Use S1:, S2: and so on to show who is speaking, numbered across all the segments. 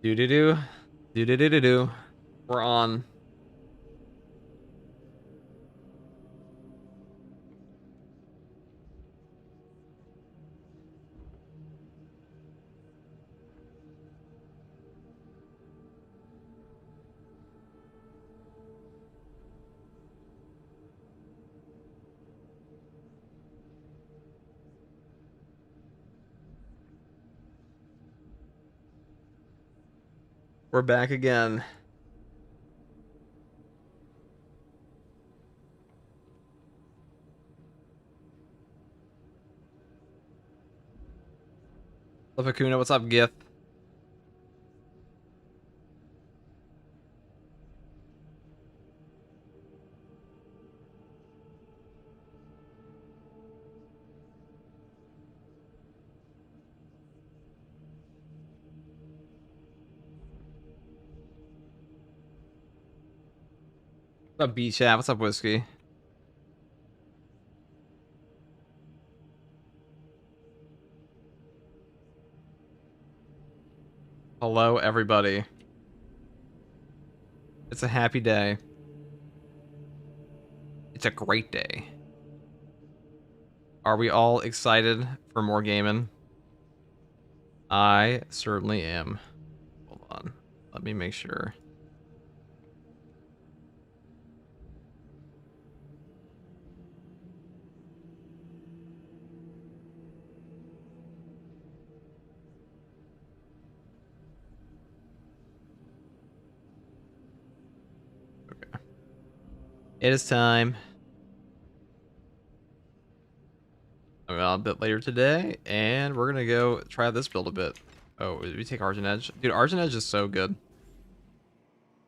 S1: Do do do. Do do do do do. We're on. We're back again. What's up, Akuna? What's up, Gith? What's up, B-Chat? What's up, Whiskey? Hello, everybody. It's a happy day. It's a great day. Are we all excited for more gaming? I certainly am. Hold on. Let me make sure. Okay. It is time. A bit later today, and we're gonna go try this build a bit. Oh, did we take Argent Edge? Dude, Argent Edge is so good.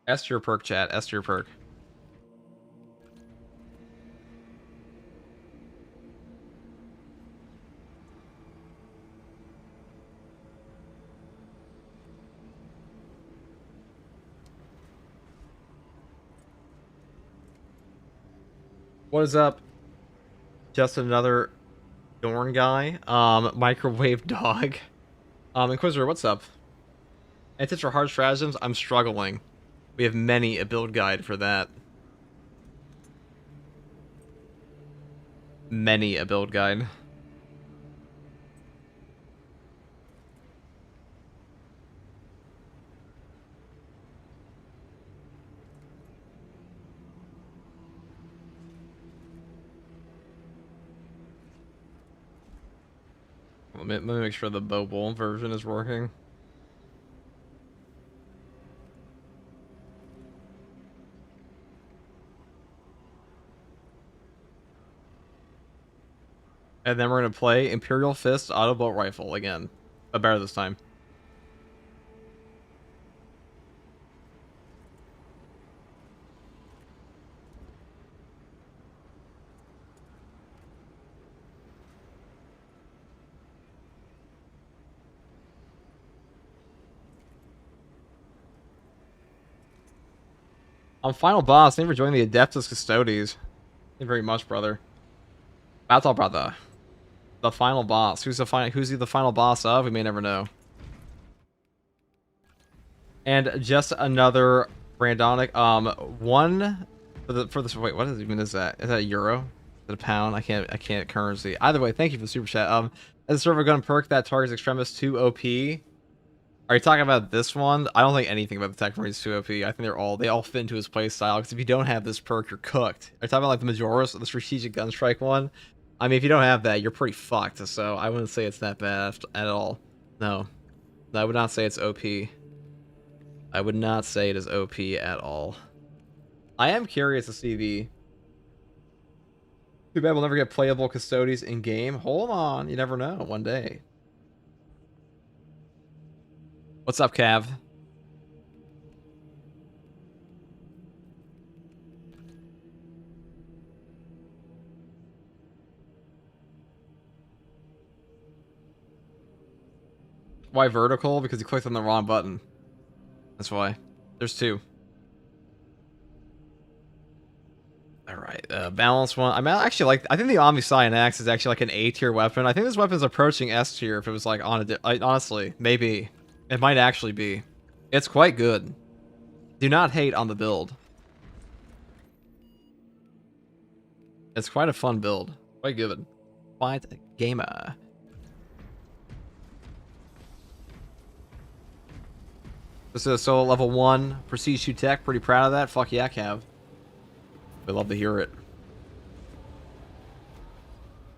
S1: S tier perk, chat. S tier perk. What is up? Just another Dorn guy. Microwave dog. Inquisitor, what's up? And tips for hard stratagems? I'm struggling. We have many a build guide for that. Many a build guide. Let me make sure the mobile version is working. And then we're going to play Imperial Fist Auto Bolt Rifle again. But better this time. Final boss. Thank you for joining the Adeptus Custodes. Thank you very much, brother. Battle brother. The final boss. Who's he the final boss of? We may never know. And just another randonic one for this wait, what is even is that? Is that a euro? Is it a pound? I can't currency. Either way, thank you for the super chat. As a server gun perk that targets extremis 2 OP. Are you talking about this one? I don't think anything about the Techmarine is 2 OP. I think they all fit into his playstyle, because if you don't have this perk, you're cooked. Are you talking about like the Majoris or the Strategic Gunstrike one? I mean, if you don't have that, you're pretty fucked, so I wouldn't say it's that bad at all. No. I would not say it's OP. I would not say it is OP at all. I am curious to see the... Too bad we'll never get playable Custodes in-game. Hold on, you never know, one day. What's up, Cav? Why vertical? Because you clicked on the wrong button. That's why. There's two. Alright, balanced one. I mean, I think the Omni Scion Axe is actually like an A tier weapon. I think this weapon is approaching S tier if it was like on a honestly, maybe. It might actually be. It's quite good. Do not hate on the build. It's quite a fun build. Quite good. Quite a gamer. This is a solo level 1 Prestige 2 tech. Pretty proud of that. Fuck yeah, Cav. We'd love to hear it.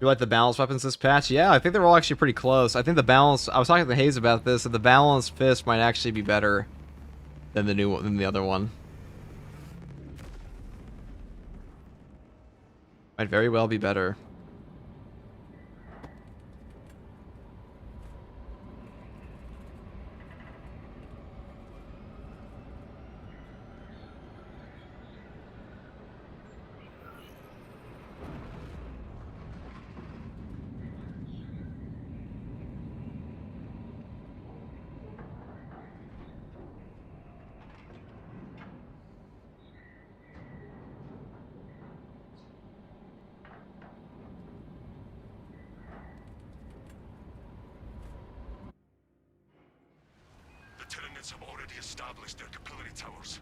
S1: You like the balanced weapons this patch? Yeah, I think they're all actually pretty close. I think the balance... I was talking to Hayes about this, that the balanced fist might actually be better than the new one, than the other one. Might very well be better.
S2: Have already established their capillary towers.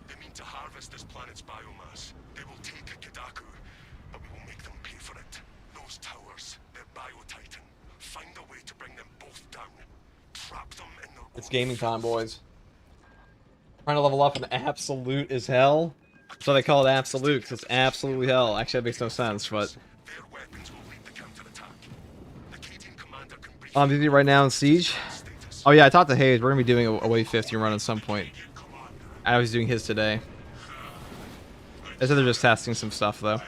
S2: They mean to harvest this planet's biomass. They will take Kadaku, but we will make them pay for it. Those towers, they're bio-titan. Find a way to bring them both down. Trap them in their...
S1: It's gaming time, boys. Trying to level up in absolute as hell. So they call it absolute, because it's absolutely hell. Actually, that makes no sense, but...
S2: Their weapons will lead the counterattack. The Cadian commander can brief...
S1: I'm busy right now in Siege. Oh yeah, I talked to Hayes. We're gonna be doing a Wave 50 run at some point. I was doing his today. I said they're just testing some stuff though.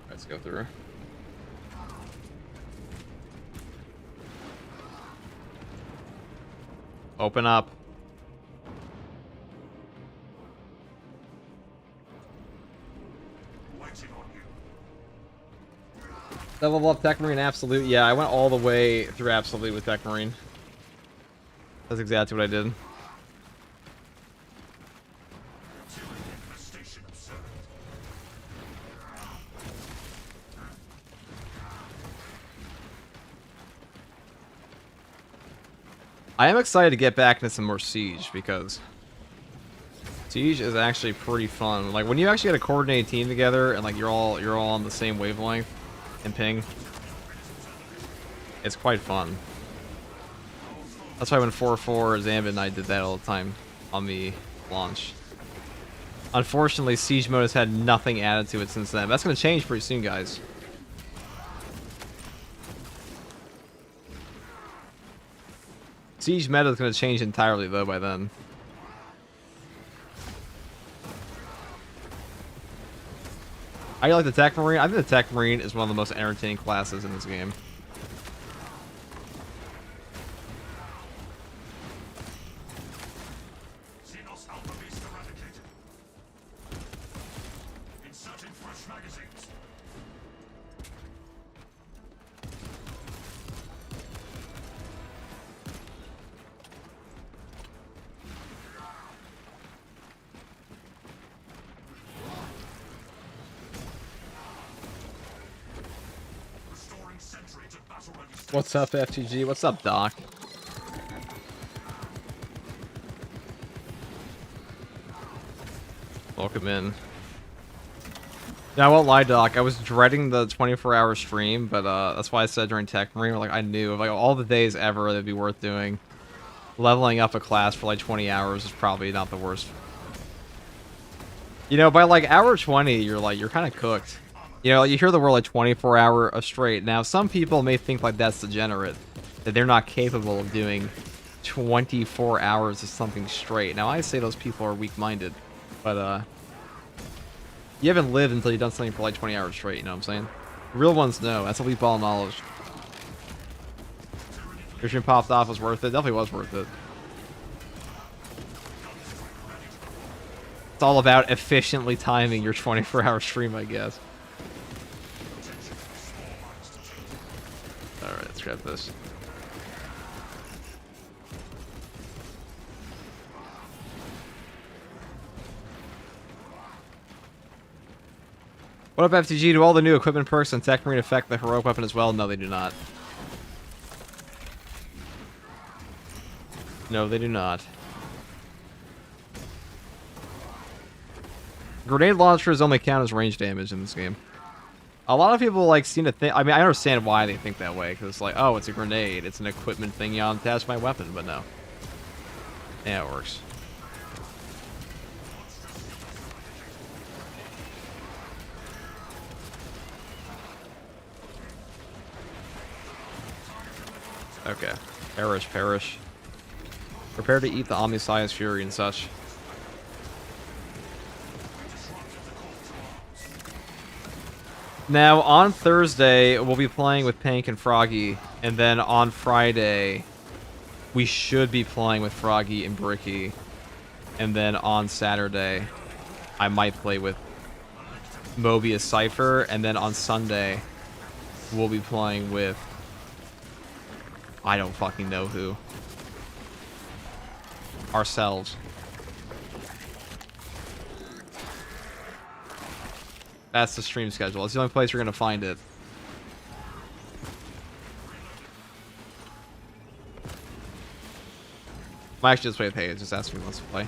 S1: Let's go through. Open up. Level up Techmarine Absolute. Yeah, I went all the way through Absolute with Techmarine. That's exactly what I did. I am excited to get back into some more Siege because Siege is actually pretty fun. Like when you actually get a coordinated team together and like you're all on the same wavelength and ping, it's quite fun. That's why when 4-4 Zambit and I did that all the time on the launch. Unfortunately, Siege mode has had nothing added to it since then. That's going to change pretty soon, guys. Siege meta is going to change entirely, though, by then. I like the Techmarine. I think the Techmarine is one of the most entertaining classes in this game. What's up, FTG? What's up, Doc? Welcome in. Yeah, I won't lie, Doc. I was dreading the 24-hour stream, but that's why I said during Techmarine, like I knew, like all the days ever that'd be worth doing. Leveling up a class for like 20 hours is probably not the worst. You know, by like hour 20, you're kind of cooked. You know, you hear the word like 24 hour straight. Now, some people may think like that's degenerate, that they're not capable of doing 24 hours of something straight. Now, I say those people are weak-minded, but you haven't lived until you've done something for like 20 hours straight, you know what I'm saying? Real ones know. That's a leap ball knowledge. Your stream popped off was worth it. Definitely was worth it. It's all about efficiently timing your 24-hour stream, I guess. Alright, let's grab this. What up, FTG? Do all the new equipment perks and Techmarine affect the heroic weapon as well? No, they do not. No, they do not. Grenade launchers only count as range damage in this game. A lot of people like seem to think. I mean, I understand why they think that way, because it's like, oh, it's a grenade, it's an equipment thing you attach my weapon, but no. Yeah, it works. Okay. Perish, perish. Prepare to eat the Omniscience Fury and such. Now, on Thursday, we'll be playing with Pank and Froggy, and then on Friday, we should be playing with Froggy and Bricky, and then on Saturday, I might play with Mobius Cypher, and then on Sunday, we'll be playing with... I don't fucking know who. Ourselves. That's the stream schedule. It's the only place you're gonna find it. I actually just play with Hayes. Just ask me who wants to play.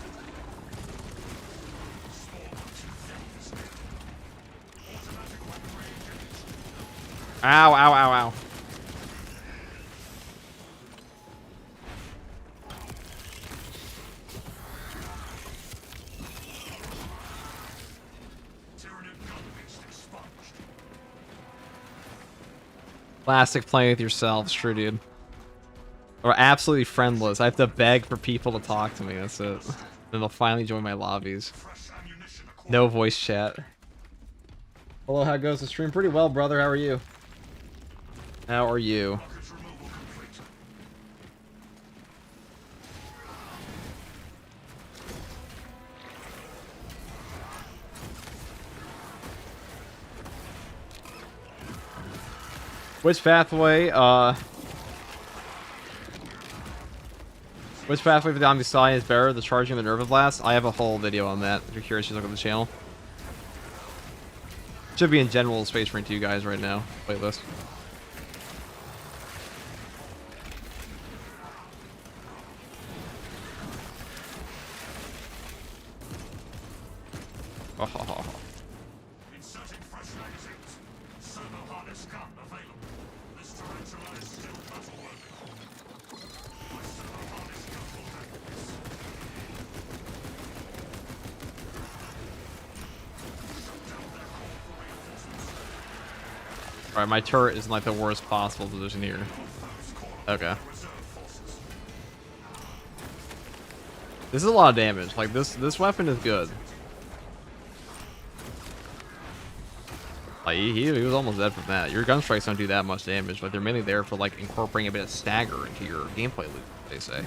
S1: Ow, ow, ow, ow. Classic playing with yourselves, true dude. Or absolutely friendless. I have to beg for people to talk to me, that's it. Then they'll finally join my lobbies. No voice chat. Hello, how goes the stream? Pretty well, brother, how are you? How are you? Which pathway for the Omniscience is better, the charging of the Nerva Blast? I have a whole video on that. If you're curious, you look at the channel. Should be in general Space Marine 2 guys right now. Playlist. Oh. Alright, my turret is in like the worst possible position here. Okay. This is a lot of damage. Like this weapon is good. Like he was almost dead from that. Your gun strikes don't do that much damage, but they're mainly there for like incorporating a bit of stagger into your gameplay loop, they say.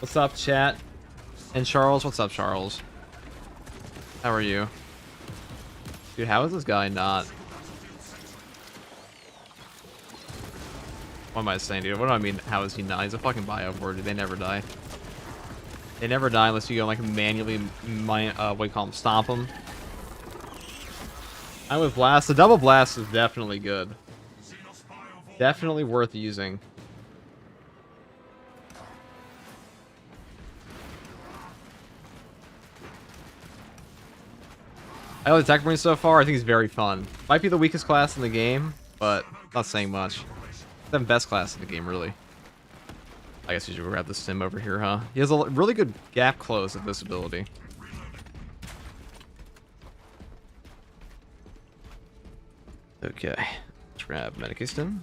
S1: What's up, chat? And Charles, what's up, Charles? How are you? Dude, how is this guy not? What am I saying, dude? What do I mean, how is he not? He's a fucking Bioboard, dude. They never die. They never die unless you go, like, manually, what do you call them, stomp them. I'm with Blast. The double blast is definitely good. Definitely worth using. I like the Techmarine so far. I think he's very fun. Might be the weakest class in the game, but not saying much. It's the best class in the game, really. I guess you should grab the sim over here, huh? He has a really good gap close at this ability. Okay, let's grab Medicuston.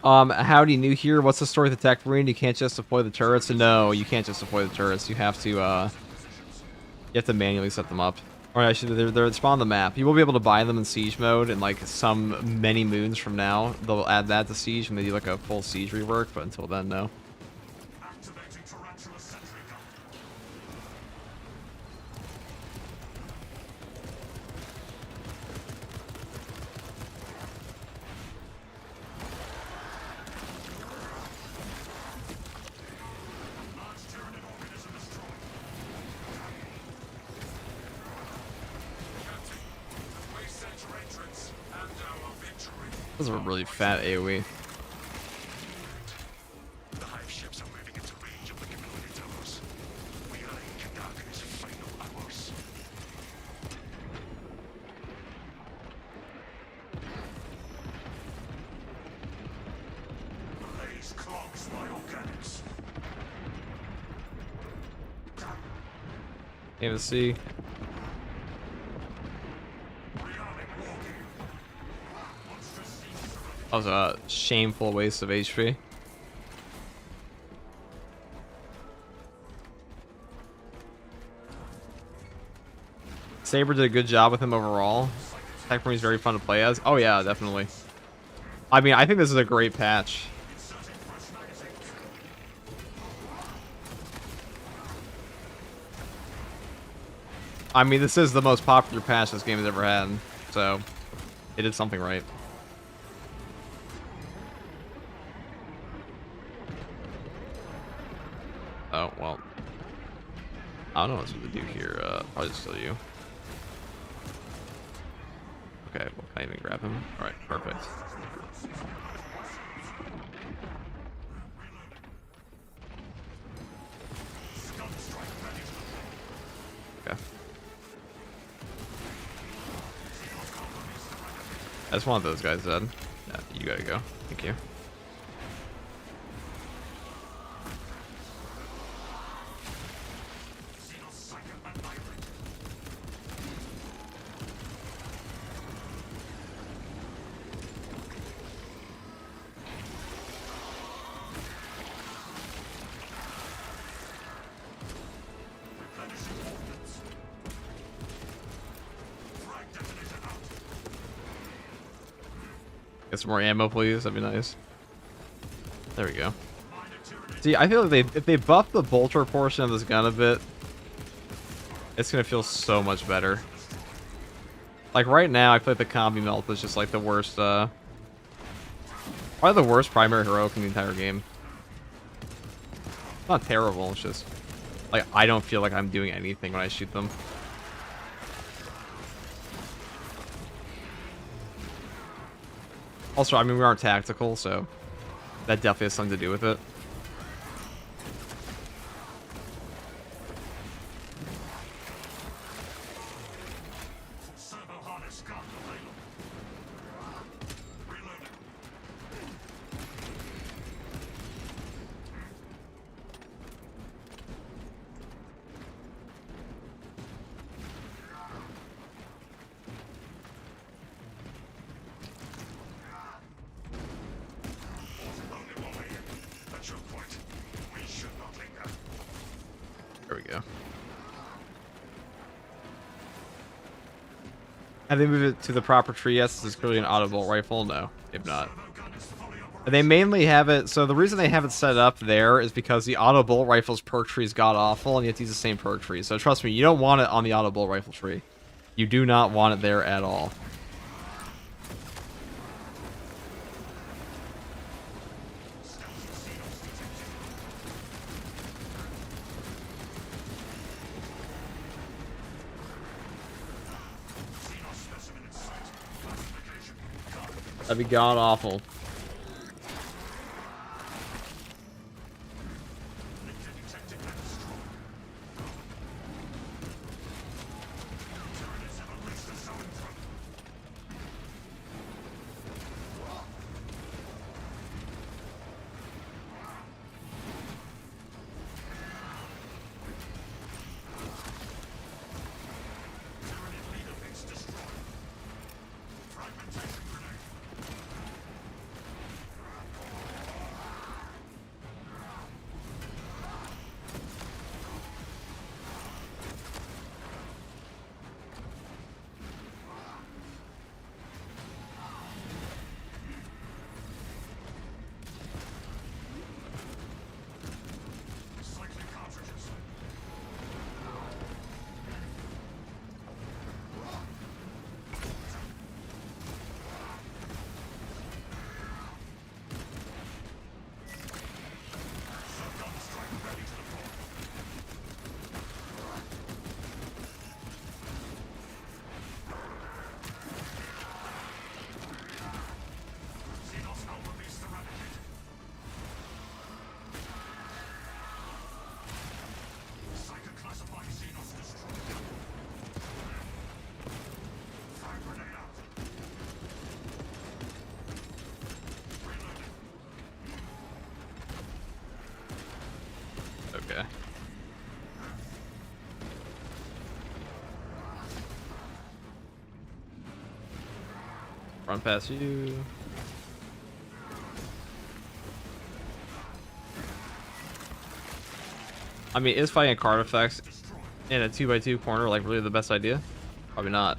S1: Howdy, new here. What's the story with the Techmarine? You can't just deploy the turrets? No, you can't just deploy the turrets. You have to manually set them up. Or actually, they're spawn on the map. You will be able to buy them in siege mode in like many moons from now. They'll add that to siege and they do like a full siege rework, but until then, no. This is a really fat AoE.
S2: The hive ships are moving into range of the capillary towers. We are in Kadaku's final hours. Blaze clogs my organics.
S1: Aim to see. That was a shameful waste of HP. Saber did a good job with him overall. Techmarine is very fun to play as. Oh yeah, definitely. I mean, I think this is a great patch. I mean, this is the most popular patch this game has ever had, so it did something right. Oh, well. I don't know what to do here. Probably just kill you. Okay, well, can I even grab him? Alright, perfect. Okay. I just want those guys dead. Yeah, you gotta go. Thank you. Get some more ammo, please. That'd be nice. There we go. See, I feel like if they buff the bolter portion of this gun a bit, it's gonna feel so much better. Like right now, I feel like the combi melt is just like the worst. Probably the worst primary heroic in the entire game. It's not terrible. It's just like I don't feel like I'm doing anything when I shoot them. Also, I mean, we aren't tactical, so that definitely has something to do with it. There we go. Have they moved it to the proper tree? Yes, this is clearly an auto-bolt rifle. No, they've not. They mainly have it, so the reason they have it set up there is because the auto-bolt rifle's perk tree is god-awful, and you have to use the same perk tree. So trust me, you don't want it on the auto-bolt rifle tree. You do not want it there at all. That'd be god-awful. Run past you. I mean, is fighting card effects in a 2x2 corner like really the best idea? Probably not.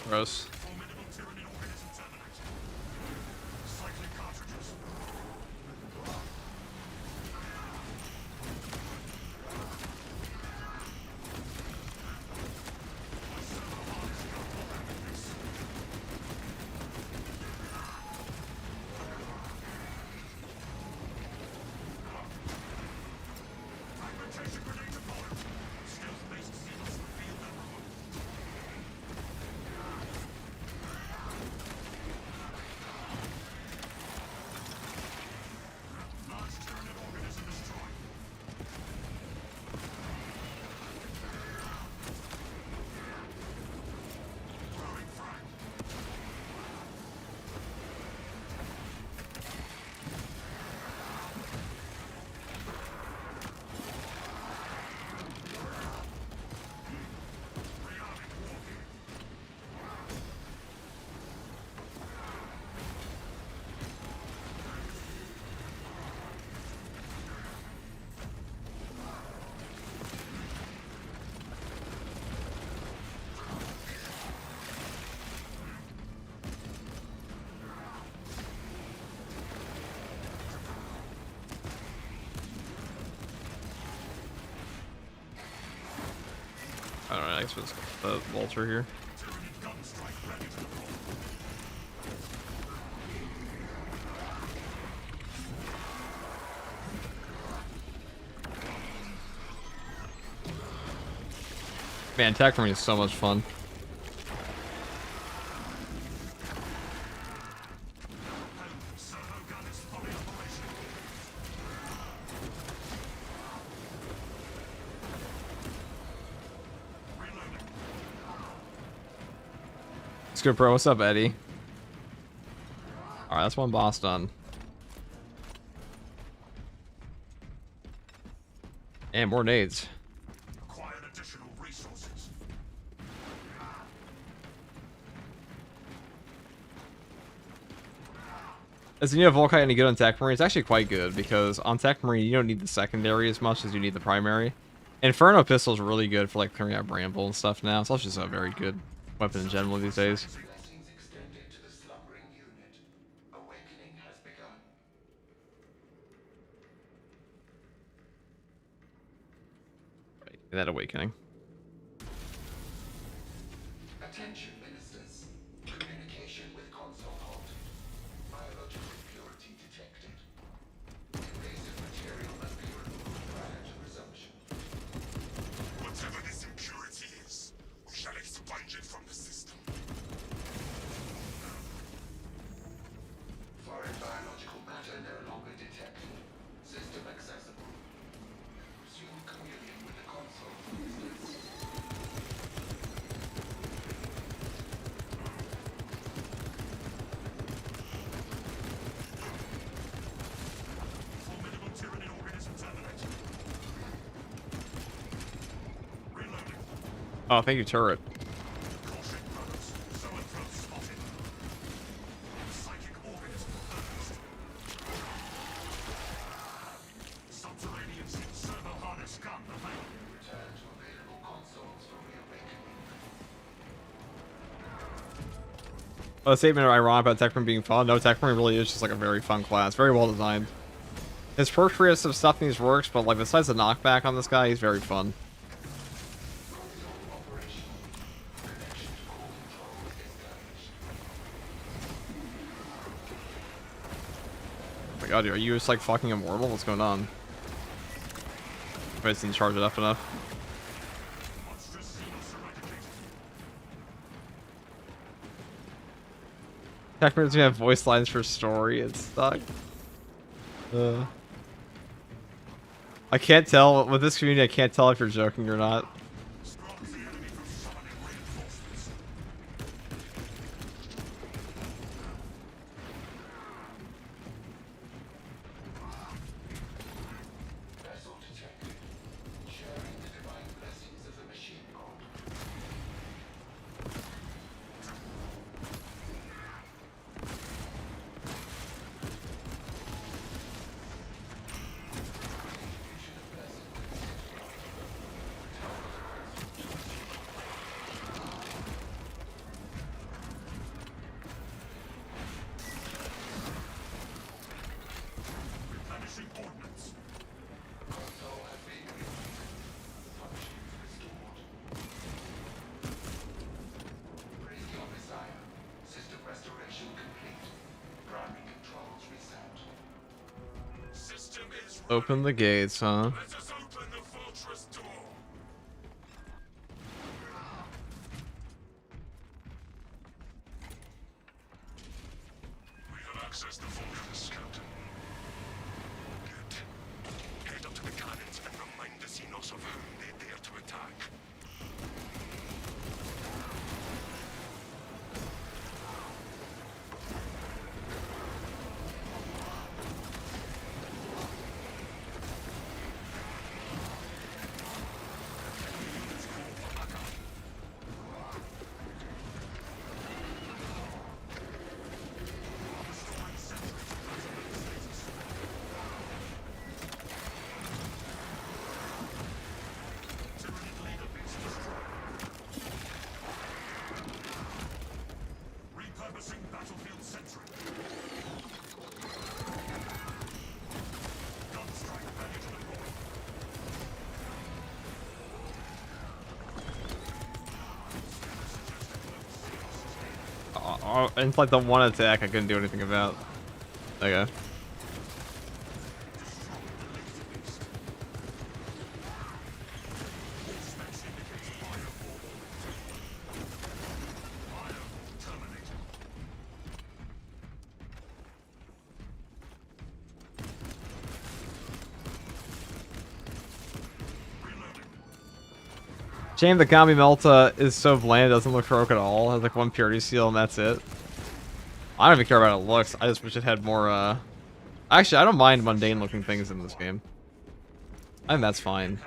S1: Gross. Alright, I guess it's the vulture here. Man, Techmarine is so much fun. What's good, bro? What's up, Eddie? Alright, that's one boss done. And more nades.
S2: Acquired additional resources.
S1: Is the new Volkite any good on Techmarine? It's actually quite good because on Techmarine you don't need the secondary as much as you need the primary. Inferno pistol is really good for like clearing out Bramble and stuff now. It's also just a very good weapon in general these days. Right, that awakening.
S3: Attention, ministers. Communication with console halt. Biological impurity detected. Invasive material must be removed prior to resumption.
S2: Whatever this impurity is, we shall expunge it from the system.
S3: Foreign biological matter no longer detected. System accessible. Resume communion with the console, ministers.
S2: Formidable tyranid organism terminated. Reloading.
S1: Oh, thank you, turret.
S2: Caution brothers. Zoanthrope spotted. Psychic organism purged. Subterranean servo harness gun available.
S3: Return to available consoles for reawakening.
S1: Oh, the statement ironic about Techmarine being fun. No, Techmarine really is just like a very fun class. Very well designed. His perk tree has some stuff in these works, but like besides the knockback on this guy, he's very fun. Oh my god, dude, are you just like fucking immortal? What's going on? I just didn't charge it up enough. Techmarine's gonna have voice lines for story. It's stuck. I can't tell with this community. I can't tell if you're joking or not.
S3: Vessel detected. Sharing the divine blessings of the machine god.
S2: Replenishing ordnance.
S3: Console has been rebooted. Functions restored. Praise your Messiah. System restoration complete. Primary controls reset.
S2: System is
S1: Open the gates, huh?
S2: Let us open the fortress door. We have accessed the fortress, Captain. Good. Head up to the cannons and remind the Xenos of whom they dare to attack. Repurposing battlefield sentry. Gun strike ready to deploy.
S1: It's like the one attack I couldn't do anything about. Okay. Shame the Gami Melta is so bland, it doesn't look heroic at all. It has like one purity seal and that's it. I don't even care about how it looks. I just wish it had more, Actually, I don't mind mundane looking things in this game. I think that's fine.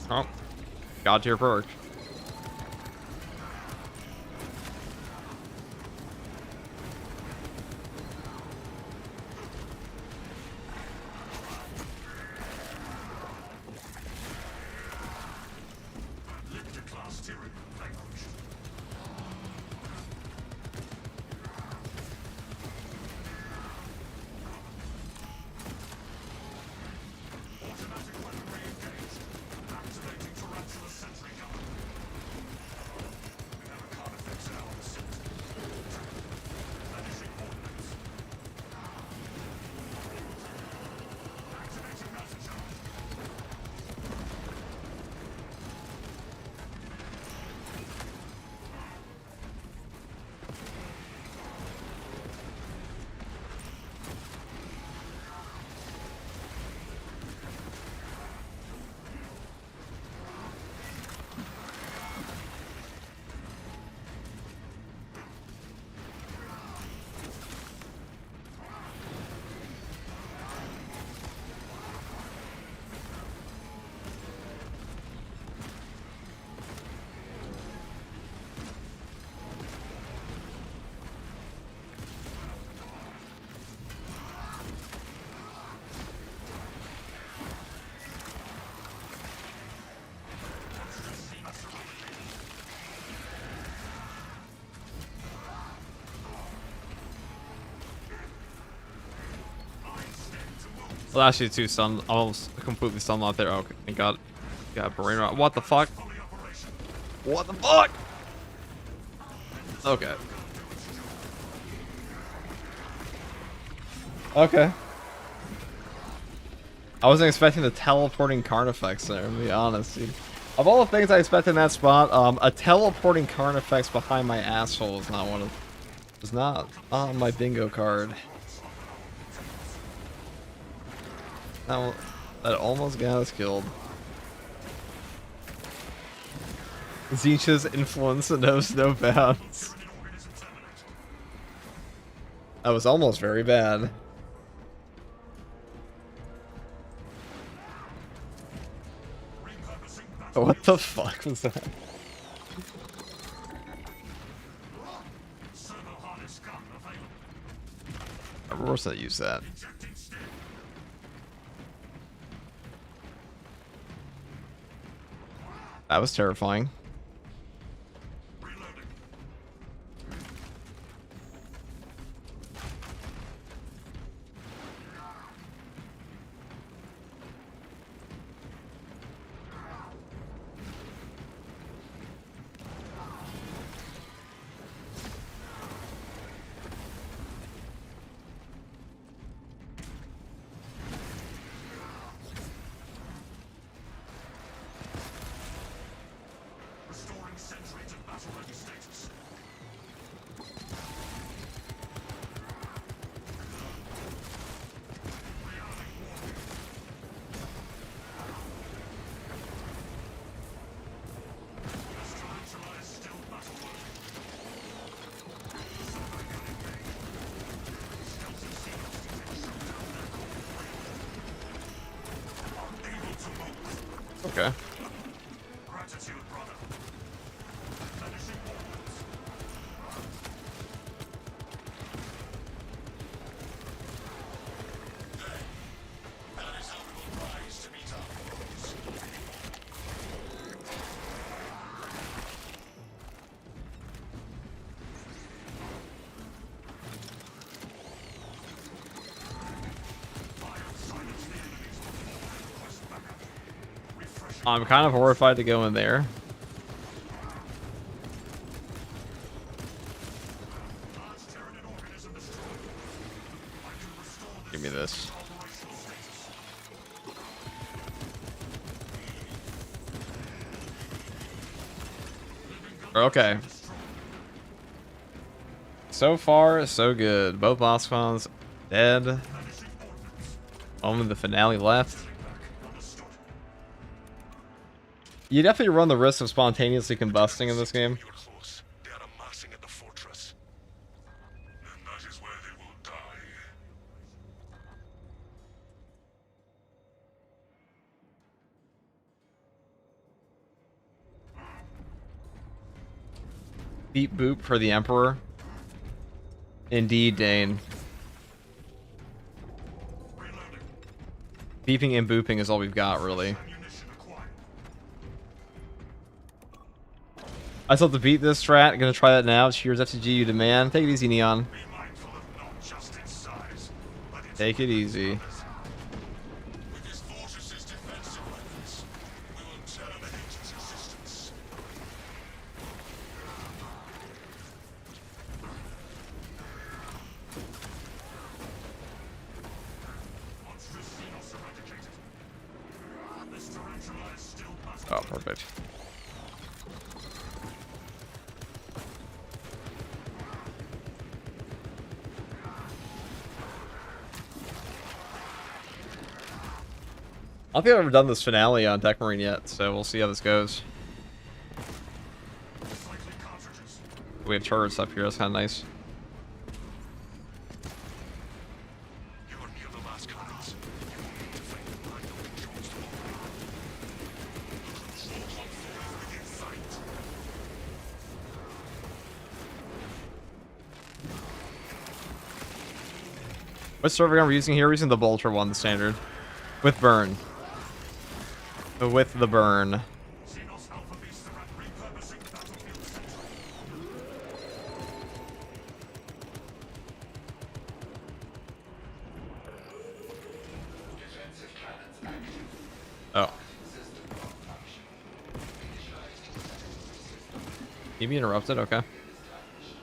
S1: Oh. God tier perk. Well, actually, two stun, almost completely stun out there. Okay, thank God. Got brain rot. What the fuck? What the fuck? Okay. Okay. I wasn't expecting the teleporting Carnifex there, to be honest, dude. Of all the things I expected in that spot, a teleporting Carnifex behind my asshole is not one of... was not on my bingo card. That almost got us killed. Zinch's influence knows no bounds. That was almost very bad. What the fuck was that? Of course I use that. That was terrifying. Okay. I'm kind of horrified to go in there. Give me this. Okay. So far, so good. Both boss cons dead. Only the finale left. You definitely run the risk of spontaneously combusting in this game.
S2: You're close. They are amassing at the fortress. And that is where they will die.
S1: Beep boop for the Emperor. Indeed, Dane. Beeping and booping is all we've got, really. I still have to beat this strat. Gonna try that now. Cheers, FTG, you demand. Take it easy, Neon.
S2: Be mindful of not just its size, but its
S1: Take it easy.
S2: With this fortress's defensive weapons, we will terminate its existence. Once this Xenos eradicated, this tarantula is still battle.
S1: Oh, perfect. I don't think I've ever done this finale on Techmarine yet, so we'll see how this goes. We have turrets up here, that's kind of nice.
S2: You are near the last cannons. You will need to find the line that controls them all. Control point 4 within sight.
S1: What server are we using here? We're using the Bolter one, the standard. With burn. With the burn.
S2: Xenos Alpha Beast are at repurposing battlefield center.
S3: Defensive cannons active.
S1: Oh.
S3: System lock function. Initialized.
S1: You be interrupted? Okay.
S3: Established.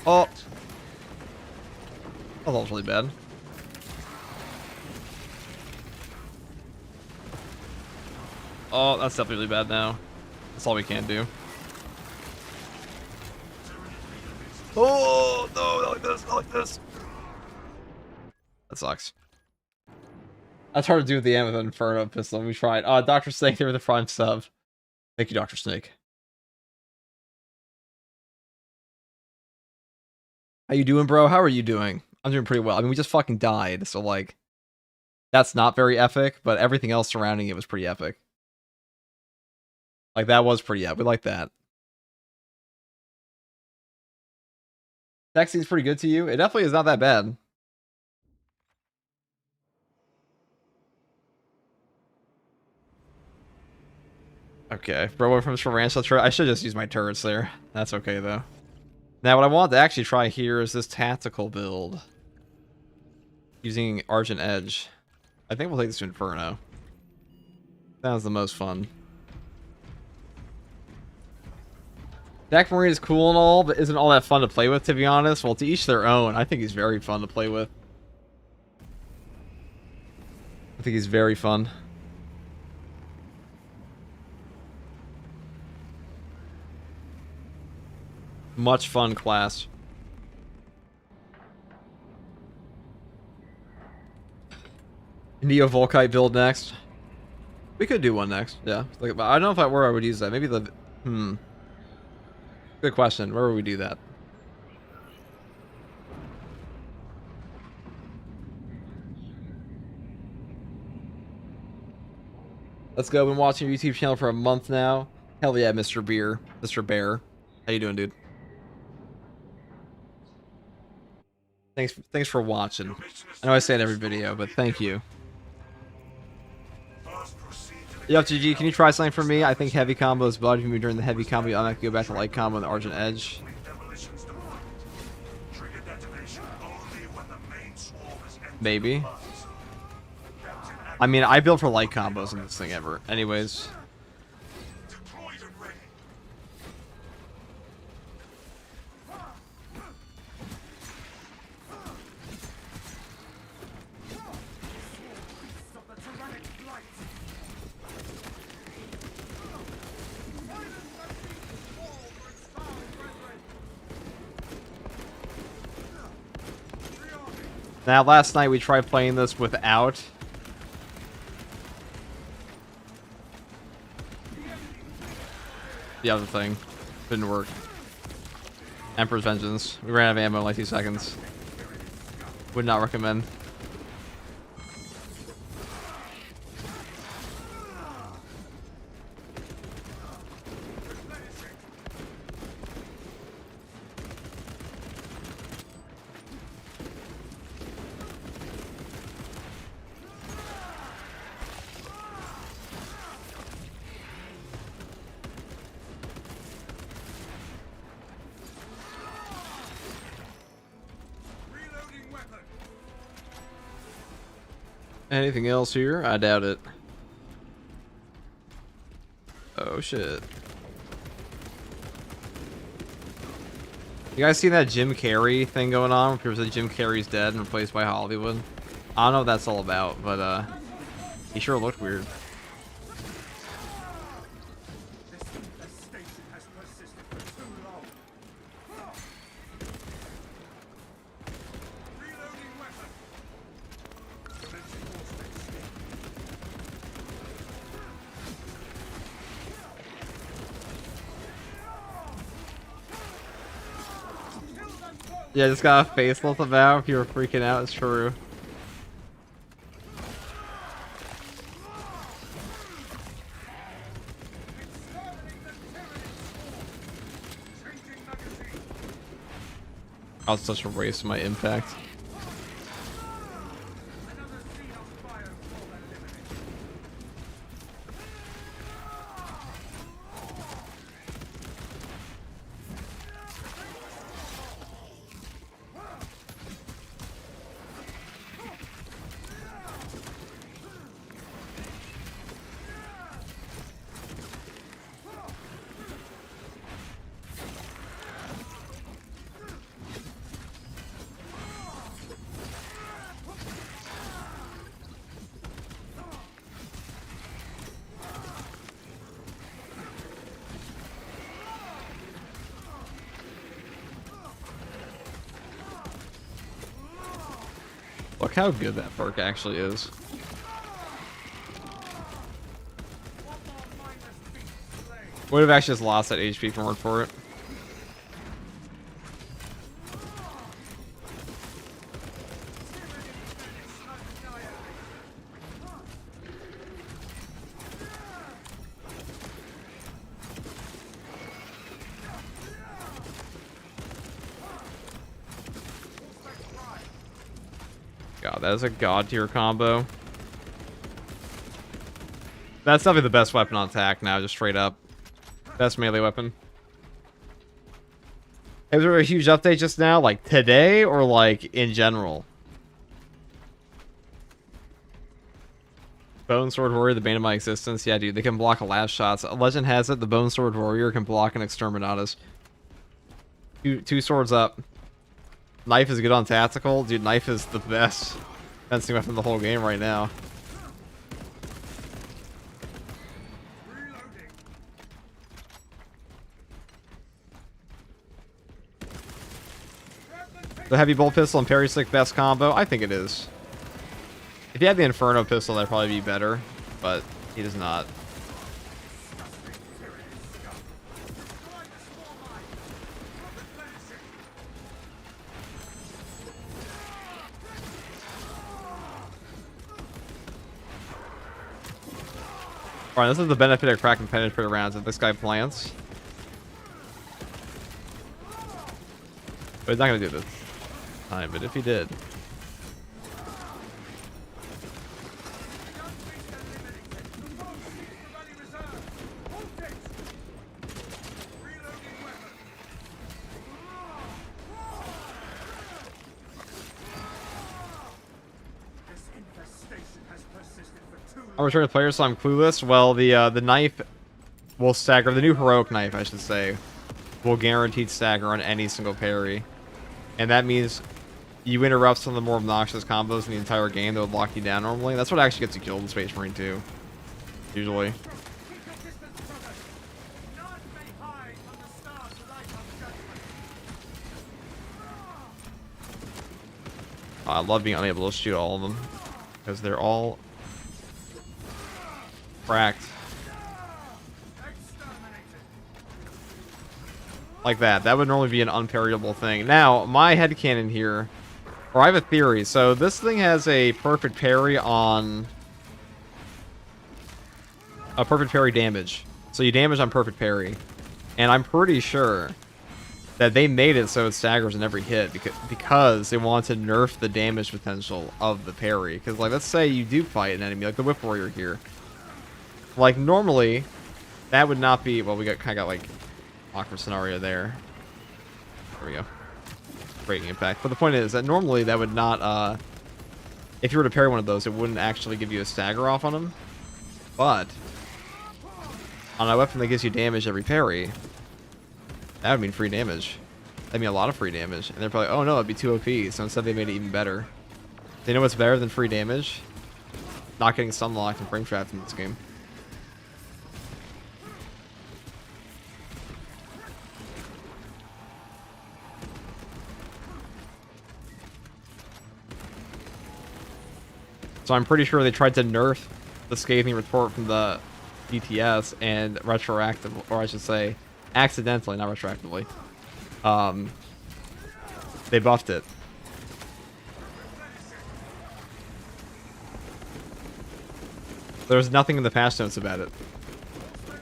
S1: Oh. Oh, that was really bad. Oh, that's definitely really bad now. That's all we can do. Oh, no, not like this, not like this. That sucks. That's hard to do at the end with an Inferno pistol. We tried. Dr. Snake, they were the prime sub. Thank you, Dr. Snake. How you doing, bro? How are you doing? I'm doing pretty well. I mean, we just fucking died, so, like, that's not very epic, but everything else surrounding it was pretty epic. Like, that was pretty epic. We like that. Texting's pretty good to you? It definitely is not that bad. Okay, bro, from ranch. I should just use my turrets there. That's okay, though. Now, what I want to actually try here is this tactical build. Using Argent Edge. I think we'll take this to Inferno. That was the most fun. Techmarine is cool and all, but isn't all that fun to play with, to be honest. Well, to each their own. I think he's very fun to play with. I think he's very fun. Much fun class. Neo Volkite build next. We could do one next, yeah. Like, but I don't know where I would use that. Maybe the... Good question. Where would we do that? Let's go. Been watching your YouTube channel for a month now. Hell yeah, Mr. Beer. Mr. Bear. How you doing, dude? Thanks for watching. I know I say it every video, but thank you. Yup, GG, can you try something for me? I think heavy combo is blood. If you move during the heavy combo, I might go back to light combo and the Argent Edge. Maybe. I mean, I built for light combos in this thing ever. Anyways. Now, last night we tried playing this without. The other thing. Didn't work. Emperor's Vengeance. We ran out of ammo in like 2 seconds. Would not recommend. Anything else here? I doubt it. Oh shit. You guys see that Jim Carrey thing going on? Where people say Jim Carrey's dead and replaced by Hollywood? I don't know what that's all about, but he sure looked weird. Yeah, just got a faceless about. If you were freaking out, it's true. That was such a waste of my impact. Look how good that perk actually is. Would have actually just lost that HP from work for it. God, that is a god tier combo. That's definitely the best weapon on attack now, just straight up. Best melee weapon. Was there a huge update just now? Like today or like in general? Bone Sword Warrior, the bane of my existence. Yeah, dude, they can block last shots. A legend has it, the Bone Sword Warrior can block an Exterminatus. Two swords up. Knife is good on tactical. Dude, knife is the best fencing weapon in the whole game right now. The heavy bolt pistol and parry stick best combo? I think it is. If he had the Inferno pistol, that'd probably be better, but he does not. Alright, this is the benefit of cracking penetrator rounds that this guy plants. But he's not gonna do this time, but if he did. I'm returning to players, so I'm clueless. Well, the knife will stagger. The new heroic knife, I should say, will guaranteed stagger on any single parry, and that means you interrupt some of the more obnoxious combos in the entire game that would lock you down normally. That's what actually gets you killed in Space Marine 2, usually. I love being unable to shoot all of them because they're all cracked. Like that. That would normally be an unparryable thing. Now, my headcanon here, or I have a theory. So this thing has a perfect parry on... a perfect parry damage. So you damage on perfect parry. And I'm pretty sure that they made it so it staggers in every hit because they want to nerf the damage potential of the parry. Because, like, let's say you do fight an enemy, like the Whip Warrior here. Like, normally, that would not be... Well, we kind of got, like, awkward scenario there. There we go. Breaking impact. But the point is that normally that would not... if you were to parry one of those, it wouldn't actually give you a stagger off on them. But on a weapon that gives you damage every parry, that would mean free damage. That'd mean a lot of free damage. And they're probably, oh no, it'd be too OP. So instead they made it even better. They know what's better than free damage? Not getting stun locked and frame trapped in this game. So I'm pretty sure they tried to nerf the scathing report from the DTS and retroactive, or I should say, accidentally, not retroactively. They buffed it. There's nothing in the patch notes about it,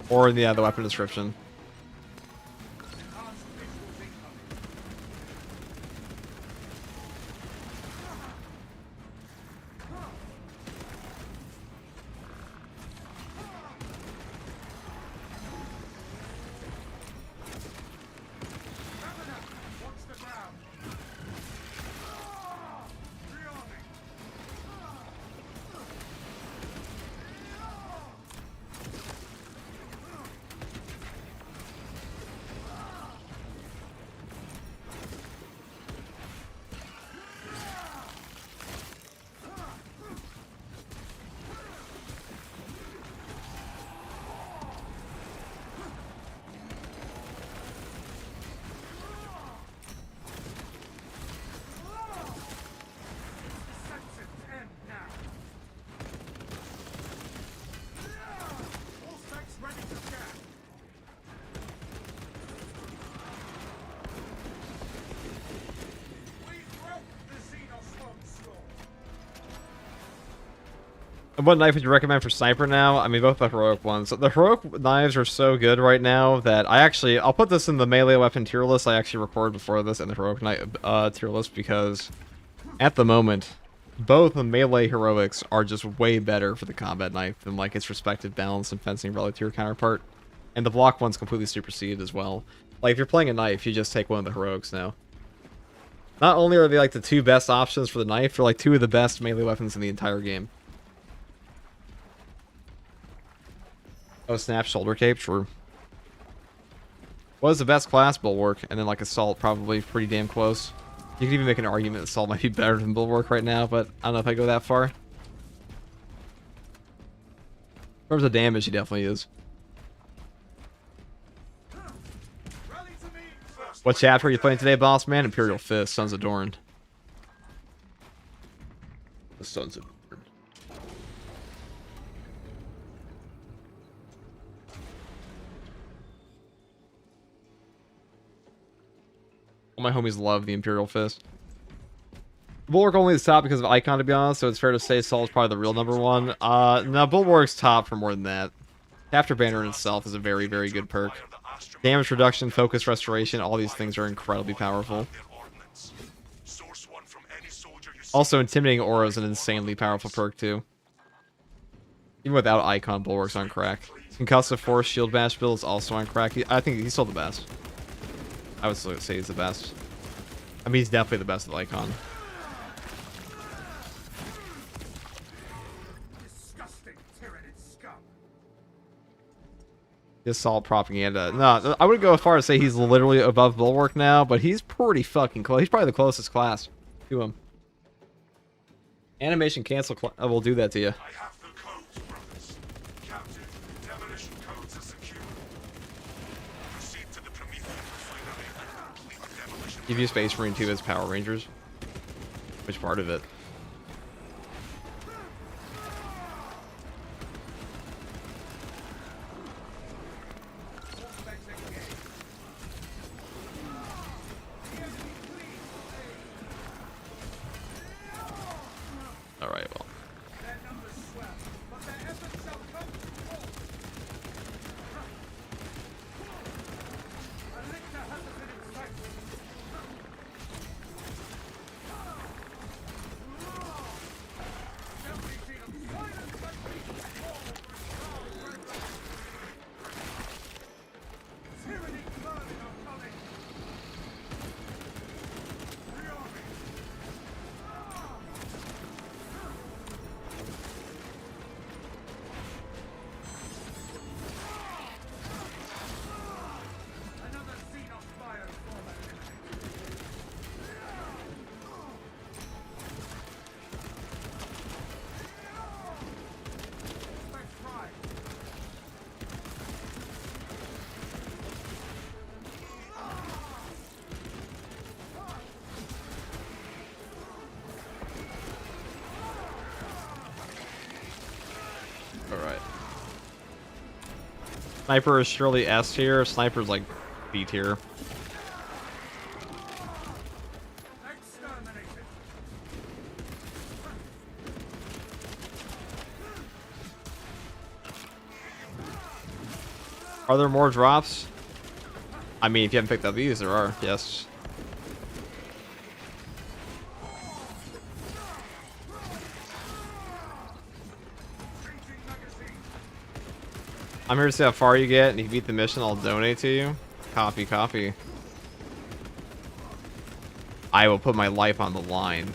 S1: or in the weapon description. What knife would you recommend for sniper now? I mean, both the heroic ones. The heroic knives are so good right now that I'll put this in the melee weapon tier list. I actually recorded before this in the heroic knife tier list because at the moment, both the melee heroics are just way better for the combat knife than like its respective balance and fencing relative to your counterpart. And the block one's completely superseded as well. Like if you're playing a knife, you just take one of the heroics now. Not only are they like the two best options for the knife, they're like two of the best melee weapons in the entire game. Oh, snap, shoulder cape, sure. What is the best class? Bulwark, and then like assault, probably pretty damn close. You could even make an argument that assault might be better than bulwark right now, but I don't know if I go that far. In terms of damage, he definitely is. What chapter are you playing today, boss man? Imperial Fist, Sons of Dorn. The Sons of Dorn. All my homies love the Imperial Fist. Bulwark only is top because of Icon, to be honest, so it's fair to say Saul's probably the real #1. No, Bulwark's top for more than that. Afterbanner in itself is a very, very good perk. Damage reduction, focus restoration, all these things are incredibly powerful. Also, Intimidating Aura is an insanely powerful perk, too. Even without Icon, Bulwark's on crack. Concussive Force Shield Bash build is also on crack. I think he's still the best. I would still say he's the best. I mean, he's definitely the best with Icon.
S3: Disgusting tyrannid scum.
S1: Assault propaganda. No, I wouldn't go as far as say he's literally above Bulwark now, but he's pretty fucking close. He's probably the closest class to him. Animation cancel will do that to you.
S2: I have the codes, brothers. Captive demolition codes are secure. Proceed to the Promethean refinery and complete the demolition.
S1: Give you Space Marine 2 as Power Rangers. Which part of it? Alright, well. Alright. Sniper is surely S tier. Sniper's like B tier. Are there more drops? I mean, if you haven't picked up these, there are. Yes. I'm here to see how far you get, and if you beat the mission, I'll donate to you. Copy, copy. I will put my life on the line.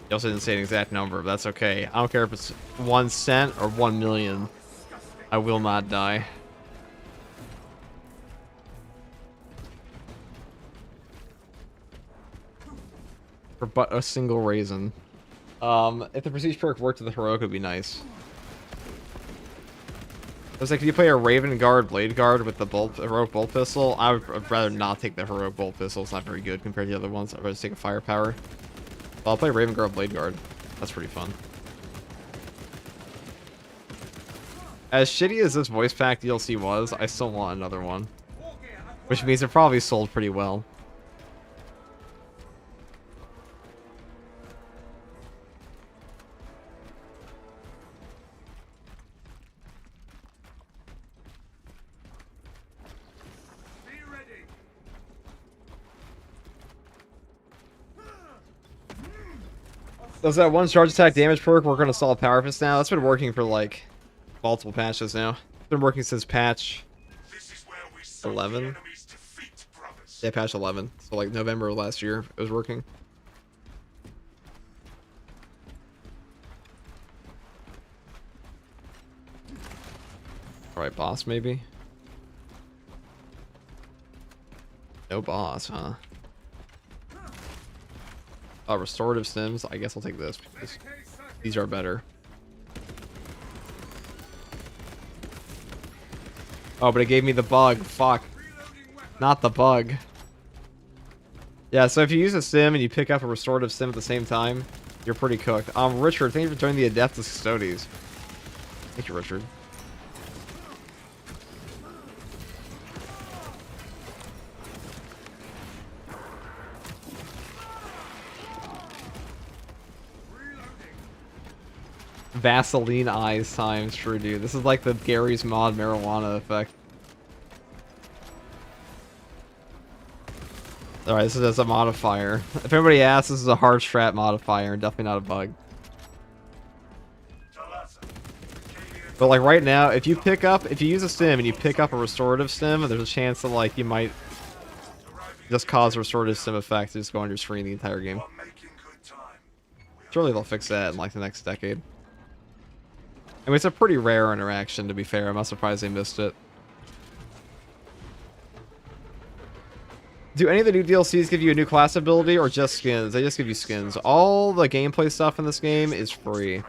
S1: You also didn't say an exact number, but that's okay. I don't care if it's 1 cent or 1 million. I will not die. For but a single reason. If the prestige perk worked with the heroic, it would be nice. I was like, can you play a Raven Guard Blade Guard with the heroic bolt pistol? I would rather not take the heroic bolt pistol. It's not very good compared to the other ones. I'd rather just take a firepower. Well, I'll play Raven Guard Blade Guard. That's pretty fun. As shitty as this voice pack DLC was, I still want another one. Which means it probably sold pretty well. Does that one charge attack damage perk work on assault power fist now? That's been working for like multiple patches now. It's been working since patch
S2: This is where we sow the
S1: 11.
S2: enemy's defeat, brothers.
S1: Yeah, patch 11. So like November of last year, it was working. Alright, boss maybe? No boss, huh? Oh, restorative stims. I guess I'll take this because these are better. Oh, but it gave me the bug. Fuck. Not the bug. Yeah, so if you use a sim and you pick up a restorative sim at the same time, you're pretty cooked. Richard, thank you for joining the Adeptus Custodes. Thank you, Richard. Vaseline eyes times, true dude. This is like the Gary's Mod marijuana effect. Alright, this is as a modifier. If anybody asks, this is a hard strat modifier, definitely not a bug. But like right now, if you use a stim and you pick up a restorative stim, there's a chance that like you might just cause a restorative stim effect to just go on your screen the entire game. Surely they'll fix that in like the next decade. I mean, it's a pretty rare interaction, to be fair. I'm not surprised they missed it. Do any of the new DLCs give you a new class ability or just skins? They just give you skins. All the gameplay stuff in this game is free.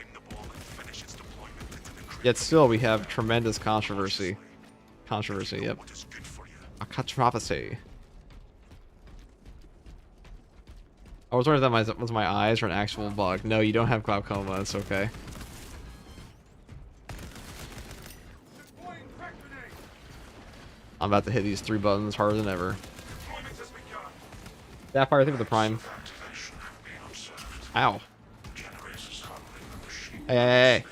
S1: Yet still, we have tremendous controversy. Controversy, yep. A controversy. I was wondering if that was my eyes or an actual bug. No, you don't have glaucoma. It's okay. I'm about to hit these 3 buttons harder than ever. Sapphire, I think with the prime. Ow. Hey, hey, hey.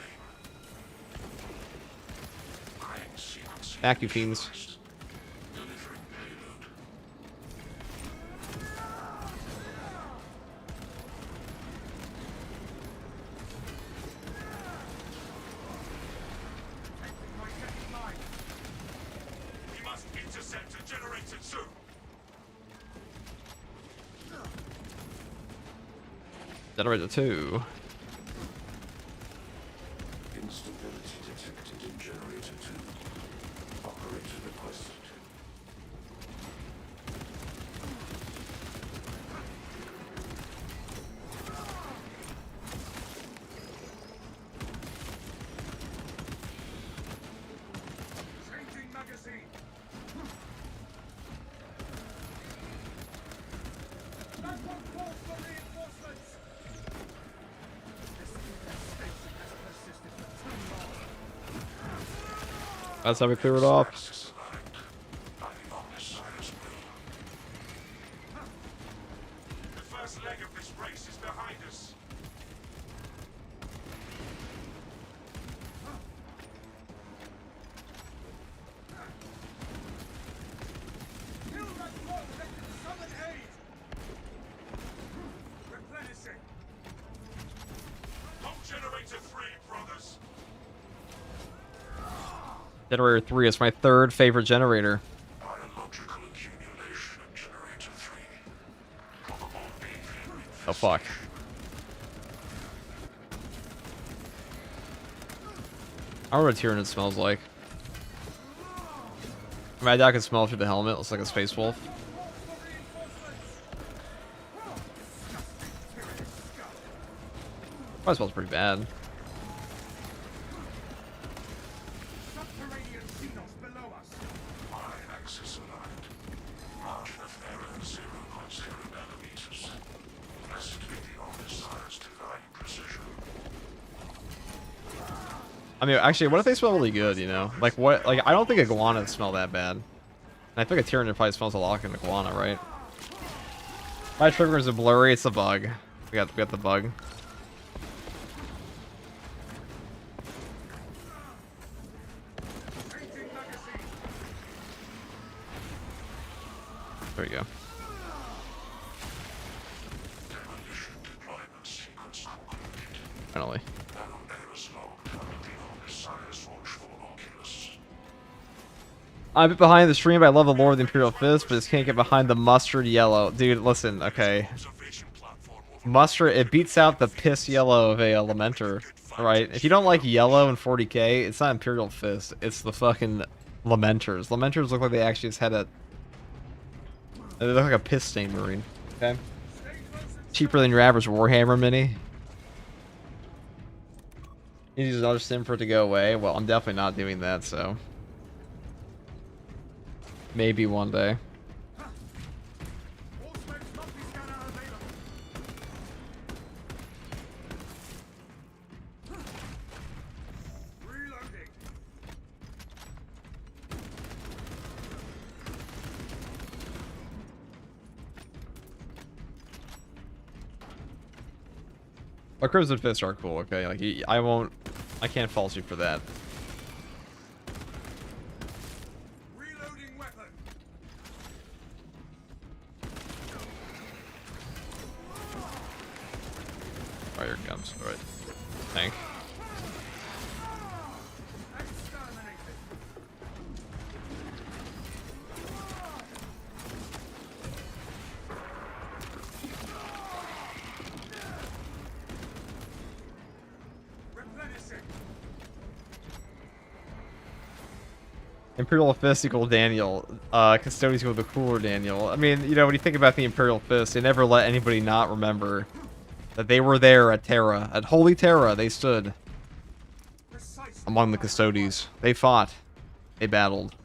S1: Back, you fiends. Generator 2.
S3: Instability detected in generator 2. Operator requested.
S2: Changing magazine. That one calls for reinforcements.
S1: That's how we clear it off.
S2: The first leg of this race is behind us. Replenishing. Pump generator 3, brothers.
S1: Generator 3 is my 3rd favorite generator.
S2: Biological accumulation in generator 3. Probable behavior.
S1: Oh fuck. I don't know what Tyranid smells like. I mean, I doubt I can smell it through the helmet. It looks like a space wolf. Probably smells pretty bad.
S2: Axis aligned. Margin of error 0.0 nanometers. Blessed be the omniscience divine precision.
S1: I mean, actually, what if they smell really good, you know? Like, what? Like, I don't think iguanas smell that bad. And I think a Tyranid probably smells a lot like an iguana, right? My triggers are blurry. It's a bug. We got the bug. There you go.
S2: Demolition deployment sequence complete.
S1: Definitely. I'm a bit behind the stream, but I love the lore of the Imperial Fist, but just can't get behind the mustard yellow. Dude, listen, okay. Mustard, it beats out the piss yellow of a Lamenter, right? If you don't like yellow in 40k, it's not Imperial Fist, it's the fucking Lamenters. Lamenters look like they actually just had a... They look like a piss stain marine, okay? Cheaper than your average Warhammer mini. You use another sim for it to go away? Well, I'm definitely not doing that, so... Maybe one day. But Crimson Fists are cool, okay? Like, I can't fault you for that. Oh, here it comes. Alright. Tank. Imperial Fist equal Daniel. Custodians equal the cooler Daniel. I mean, you know, when you think about the Imperial Fist, they never let anybody not remember that they were there at Terra. At Holy Terra, they stood among the Custodies. They fought. They battled.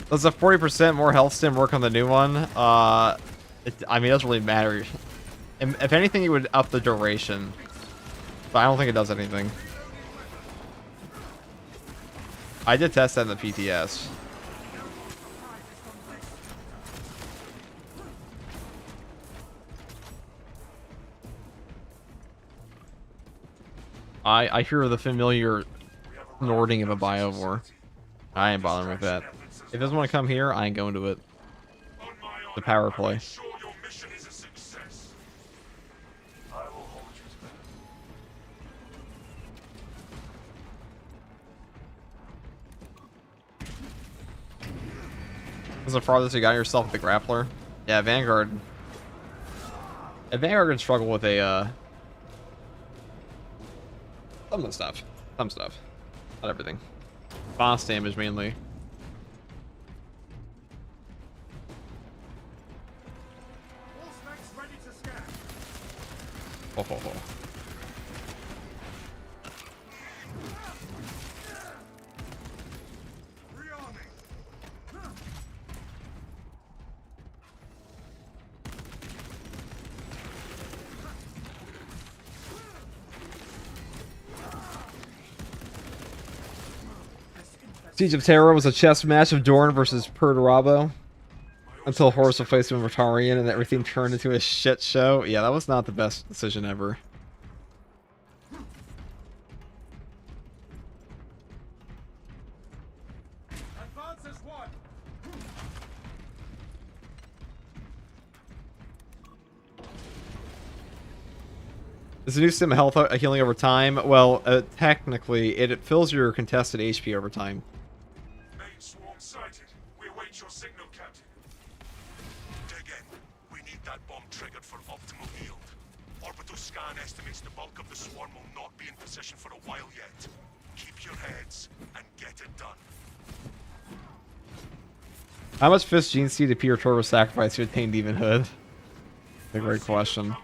S1: Does a 40% more health stim work on the new one? I mean, it doesn't really matter. If anything, it would up the duration. But I don't think it does anything. I did test that in the PTS. I hear the familiar snorting of a biovore. I ain't bothering with that. If it doesn't want to come here, I ain't going to it. The power play. What's the farthest you got yourself with the grappler? Yeah, Vanguard. Yeah, Vanguard can struggle with a, some of the stuff. Some stuff. Not everything. Boss damage, mainly. Oh, ho, ho. Siege of Terra was a chess match of Dorn versus Perturabo until Horus replaced him with Rotarian and everything turned into a shit show. Yeah, that was not the best decision ever. Is a new sim health healing over time? Well, technically, it fills your contested HP over time.
S2: Main swarm sighted. We await your signal, Captain. Dig in. We need that bomb triggered for optimal yield. Orbital scan estimates the bulk of the swarm will not be in position for a while yet. Keep your heads and get it done.
S1: How much Fist Gene Seed did Peter Turbo sacrifice to attain Demonhood? A great question.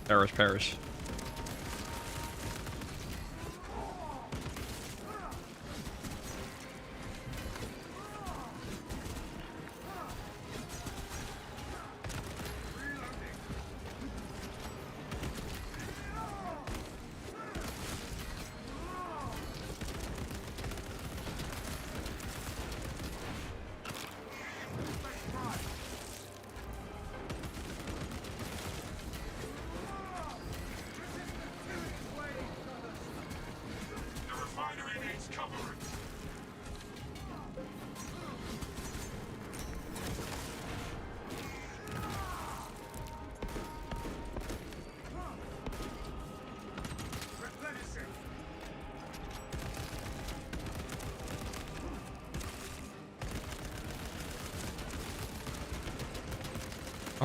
S1: Perish, perish.
S2: The refinery needs cover. Replenishing.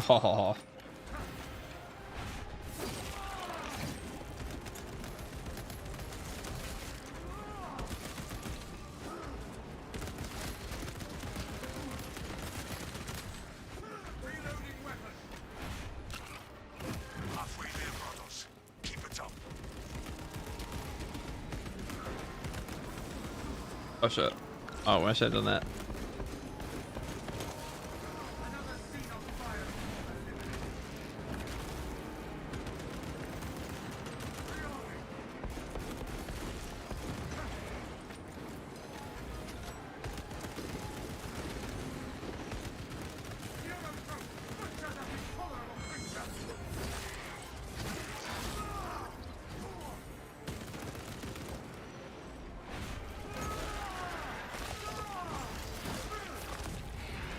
S1: Oh.
S2: Reloading weapon. Halfway there, brothers. Keep it up.
S1: Oh shit. Oh, I should have done that.
S2: Another scene of fire. Reloading. Hierophant, butcher that intolerable creature.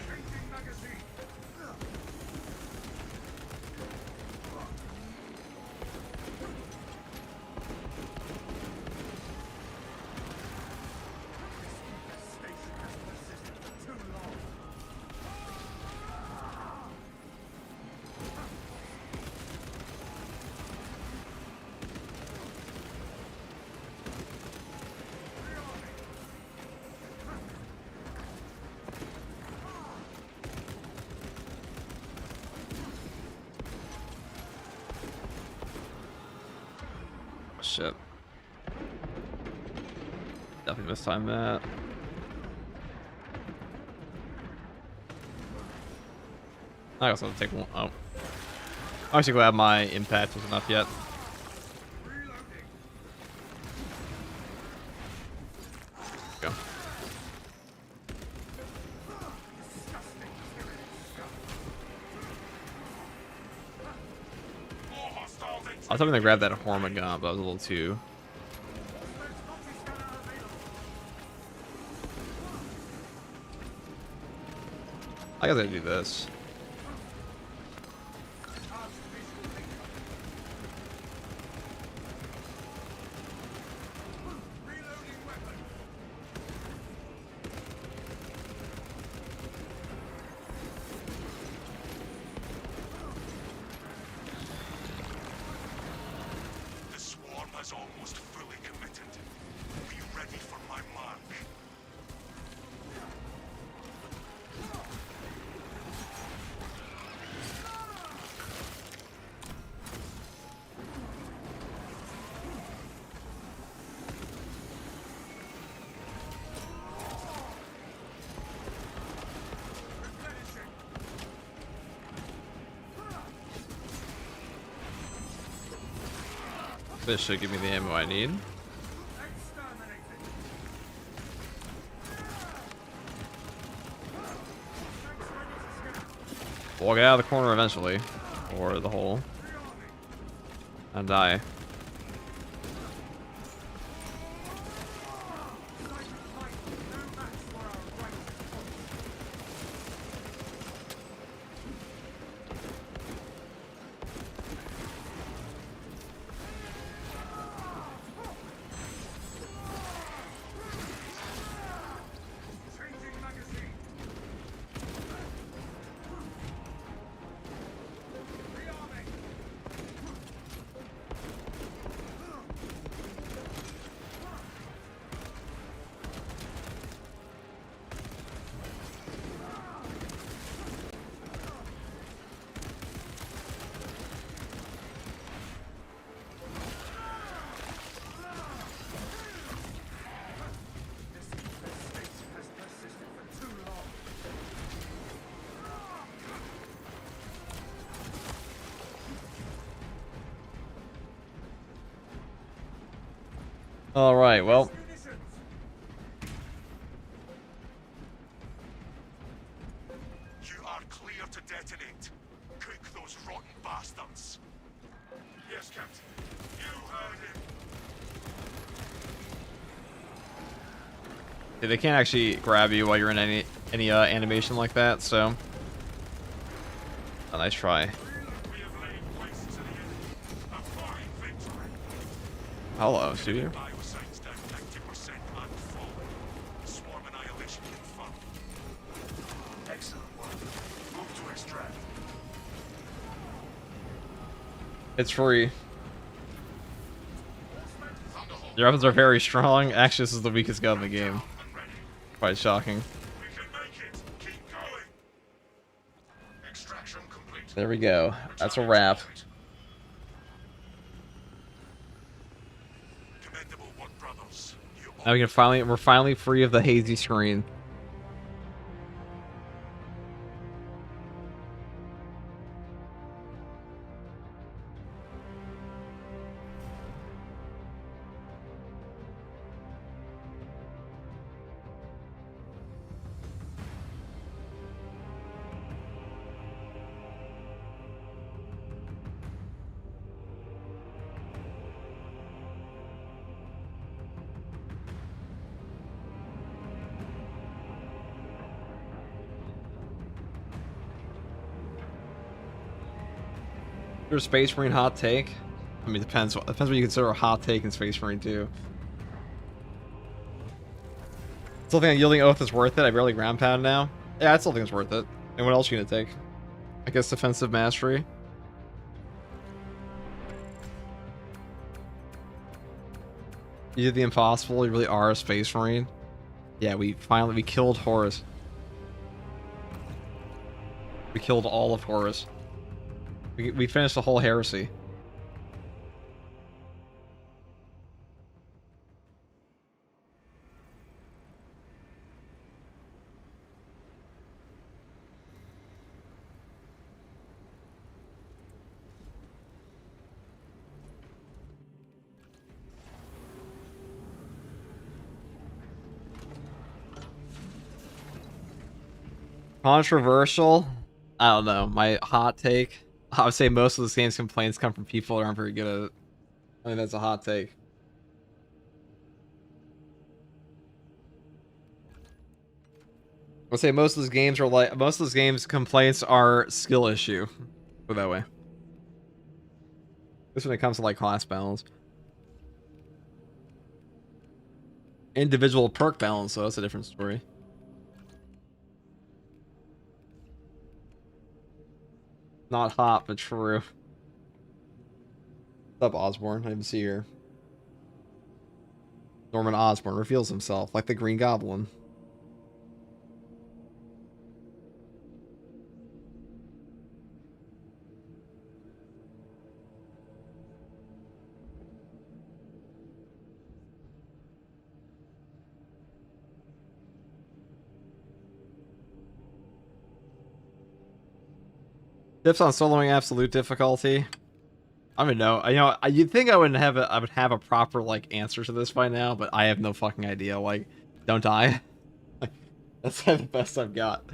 S2: Changing magazine. This station has persisted for too long.
S1: Oh, shit. Definitely mistimed that. I guess I'll take one. Oh. I'm actually glad my impact was enough yet.
S2: Reloading.
S1: Go.
S2: Disgusting. More hostiles
S1: I was hoping to grab that Horma gun, but I was a little too. I guess I do this.
S2: Reloading weapon. The swarm has almost fully committed. Be ready for my mark. Replenishing.
S1: This should give me the ammo I need.
S2: Exterminated.
S1: We'll get out of the corner eventually. Or the hole. And die.
S2: Changing magazine. Rearming.
S1: All right, well.
S2: You are clear to detonate. Cook those rotten bastards. Yes, Captain. You heard him.
S1: Yeah, they can't actually grab you while you're in any animation like that, so a nice try.
S2: We have laid waste to the enemy. A fine victory.
S1: Hello, studio.
S2: Bioscience down 90% and falling. Swarm annihilation confirmed. Excellent work. Move to extract.
S1: It's free. Your weapons are very strong. Actually, this is the weakest gun in the game. Quite shocking.
S2: We can make it. Keep going. Extraction complete.
S1: There we go. That's a wrap.
S2: Commendable work, brothers. You
S1: Now we're finally free of the hazy screen. Your Space Marine hot take? I mean, depends what you consider a hot take in Space Marine too. Still think Yielding Oath is worth it. I barely ground pound now. Yeah, I still think it's worth it. And what else are you gonna take? I guess Defensive Mastery. You did the impossible. You really are a Space Marine. Yeah, we killed Horus. We killed all of Horus. We finished the whole heresy. Controversial? I don't know. My hot take. I would say most of this game's complaints come from people that aren't very good at it. I think that's a hot take. I would say most of these games complaints are skill issue. Put it that way. This when it comes to like class balance. Individual perk balance, so that's a different story. Not hot, but true. What's up, Osborne? I didn't see here. Norman Osborn reveals himself like the Green Goblin. Tips on soloing absolute difficulty. I don't know. You'd think I would have a proper like answer to this by now, but I have no fucking idea. Like, don't die. That's the best I've got.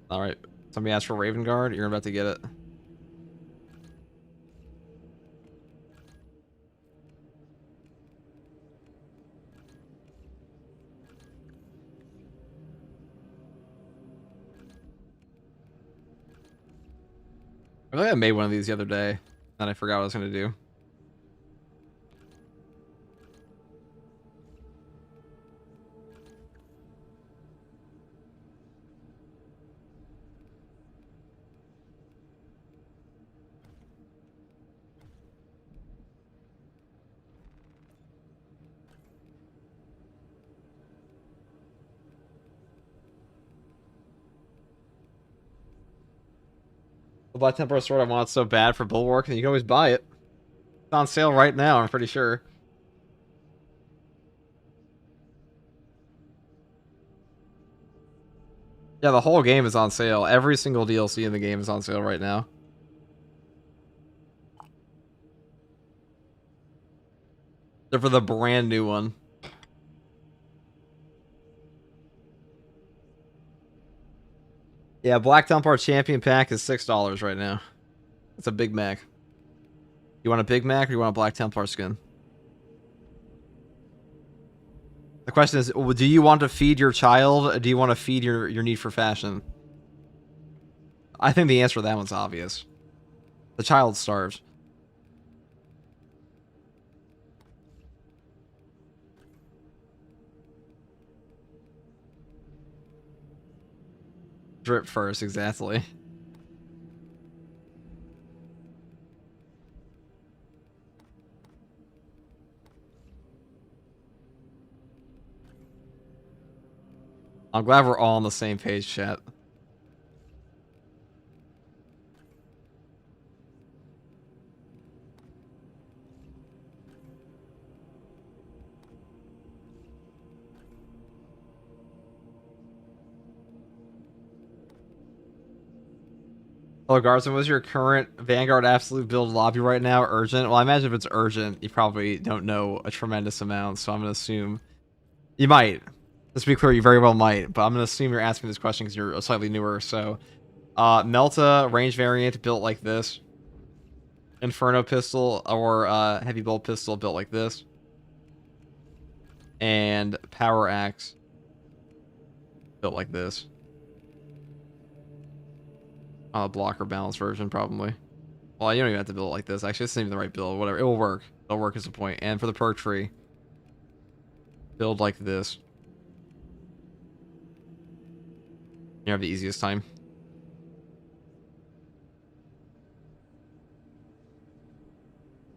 S1: All right. Somebody asked for Raven Guard. You're about to get it. I think I made one of these the other day, and I forgot what I was going to do. The Black Templar sword I want so bad for Bulwark, and you can always buy it. It's on sale right now, I'm pretty sure. Yeah, the whole game is on sale. Every single DLC in the game is on sale right now. They're for the brand new one. Yeah, Black Templar Champion Pack is $6 right now. It's a Big Mac. You want a Big Mac or you want a Black Templar skin? The question is, do you want to feed your child or do you want to feed your need for fashion? I think the answer to that one's obvious. The child starves. Drip first, exactly. I'm glad we're all on the same page, chat. Hello, Garson. Was your current Vanguard Absolute build lobby right now urgent? Well, I imagine if it's urgent, you probably don't know a tremendous amount, so I'm going to assume you might. Let's be clear, you very well might, but I'm going to assume you're asking this question because you're slightly newer. So, Melta range variant built like this. Inferno pistol or heavy bolt pistol built like this. And power axe built like this. Blocker balance version, probably. Well, you don't even have to build it like this. Actually, this isn't even the right build. Whatever. It will work. It'll work as a point. And for the perk tree, build like this. You have the easiest time.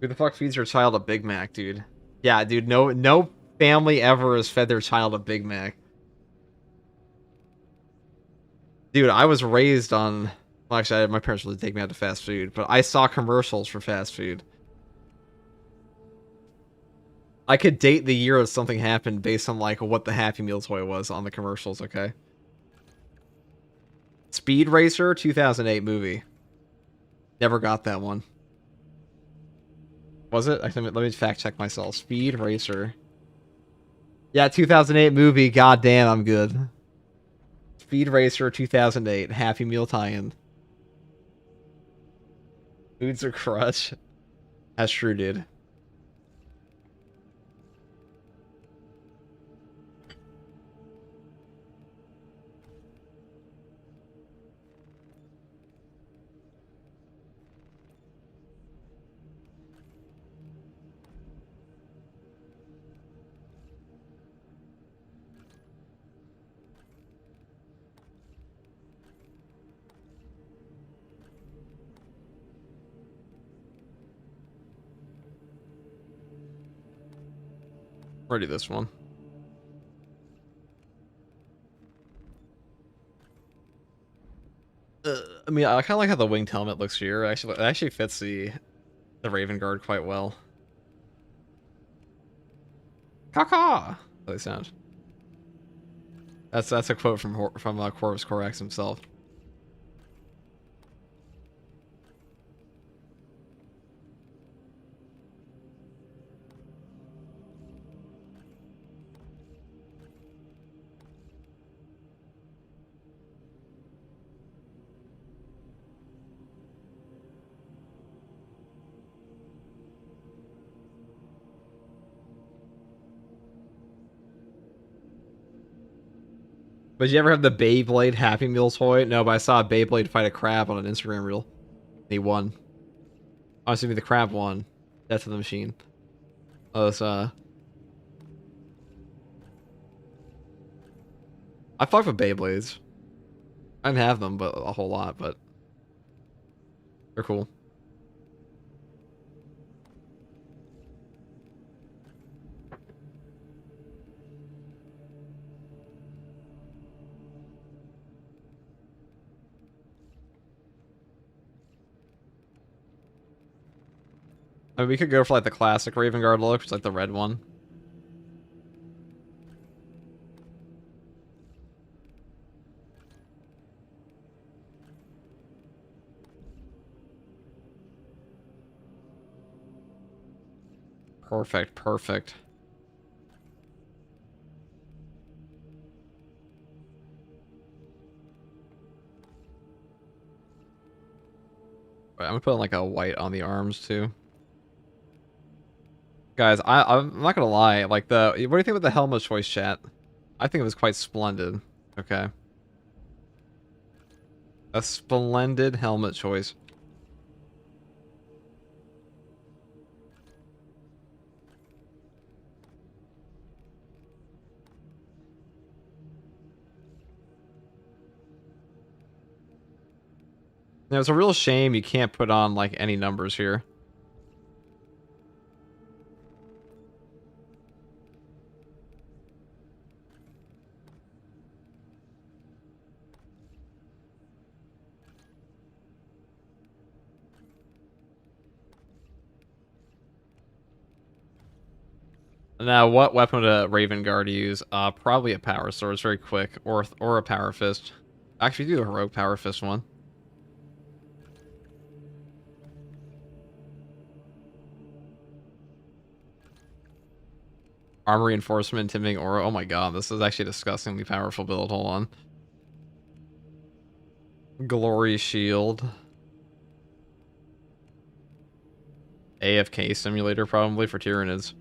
S1: Who the fuck feeds your child a Big Mac, dude? Yeah, dude. No family ever has fed their child a Big Mac. Dude, I was raised on... Well, actually, my parents really take me out to fast food, but I saw commercials for fast food. I could date the year that something happened based on, like, what the Happy Meal toy was on the commercials, okay? Speed Racer, 2008 movie. Never got that one. Was it? Actually, let me fact check myself. Speed Racer. Yeah, 2008 movie. God damn, I'm good. Speed Racer, 2008. Happy Meal tie-in. Foods are crutch. That's true, dude. Ready this one. I mean, I kind of like how the winged helmet looks here. Actually, it actually fits the Raven Guard quite well. Caca. How they sound. That's a quote from Corvus Corax himself. But you ever have the Beyblade Happy Meal toy? No, but I saw a Beyblade fight a crab on an Instagram reel. He won. Honestly, the crab won. Death of the machine. Oh, it's, I fuck with Beyblades. I didn't have them, but a whole lot, but they're cool. I mean, we could go for like the classic Raven Guard look, which is like the red one. Perfect, perfect. Wait, I'm gonna put like a white on the arms too. Guys, I'm not gonna lie, like what do you think about the helmet choice, chat? I think it was quite splendid. Okay. A splendid helmet choice. Now, it's a real shame you can't put on like any numbers here. Now, what weapon would a Raven Guard use? Probably a power sword. It's very quick, or a power fist. Actually, do a heroic power fist one. Armor reinforcement, intimidating aura. Oh my god, this is actually a disgustingly powerful build. Hold on. Glory shield. AFK simulator probably for Tyranids.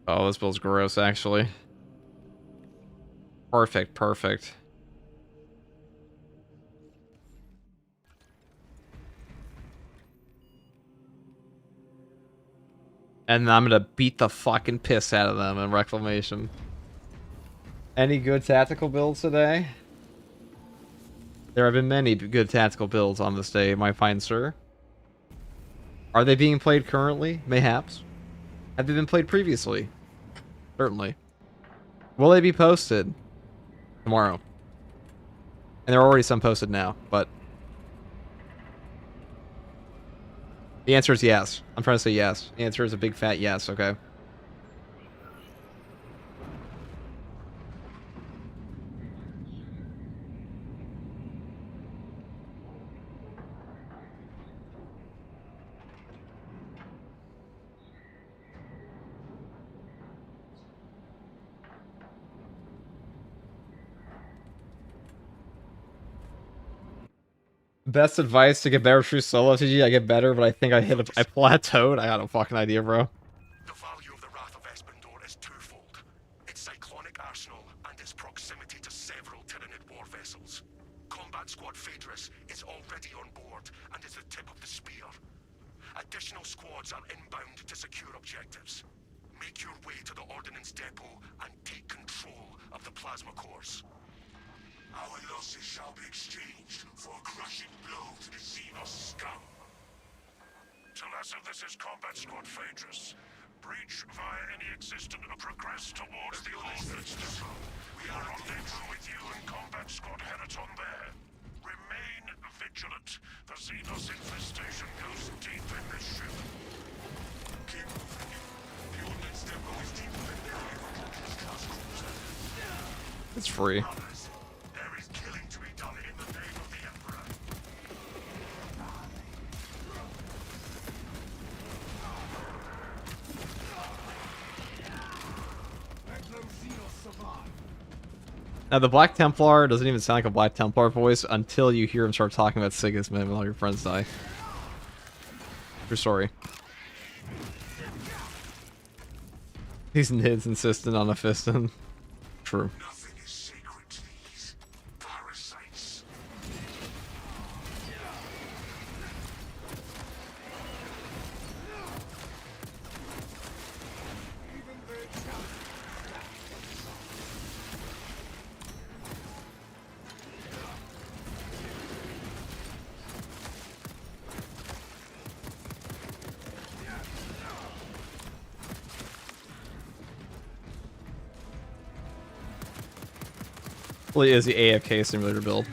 S1: Oh, this build's gross, actually. Perfect, perfect. And I'm gonna beat the fucking piss out of them in Reclamation. Any good tactical builds today? There have been many good tactical builds on this day, my fine sir. Are they being played currently? Mayhaps. Have they been played previously? Certainly. Will they be posted? Tomorrow. And there are already some posted now, but... The answer is yes. I'm trying to say yes. The answer is a big fat yes, okay? Best advice to get better true solo TG. I get better, but I think I plateaued. I got no fucking idea, bro.
S2: The value of the Wrath of Espandor is twofold. Its cyclonic arsenal and its proximity to several Tyranid war vessels. Combat Squad Phaedrus is already on board and is the tip of the spear. Additional squads are inbound to secure objectives. Make your way to the Ordnance Depot and take control of the plasma cores. Our losses shall be exchanged for a crushing blow to the Xenos scum. Talassa, this is Combat Squad Phaedrus. Breach via any existent and progress towards the Ordnance Depot. We are on rendezvous with you and Combat Squad Heraton there. Remain vigilant. The Xenos infestation goes deep in this ship. Keep moving. The Ordnance Depot is deeper than the Hierophant class cruiser.
S1: It's free.
S2: There is killing to be done in the name of the Emperor.
S1: Now, the Black Templar doesn't even sound like a Black Templar voice until you hear him start talking about Sigismund and all your friends die. True story. These nids insistent on a fistin. True.
S2: Nothing is sacred to these parasites.
S1: Really is the AFK simulator build.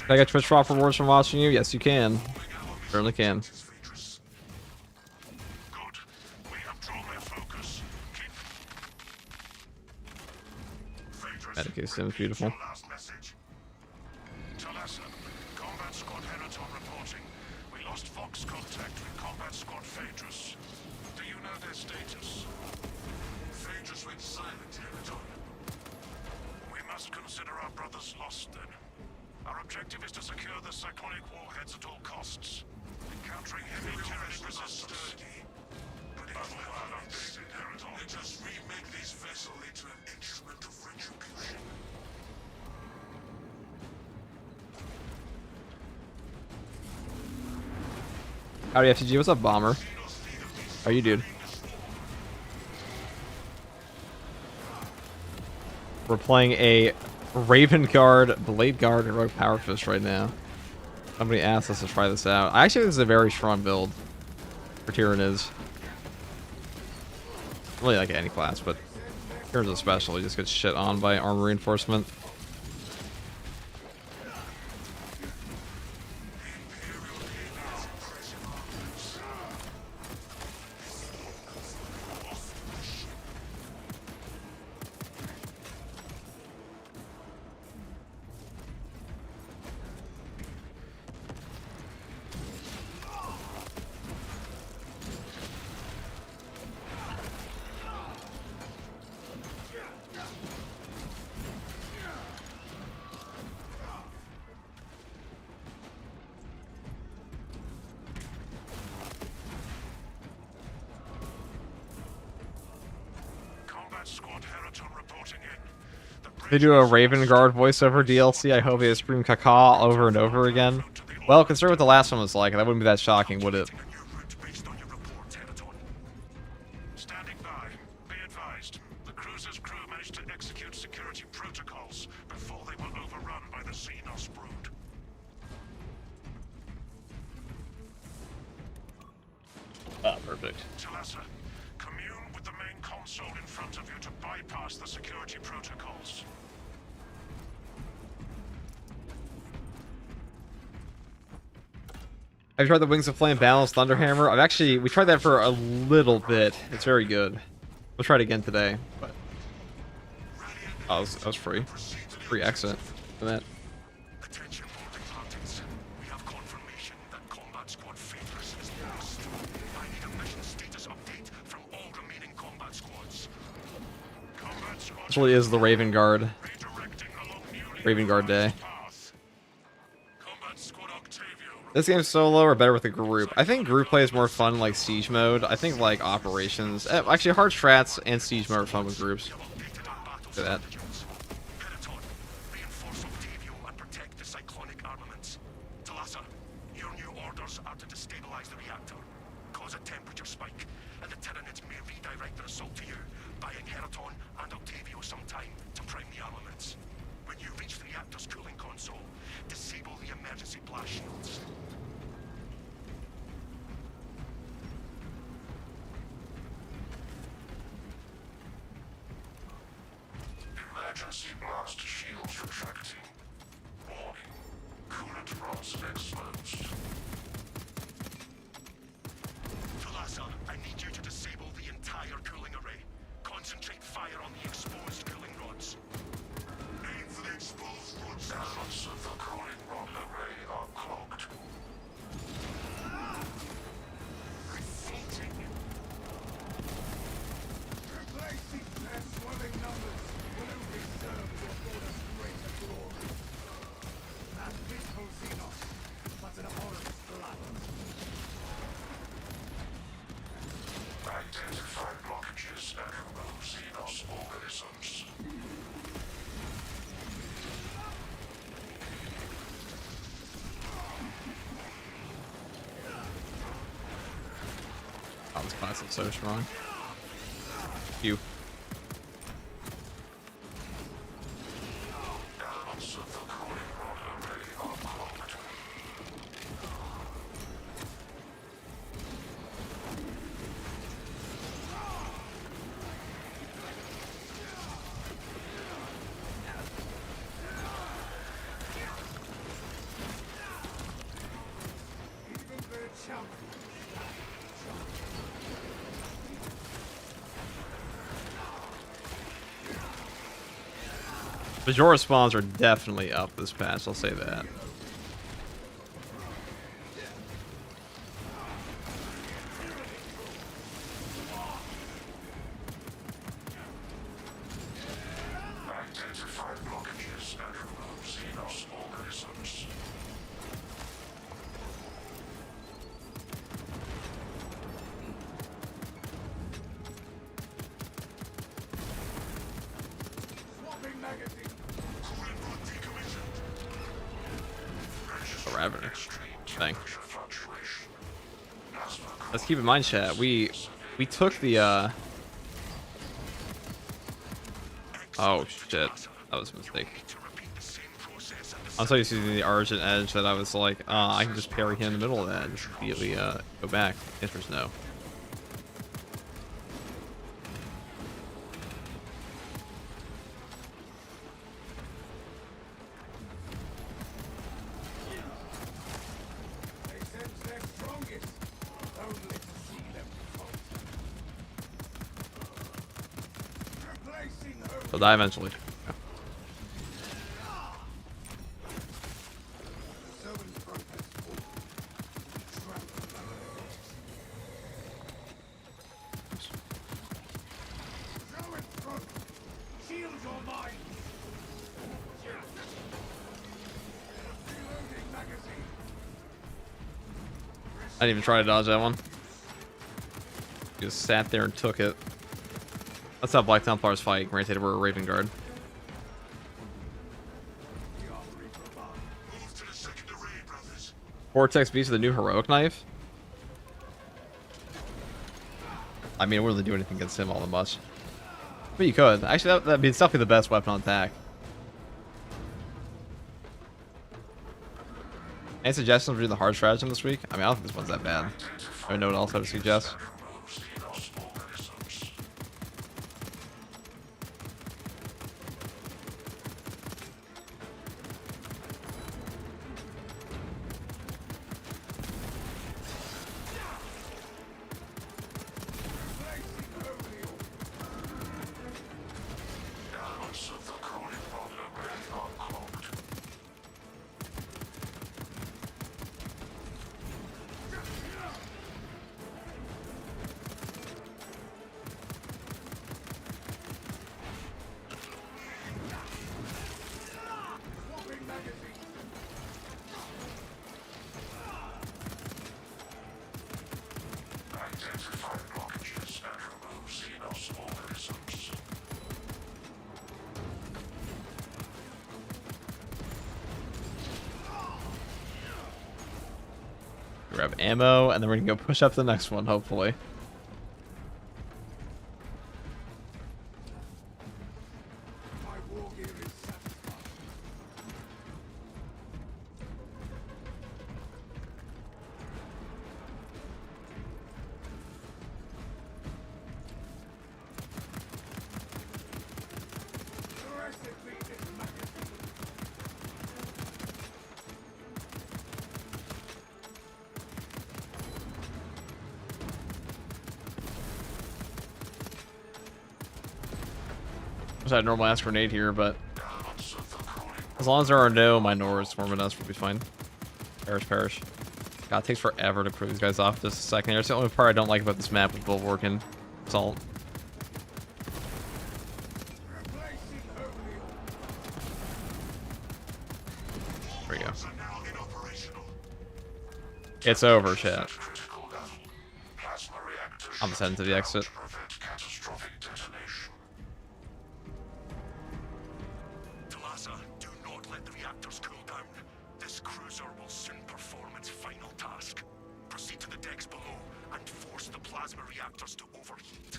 S1: Can I get Twitch Drop rewards from watching you? Yes, you can. Certainly can.
S2: Good. We have drawn their focus. Keep. Phaedrus,
S1: Medicaid Sims, beautiful.
S2: your last message. Talassa, Combat Squad Hierophant reporting. We lost Fox contact with Combat Squad Phaedrus. Do you know their status? Phaedrus went silent, Hierophant. We must consider our brothers lost then. Our objective is to secure the cyclonic warheads at all costs. Encountering heavy terrorist resistance. But let us remake this vessel into an instrument of retribution.
S1: Howdy FTG, what's up, Bomber? How are you, dude? We're playing a Raven Guard, Blade Guard, and Rogue Power Fist right now. Somebody asked us to try this out. I actually think this is a very strong build for Tyranids. Really like any class, but Tyranids especially just gets shit on by armor reinforcement. They do a Raven Guard voiceover DLC. I hope they scream caca over and over again. Well, consider what the last one was like. That wouldn't be that shocking, would it?
S2: Standing by. Be advised. The cruiser's crew managed to execute security protocols before they were overrun by the Xenos brood.
S1: Ah, perfect.
S2: Talassa, commune with the main console in front of you to bypass the security protocols.
S1: Have you tried the Wings of Flame balanced Thunderhammer? We tried that for a little bit. It's very good. We'll try it again today, but that was free. Free exit for that.
S2: Attention boarding parties. We have confirmation that Combat Squad Phaedrus is lost. I need a mission status update from all remaining combat squads. Combat Squad
S1: This really is the Raven Guard.
S2: redirecting along newly
S1: Raven Guard Day.
S2: path. Combat Squad Octavio.
S1: This game's solo or better with a group? I think group play is more fun like Siege mode. I think like operations. Actually, hard strats and Siege mode are fun with groups. Look at that.
S2: Hierophant, reinforce Octavio and protect the cyclonic armaments. Talassa, your new orders are to destabilize the reactor, cause a temperature spike, and the Tyranids may redirect their assault to you, buying Hierophant and Octavio some time to prime the armaments. When you reach the reactor's cooling console, disable the emergency blast shields. Emergency blast shields retracting. Warning. Coolant rods exposed. Talassa, I need you to disable the entire cooling array. Concentrate fire on the exposed cooling rods. Aim for the exposed rods. Elements of the cooling rod array are clogged. Refaulting. Identify blockages and remove Xenos organisms.
S1: Oh, this class is so strong. You.
S2: Elements of the cooling rod array are clogged.
S1: Majora spawns are definitely up this patch, I'll say that.
S2: Identify blockages and remove Xenos organisms. Swapping magazine. Coolant rod decommissioned.
S1: The Ravener thing.
S2: Fluctuation.
S1: Let's keep in mind, chat. We took the oh shit, that was a mistake. I'm so used to using the Argent Edge that I was like, I can just parry him in the middle of that and just immediately go back. The answer is no.
S2: They sense their strongest. Only to see them falter. Replacing her.
S1: They'll die eventually. I didn't even try to dodge that one. Just sat there and took it. That's how Black Templars fight. Granted, we're a Raven Guard. Vortex Beast with a new heroic knife. I mean, it wouldn't really do anything against him all that much. But you could. Actually, that'd be definitely the best weapon on attack. Any suggestions for doing the hard stratagem this week? I mean, I don't think this one's that bad. I don't know what else I would suggest. Grab ammo, and then we're gonna go push up the next one, hopefully. I had normal ass grenade here, but as long as there are no minors swarming us, we'll be fine. Perish. God, it takes forever to clear these guys off just a second here. It's the only part I don't like about this map with Bulwark and Assault. There we go. It's over, chat. I'm just heading to the exit.
S2: Do not let the reactors cool down. This cruiser will soon perform its final task. Proceed to the decks below and force the plasma reactors to overheat.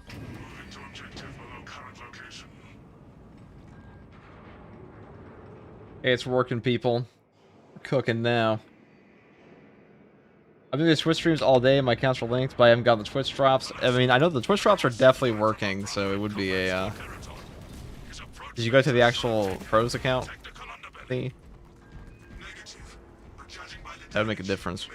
S2: Moving to objective below current location.
S1: Hey, it's working, people. We're cooking now. I've been doing Twitch streams all day. My accounts are linked, but I haven't got the Twitch drops. I mean, I know the Twitch drops are definitely working, so it would be a... Did you go to the actual pros account? That would make a difference.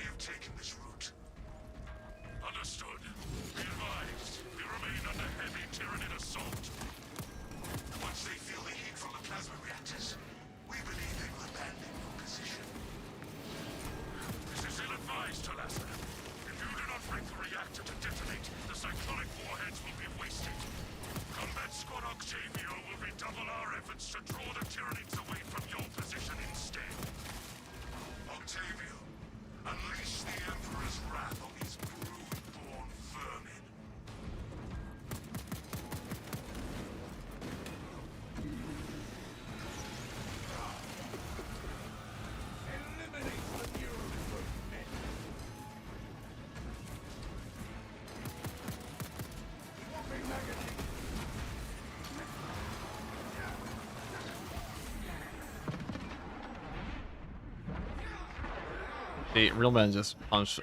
S1: See, real men just punch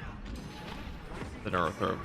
S1: the neuro throat.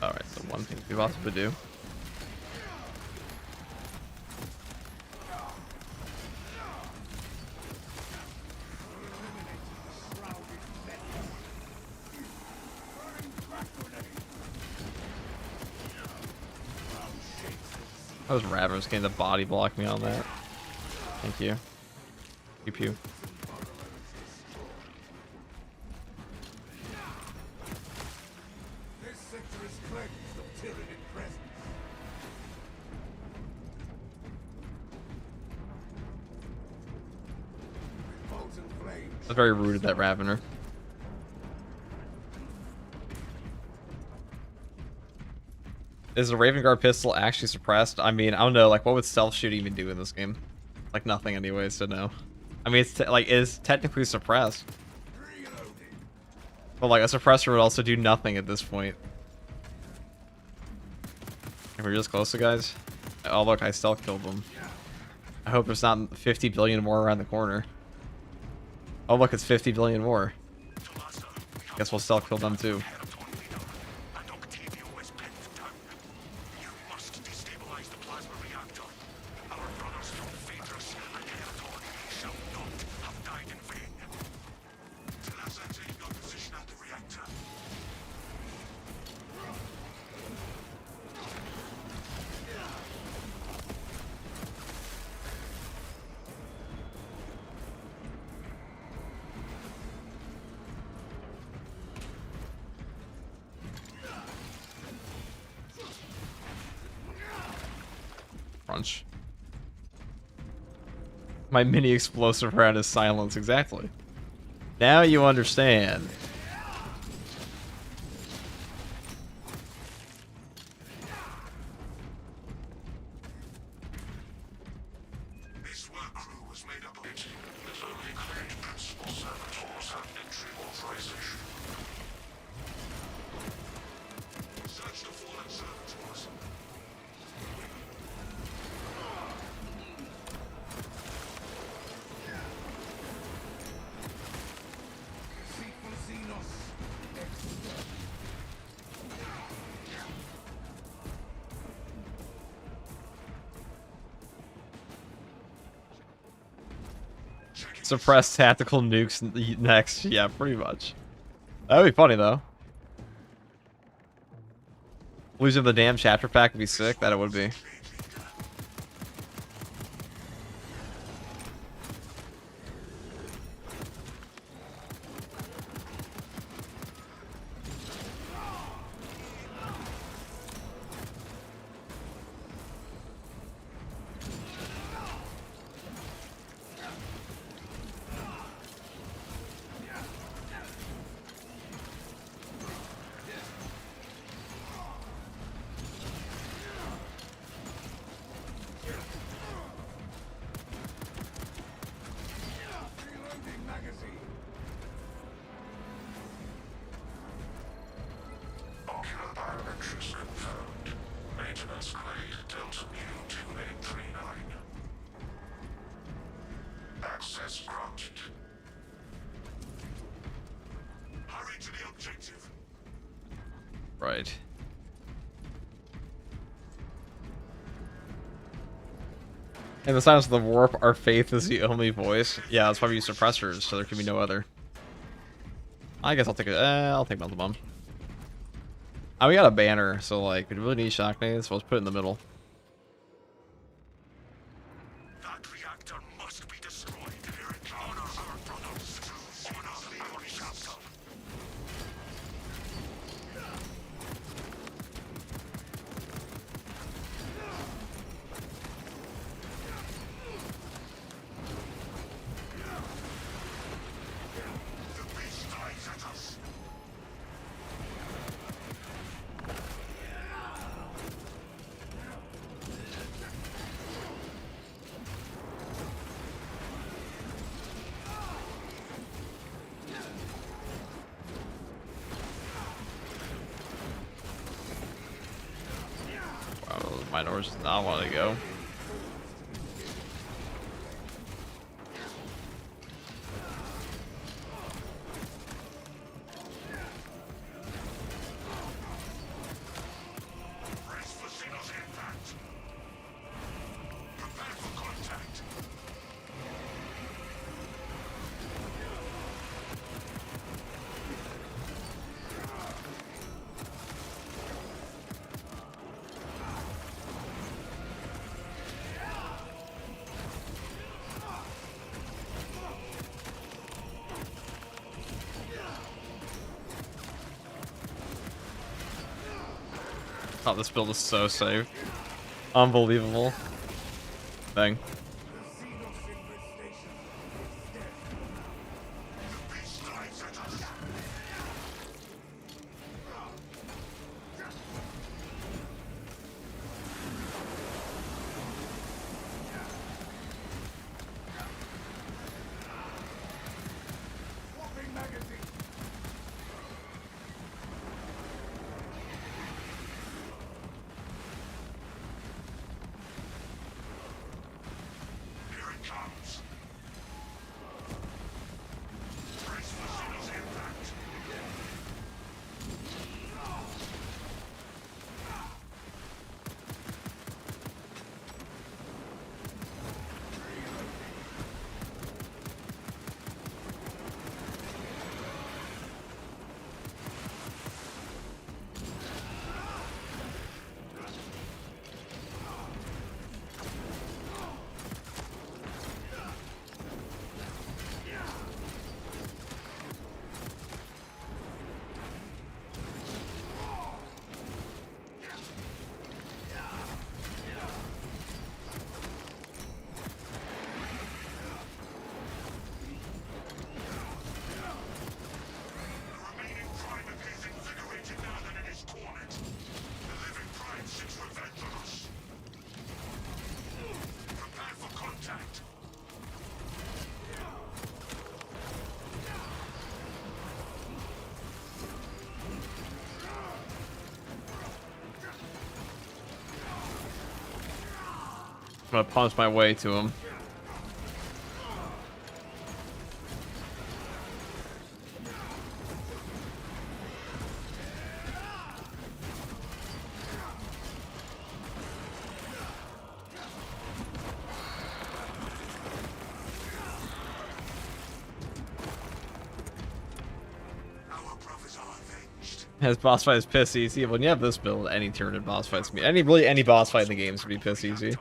S1: Alright, so one thing we've also to do. Those Ravers getting the body block me on that. Thank you. Pew pew.
S3: This sector is cleansed of tyrannic presence. Molten flames.
S1: That's very rude of that Ravener. Is the Raven Guard pistol actually suppressed? I mean, I don't know. Like, what would stealth shoot even do in this game? Like, nothing anyways, so no. I mean, it's like, it's technically suppressed. But, like, a suppressor would also do nothing at this point. If we're just close to guys. Oh, look, I stealth killed them. I hope there's not 50 billion more around the corner. Oh, look, it's 50 billion more. Guess we'll stealth kill them, too.
S2: You must destabilize the plasma reactor. Our brothers from Phaedrus and Hierophant shall not have died in vain. Telasa take your position at the reactor.
S1: Crunch. My mini explosive round is silence, exactly. Now you understand.
S2: This work crew was made up of it. There's only cleared principal saboteurs have entry authorization. Search the fallen saboteurs.
S1: Suppress tactical nukes next. Yeah, pretty much. That would be funny, though. Losing the damn chapter pack would be sick. That it would be.
S2: Ocular biometrics confirmed. Maintenance grade Delta Mu 2839. Access granted. Hurry to the objective.
S1: Right. In the silence of the warp, our faith is the only voice. Yeah, that's why we use suppressors, so there can be no other. I guess I'll take it. I'll take Melted Bomb. Oh, we got a banner, so like, we really need shock nades, so let's put it in the middle.
S2: That reactor must be destroyed. Honor our brothers. Honor our reactor. The beast dies at us.
S1: or does not want to go.
S2: Brace for Xeno's impact. Prepare for contact.
S1: Oh, this build is so safe. Unbelievable. Thing.
S2: Beast dives at us. Swapping magazine. Here it comes. Brace for Xeno's impact. The remaining prime is invigorated now that it is cornered. The living prime seeks revenge on us. Prepare for contact.
S1: I'm gonna punch my way to him.
S2: Our brothers are avenged.
S1: His boss fight is piss easy. When you have this build, any Tyranid boss fights me. Any boss fight in the game is gonna be piss easy.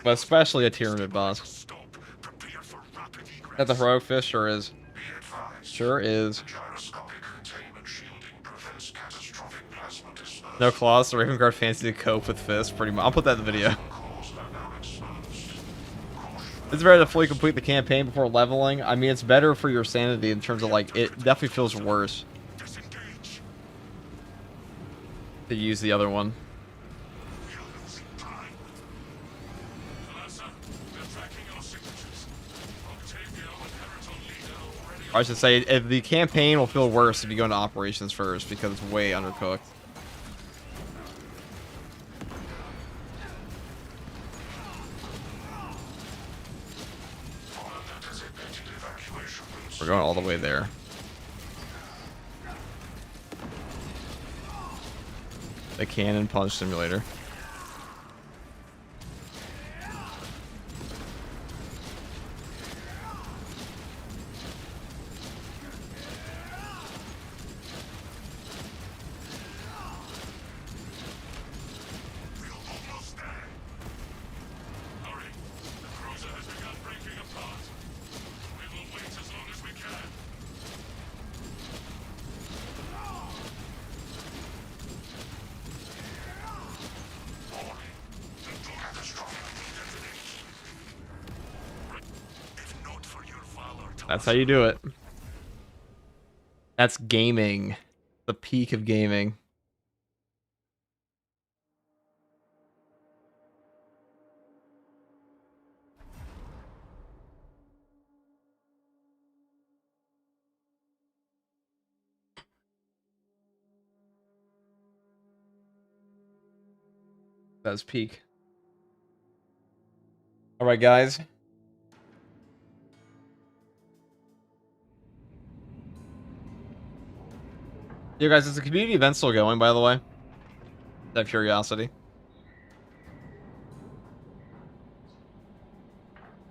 S1: But especially a Tyranid boss.
S2: Stop. Prepare for rapid egress.
S1: That the heroic fish sure is.
S2: Be advised.
S1: Sure is.
S2: Gyroscopic containment shielding prevents catastrophic plasma dispersion.
S1: No claws, the Raven Guard fancy to cope with fist, pretty much. I'll put that in the video.
S2: Cores are now exposed. Caution.
S1: It's better to fully complete the campaign before leveling. I mean, it's better for your sanity in terms of, like, it definitely feels worse
S2: Disengage.
S1: to use the other one.
S2: We are losing time. Alessa, they're tracking our signatures. Octavio and Hierophant leader already
S1: I should say, if the campaign will feel worse if you go into operations first, because it's way undercooked.
S2: designated evacuation routes.
S1: We're going all the way there. The cannon punch simulator.
S2: We're almost there. Hurry. The cruiser has begun breaking apart. We will wait as long as we can. Warning. The catastrophic detonation. If not for your valor,
S1: That's how you do it. That's gaming. The peak of gaming. That's peak. All right, guys. Yeah, guys, is the community event still going, by the way? Out of curiosity.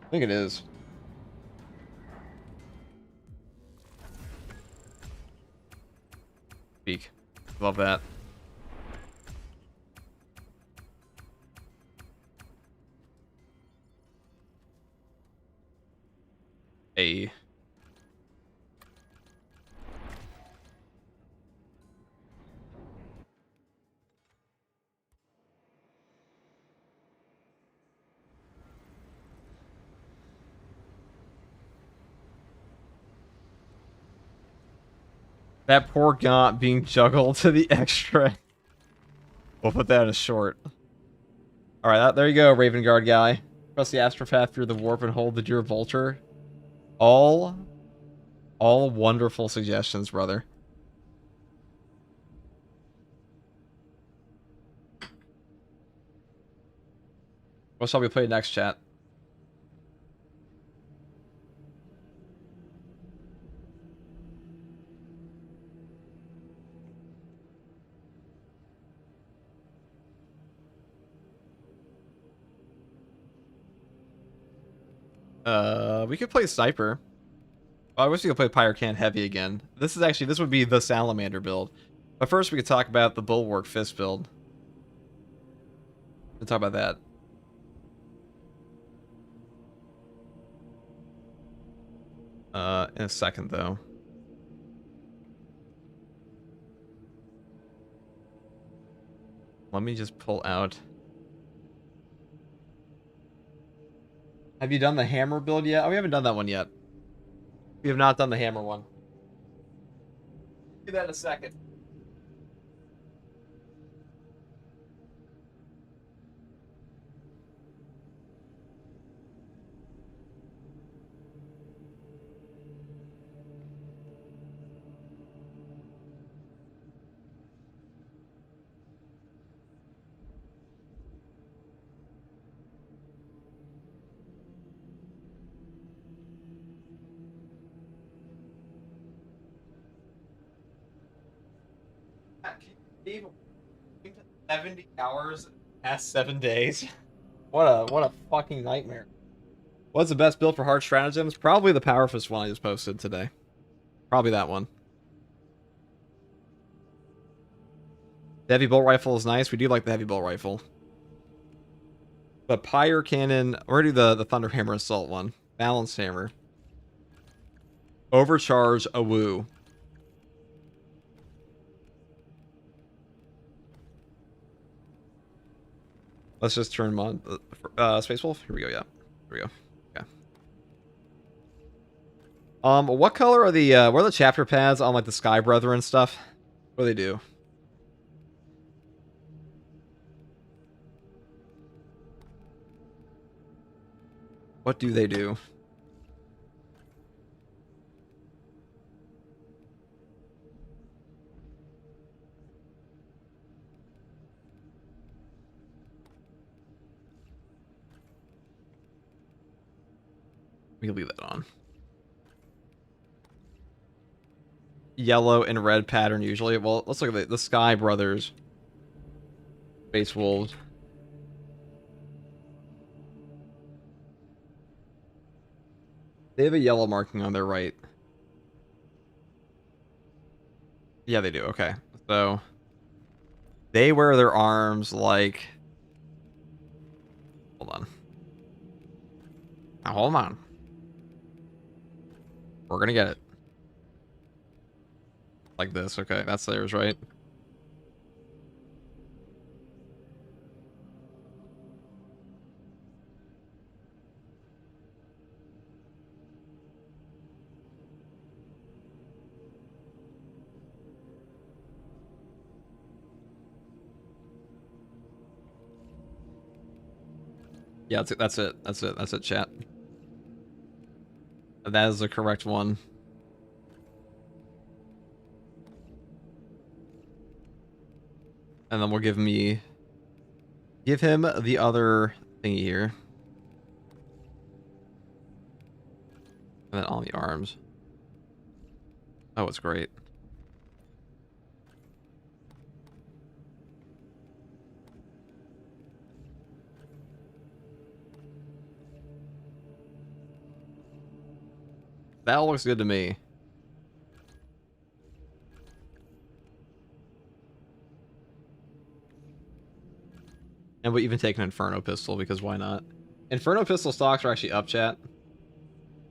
S1: I think it is. Peak. Love that. Hey. That poor Gaunt being juggled to the extra. We'll put that in a short. Alright, there you go, Raven Guard guy. Press the Astropath through the warp and hold the Deer Vulture. All wonderful suggestions, brother. What shall we play next, chat? We could play Sniper. I wish we could play Pyrocan Heavy again. This would be the Salamander build. But first we could talk about the Bulwark Fist build. We'll talk about that. In a second, though. Let me just pull out. Have you done the hammer build yet? Oh, we haven't done that one yet. We have not done the hammer one. Do that in a second. Can you believe 70 hours past 7 days? What a fucking nightmare. What's the best build for hard stratagems? Probably the Power Fist one I just posted today. Probably that one. The heavy bolt rifle is nice. We do like the heavy bolt rifle. But Pyre Cannon, we're gonna do the Thunderhammer Assault one. Balanced Hammer. Overcharge a woo. Let's just turn them on. Space Wolf? Here we go, yeah. Here we go. Okay. What color are the, what are the chapter pads on, like, the Sky Brethren stuff? What do they do? What do they do? We can leave that on. Yellow and red pattern usually. Well, let's look at the Sky Brothers. Space Wolves. They have a yellow marking on their right. Yeah, they do. Okay. So they wear their arms like... Hold on. Now, hold on. We're gonna get it. Like this. Okay, that's theirs, right? Yeah, that's it, chat. That is the correct one. And then we'll give me... Give him the other thingy here. And then all the arms. Oh, it's great. That all looks good to me. And we'll even take an Inferno pistol, because why not? Inferno pistol stocks are actually up, chat.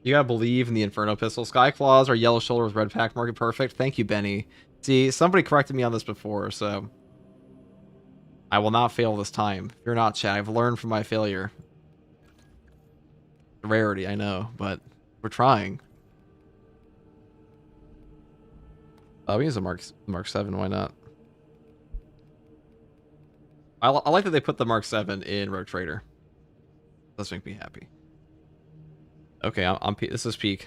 S1: You gotta believe in the Inferno pistol. Sky Claws are yellow shoulder with red pack market. Perfect. Thank you, Benny. See, somebody corrected me on this before, so I will not fail this time. Fear not, chat. I've learned from my failure. Rarity, I know, but we're trying. We use a Mark 7, why not? I like that they put the Mark 7 in Rogue Trader. Does make me happy. Okay, this is peak.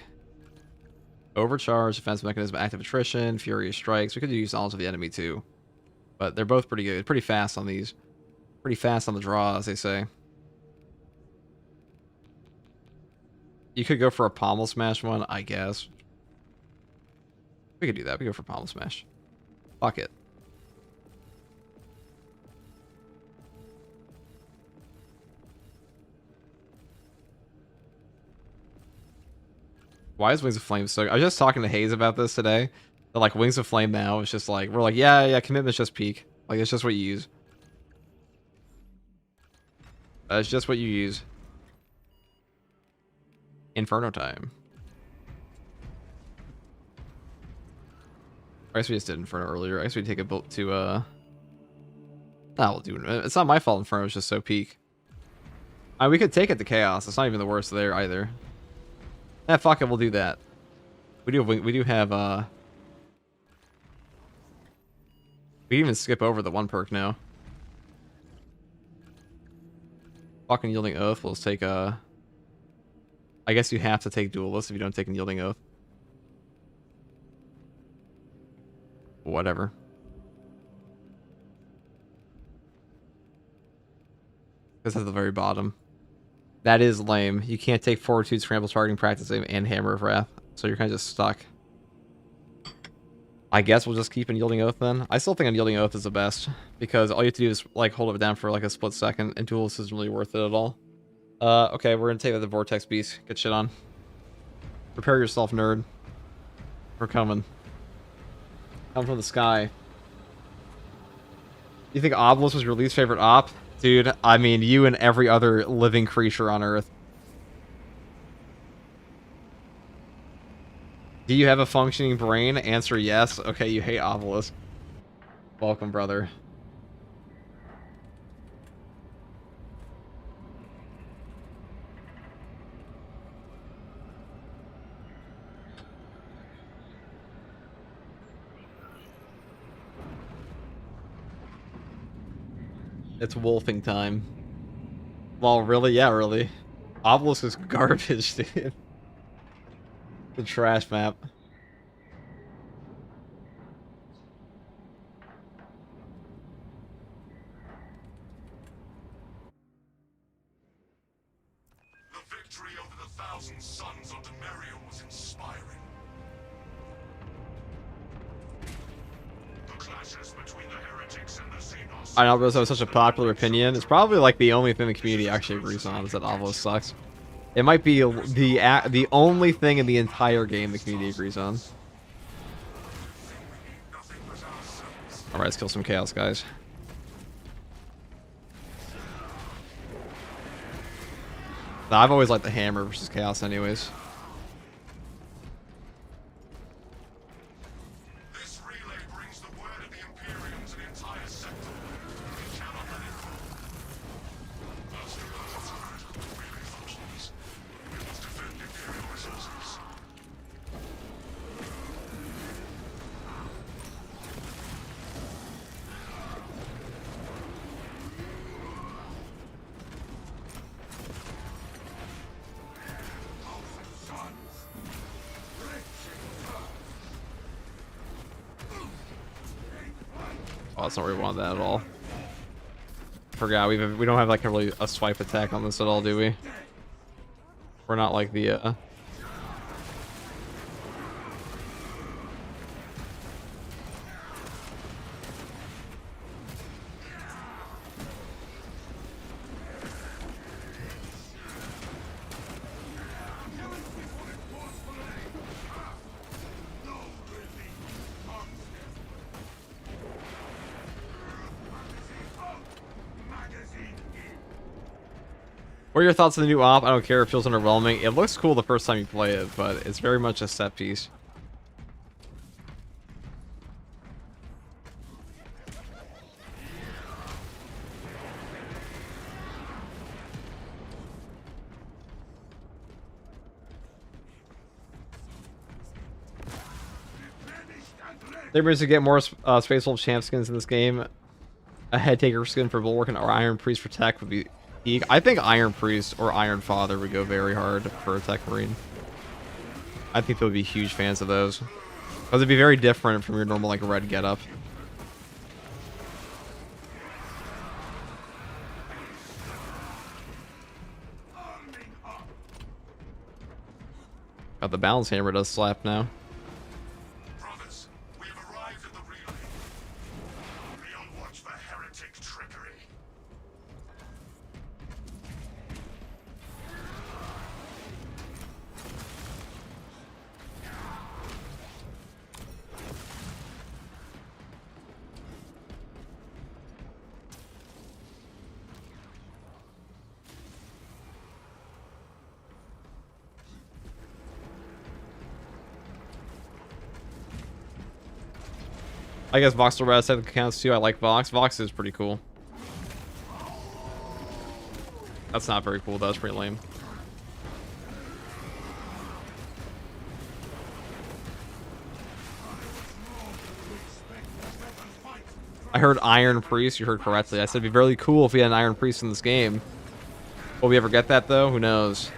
S1: Overcharge, defense mechanism, active attrition, furious strikes. We could use knowledge of the enemy too. But they're both pretty good. Pretty fast on these. Pretty fast on the draw, as they say. You could go for a pommel smash one, I guess. We could do that. We go for pommel smash. Fuck it. Why is Wings of Flame so... I was just talking to Hayes about this today. That, like, Wings of Flame now is just like... We're like, yeah, commitment's just peak. Like, it's just what you use. It's just what you use. Inferno time. I guess we just did Inferno earlier. I guess we take a bolt to, we'll do it. It's not my fault Inferno's just so peak. We could take it to Chaos. It's not even the worst there, either. Fuck it, we'll do that. We do have, we can even skip over the one perk now. Fucking Yielding Oath, we'll just take, I guess you have to take Duelist if you don't take an Yielding Oath. Whatever. This is at the very bottom. That is lame. You can't take Fortitude, Scramble, Targeting, Practicing, and Hammer of Wrath. So you're kind of just stuck. I guess we'll just keep an Yielding Oath then. I still think an Yielding Oath is the best. Because all you have to do is like hold it down for like a split second. And Duelist isn't really worth it at all. Okay, we're going to take the Vortex Beast. Get shit on. Prepare yourself, nerd. We're coming. Come from the sky. You think Obelisk was your least favorite op? Dude, I mean, you and every other living creature on Earth. Do you have a functioning brain? Answer yes. Okay, you hate Obelisk. Welcome, brother. It's wolfing time. Well, really? Yeah, really. Obelisk is garbage, dude. The trash map.
S2: The victory over the Thousand Sons under Merium was inspiring. The clashes between the heretics and the Xenos.
S1: I know, but it's such a popular opinion. It's probably like the only thing the community actually agrees on is that Obelisk sucks. It might be the only thing in the entire game the community agrees on. Alright, let's kill some Chaos, guys. Nah, I've always liked the Hammer versus Chaos anyways.
S2: This relay brings the word of the Imperium to the entire sector. We cannot let it fall. Astropath really functions. We must defend Imperial resources.
S1: Oh, that's not where we wanted that at all. forgot. We don't have like a swipe attack on this at all, do we? We're not like the What are your thoughts on the new op? I don't care. It feels underwhelming. It looks cool the first time you play it, but it's very much a set piece. There is to get more Space Wolf champ skins in this game. A head taker skin for Bulwark and Iron Priest for tech would be peak. I think Iron Priest or Iron Father would go very hard for a Techmarine. I think they would be huge fans of those. Because it'd be very different from your normal like red getup. God, the balance hammer does slap now.
S2: Brothers, we have arrived at the relay. Be on watch for heretic trickery.
S1: I guess Voxel Red set counts too. I like Vox. Vox is pretty cool. That's not very cool. That's pretty lame. I heard Iron Priest. You heard correctly. I said it'd be really cool if we had an Iron Priest in this game. Will we ever get that though? Who knows?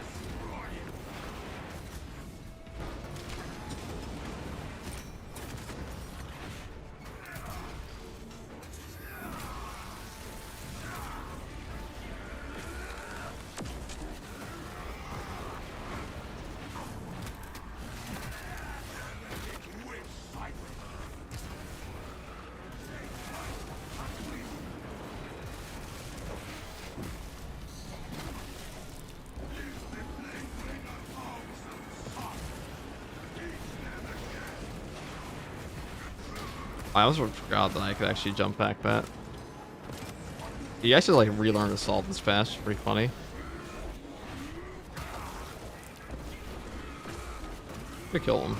S1: I also forgot that I could actually jump back that. You guys should like relearn assault this fast. It's pretty funny. Could kill him.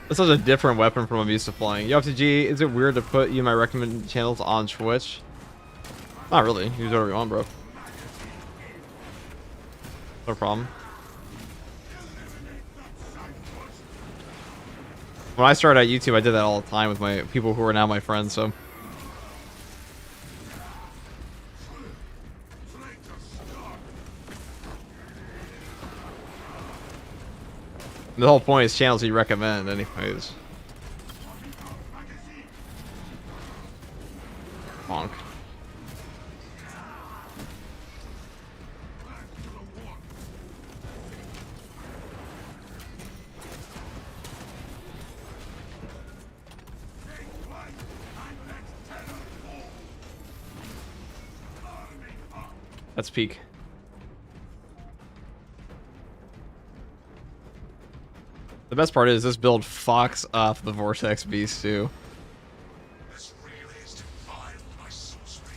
S1: This is a different weapon from what I'm used to playing. Yo, FTG, is it weird to put you my recommended channels on Twitch? Not really. Use whatever you want, bro. No problem. When I started at YouTube, I did that all the time with my people who are now my friends, so. The whole point is channels you recommend, anyways. Bonk. That's peak. The best part is this build fucks up the Vortex Beast too.
S2: This really is defiled by sorcery.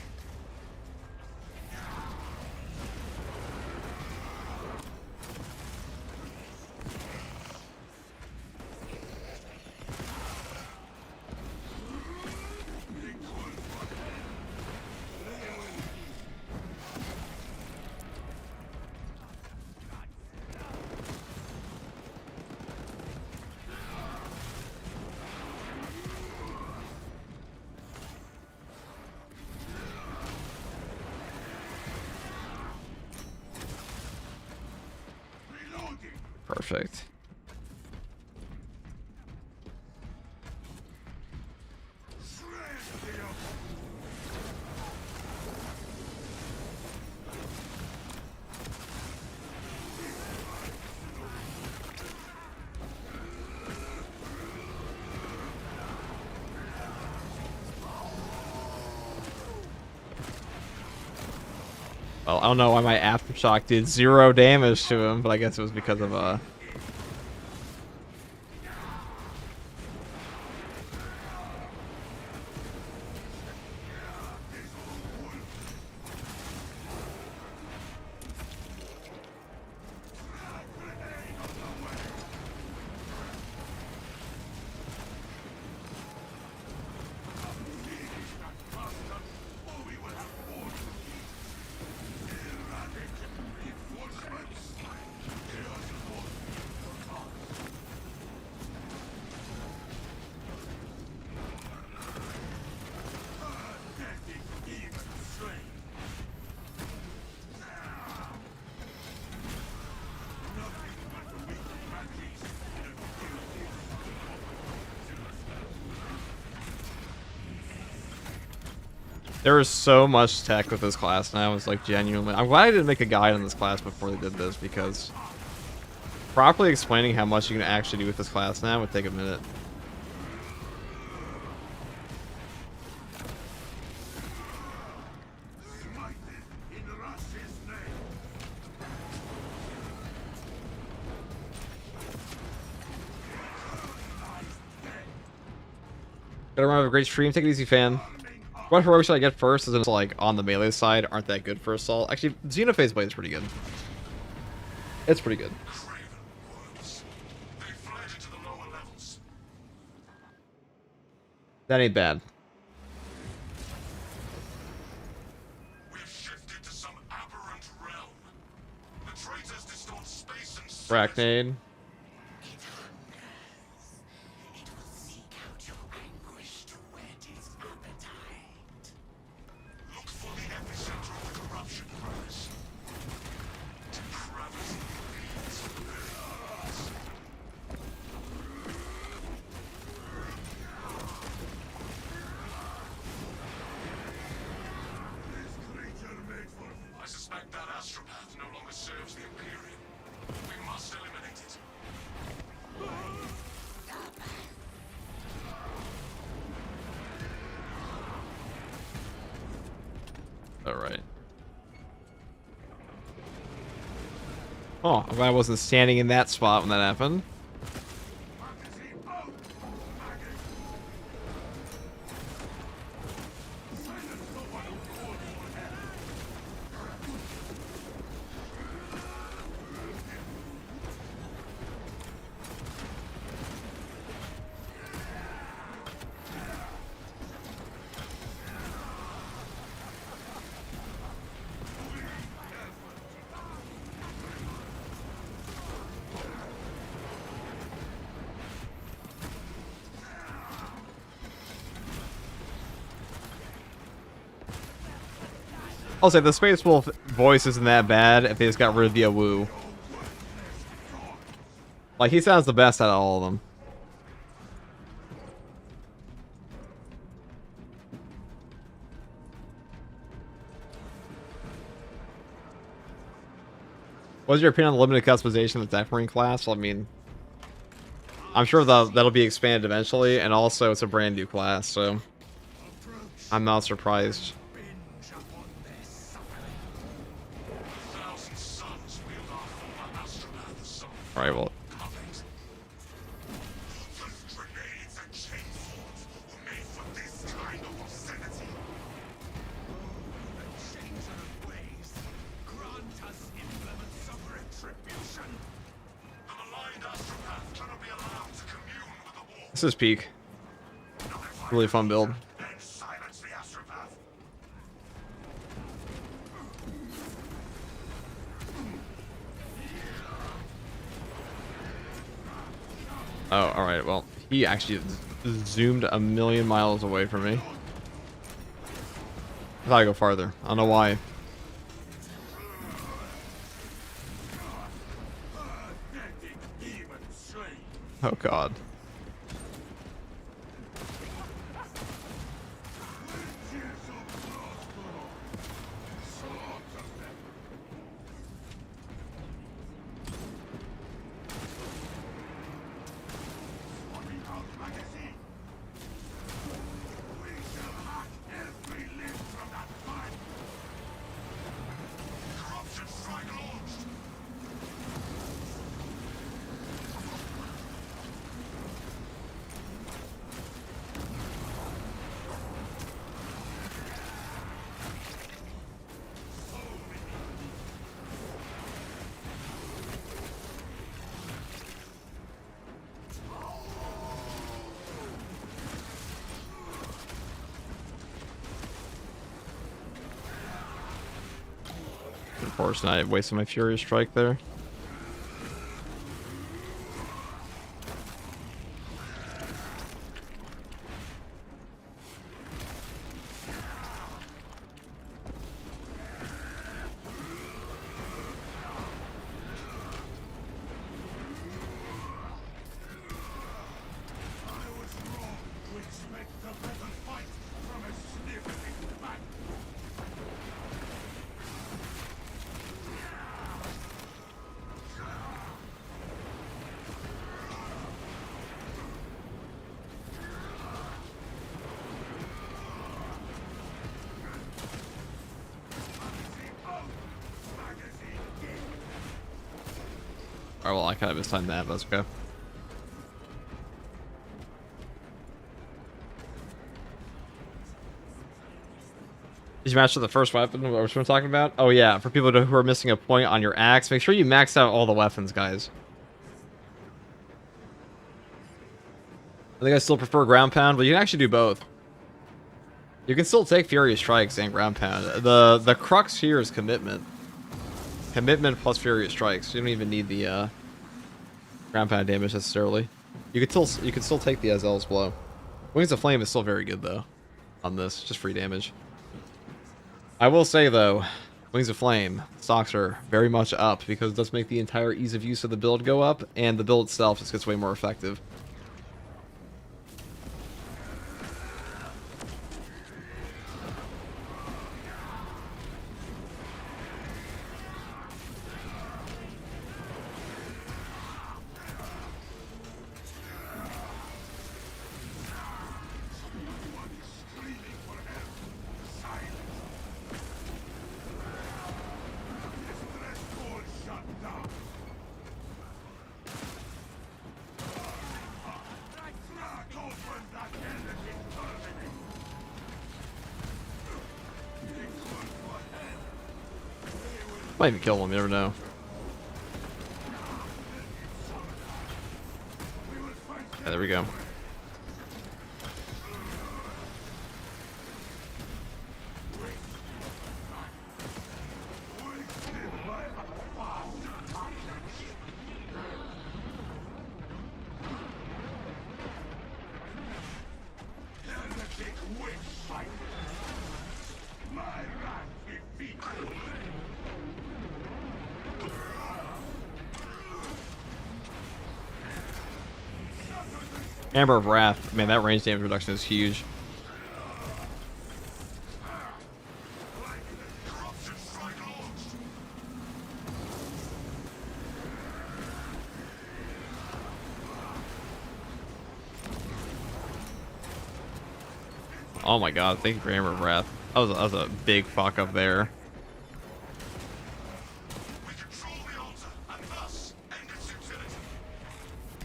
S1: Perfect. Well, I don't know why my Aftershock did 0 damage to him, but I guess it was because of There is so much tech with this class now. It's like genuinely. I'm glad I didn't make a guide on this class before they did this, because properly explaining how much you can actually do with this class now would take a minute. Gotta run have a great stream. Take it easy, fan. What heroic should I get first? Is it like on the melee side aren't that good for assault? Actually, Xenophase Blade is pretty good. It's pretty good. That ain't bad.
S2: We've shifted to some aberrant realm. The traitors distort space and
S1: Arachnade.
S2: I suspect that Astropath no longer serves the Imperium. We must eliminate it.
S1: Alright. Oh, I'm glad I wasn't standing in that spot when that happened. I'll say the Space Wolf voice isn't that bad if they just got rid of the woo. Like, he sounds the best out of all of them. What's your opinion on the limited customization of the Techmarine class? Well, I mean, I'm sure that'll be expanded eventually, and also it's a brand new class, so I'm not surprised. Alright, well. This is peak. Really fun build.
S2: Then silence the Astropath.
S1: Oh, alright, well, he actually zoomed a million miles away from me. I thought I'd go farther. I don't know why. Oh god. Unfortunately, I wasted my Furious Strike there. Alright, well, I kind of mistimed that, but that's okay. Did you master the first weapon? What we're talking about? Oh yeah, for people who are missing a point on your axe, make sure you max out all the weapons, guys. I think I still prefer ground pound, but you can actually do both. You can still take Furious Strikes and ground pound. The crux here is commitment. Commitment plus Furious Strikes. You don't even need the ground pound damage necessarily. You can still take the Azel's blow. Wings of Flame is still very good though. On this, just free damage. I will say though, Wings of Flame stocks are very much up because it does make the entire ease of use of the build go up, and the build itself just gets way more effective. Might even kill him, you never know. Yeah, there we go. Amber of Wrath, man, that range damage reduction is huge. Oh my god, thank you for Amber of Wrath. That was a big fuck up there.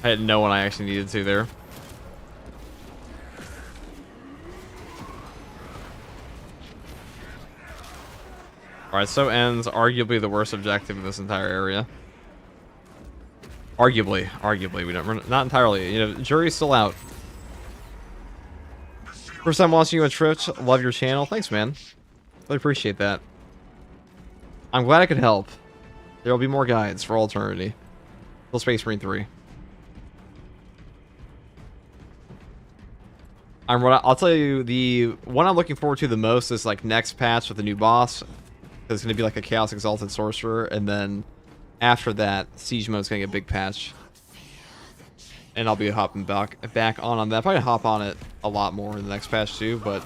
S1: I had no one I actually needed to there. Alright, so ends arguably the worst objective in this entire area. Arguably, we don't, not entirely. You know, jury's still out. First time watching you on Twitch. Love your channel. Thanks, man. Really appreciate that. I'm glad I could help. There will be more guides for all eternity. Till Space Marine 3. I'll tell you, the one I'm looking forward to the most is like next patch with the new boss. It's going to be like a Chaos Exalted Sorcerer, and then after that, Siege Mode's going to get a big patch. And I'll be hopping back on that. Probably hop on it a lot more in the next patch too, but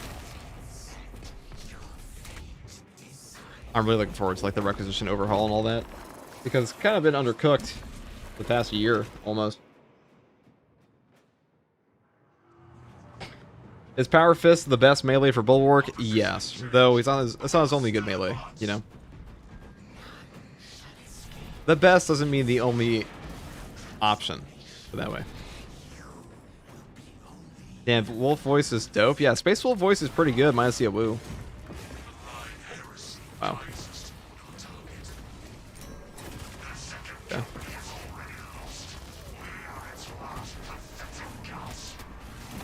S1: I'm really looking forward to like the Requisition overhaul and all that, because it's kind of been undercooked the past year almost. Is Power Fist the best melee for Bulwark? Yes, though it's not his only good melee, you know. The best doesn't mean the only option, put it that way. Damn, Wolf voice is dope. Yeah, Space Wolf voice is pretty good, minus the woo. Wow. Okay.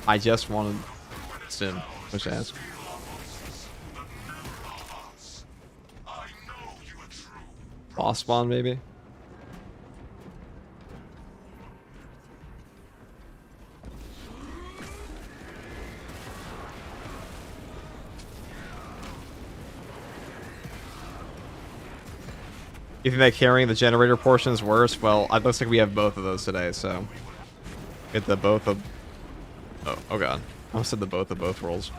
S1: I just wanted Sim, which ask. Boss spawn, maybe? You think that carrying the generator portion is worse? Well, it looks like we have both of those today, so get the both of... Oh god. I almost said the both of both rolls.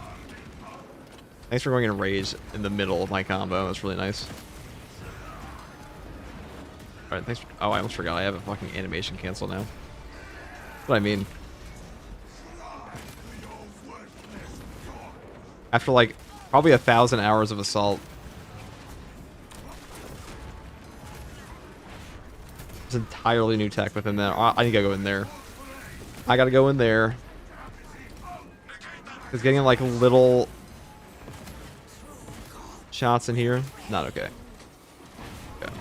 S1: Thanks for going in rage in the middle of my combo. That's really nice. Alright, thanks for... Oh, I almost forgot. I have a fucking animation cancel now. That's what I mean. After, like, probably 1,000 hours of assault. There's entirely new tech within there. I need to go in there. I gotta go in there. Because getting, like, little shots in here, not okay. Okay.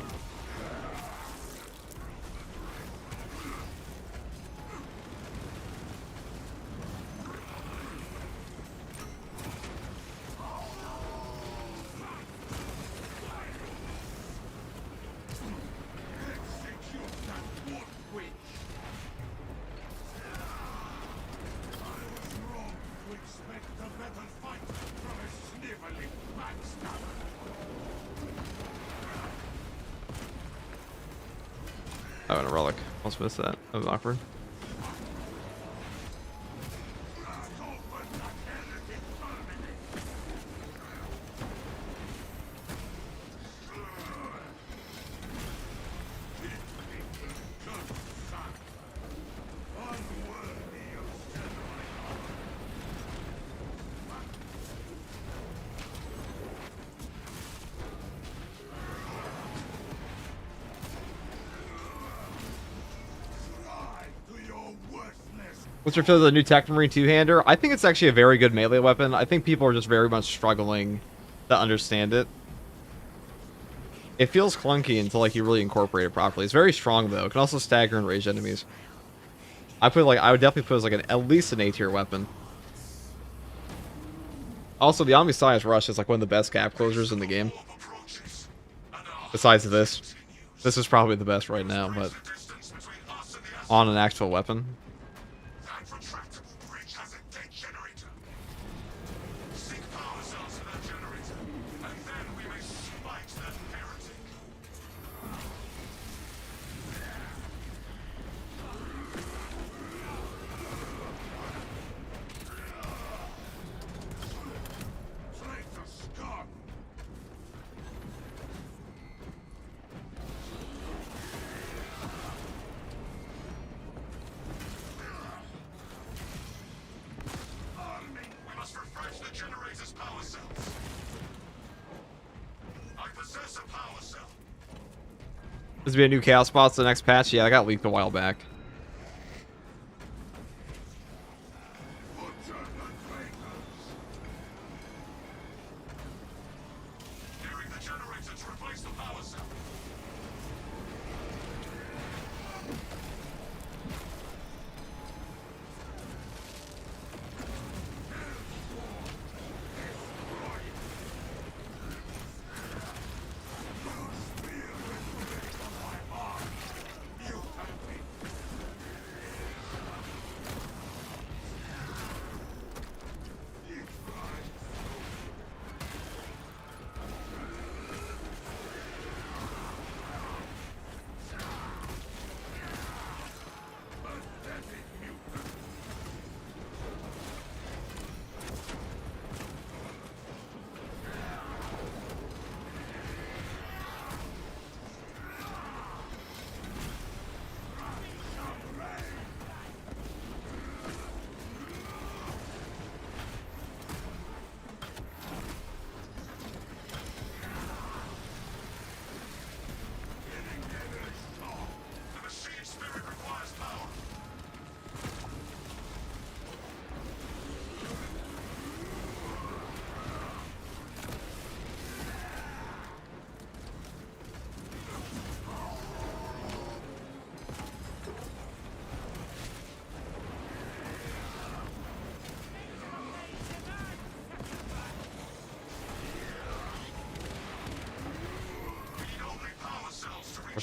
S1: Oh, and a relic. Almost missed that. That was awkward. What's your feel of the new Techmarine two-hander? I think it's actually a very good melee weapon. I think people are just very much struggling to understand it. It feels clunky until like you really incorporate it properly. It's very strong though. It can also stagger and rage enemies. I would definitely put it as like at least an A-tier weapon. Also, the Omniscience Rush is like one of the best gap closers in the game. Besides this. This is probably the best right now, but on an actual weapon. There's be a new chaos boss the next patch. Yeah, I got leaked a while back.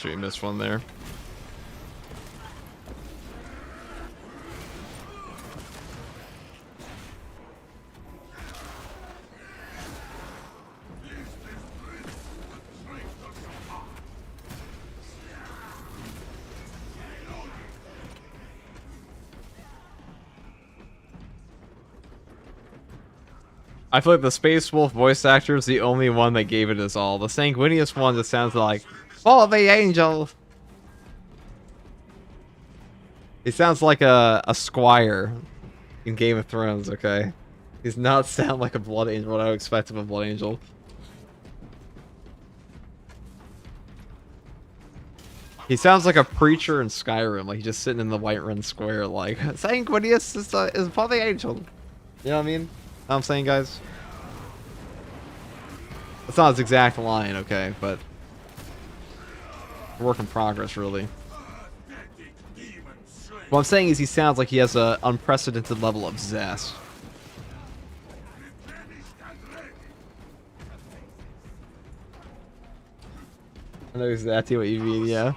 S1: sure you missed one there. I feel like the Space Wolf voice actor is the only one that gave it his all. The Sanguinius one just sounds like, "Oh, the angel." He sounds like a squire in Game of Thrones. Okay, he does not sound like a blood angel. What I would expect of a blood angel. He sounds like a preacher in Skyrim, like he's just sitting in the Whiterun Square, like Sanguinius is for the angel. You know what I mean? Know what I'm saying, guys? That's not his exact line, okay, but work in progress, really. What I'm saying is he sounds like he has an unprecedented level of zest. I know exactly what you mean, yeah.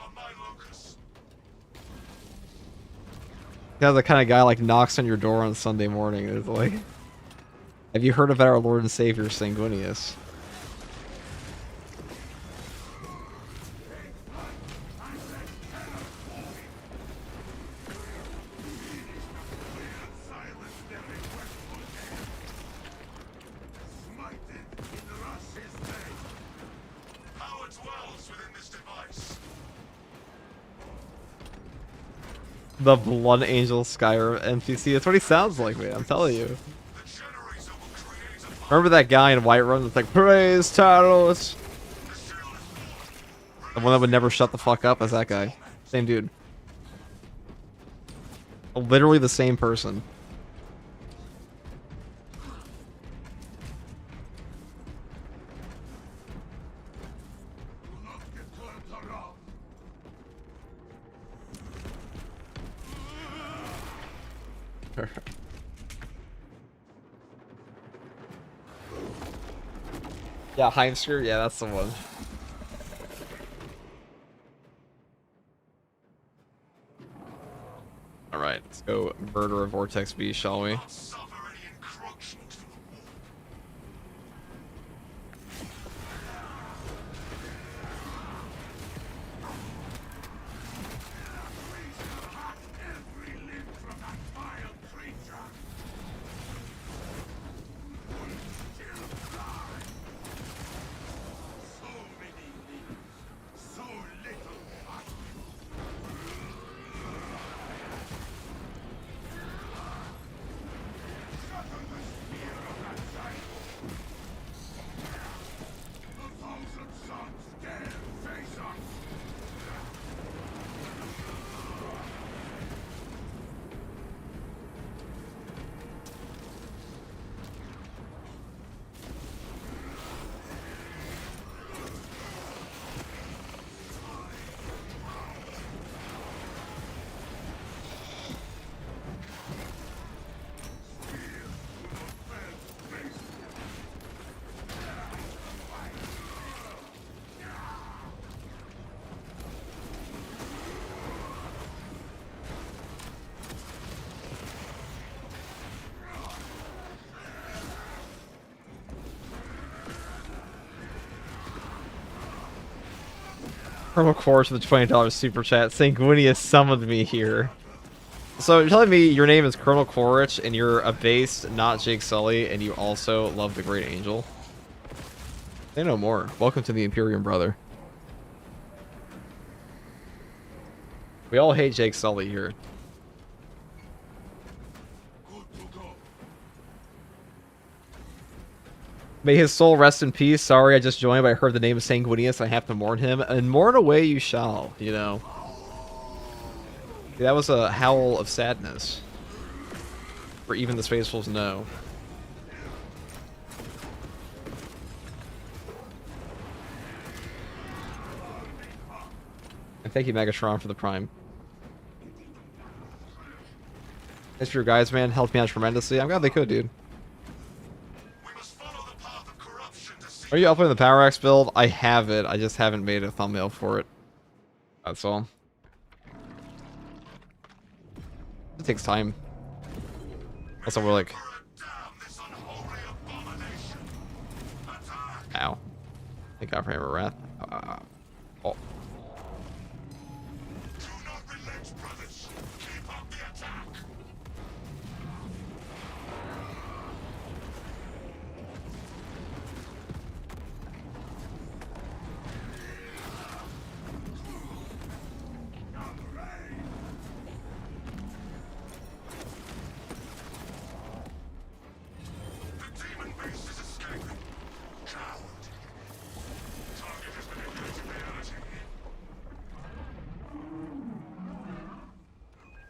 S1: He's the kind of guy like knocks on your door on Sunday morning and is like, "Have you heard about our Lord and Savior Sanguinius?" The Blood Angel Skyrim NPC. That's what he sounds like, man. I'm telling you. Remember that guy in Whiterun that's like, "Praise Talos"? The one that would never shut the fuck up as that guy. Same dude. Literally the same person. Yeah, Heimsker, yeah, that's the one. Alright, let's go murder a Vortex B, shall we? Colonel Quartz with the $20 super chat. Sanguinius summoned me here. So you're telling me your name is Colonel Quaritch and you're a base, not Jake Sully, and you also love the Great Angel? Say no more. Welcome to the Imperium, brother. We all hate Jake Sully here. May his soul rest in peace. Sorry, I just joined, but I heard the name of Sanguinius. I have to mourn him, and mourn away you shall, you know. That was a howl of sadness. For even the Space Wolves know. And thank you, Megatron, for the Prime. Thanks for your guys, man. Helped me out tremendously. I'm glad they could, dude. Are you uploading the Power Axe build? I have it. I just haven't made a thumbnail for it. That's all. It takes time. Also, we're like, ow. Thank God for Hammer Wrath. Oh.
S2: Do not relent, brothers. Keep up the attack. The demon beast is escaping. Coward. Target has manipulated reality.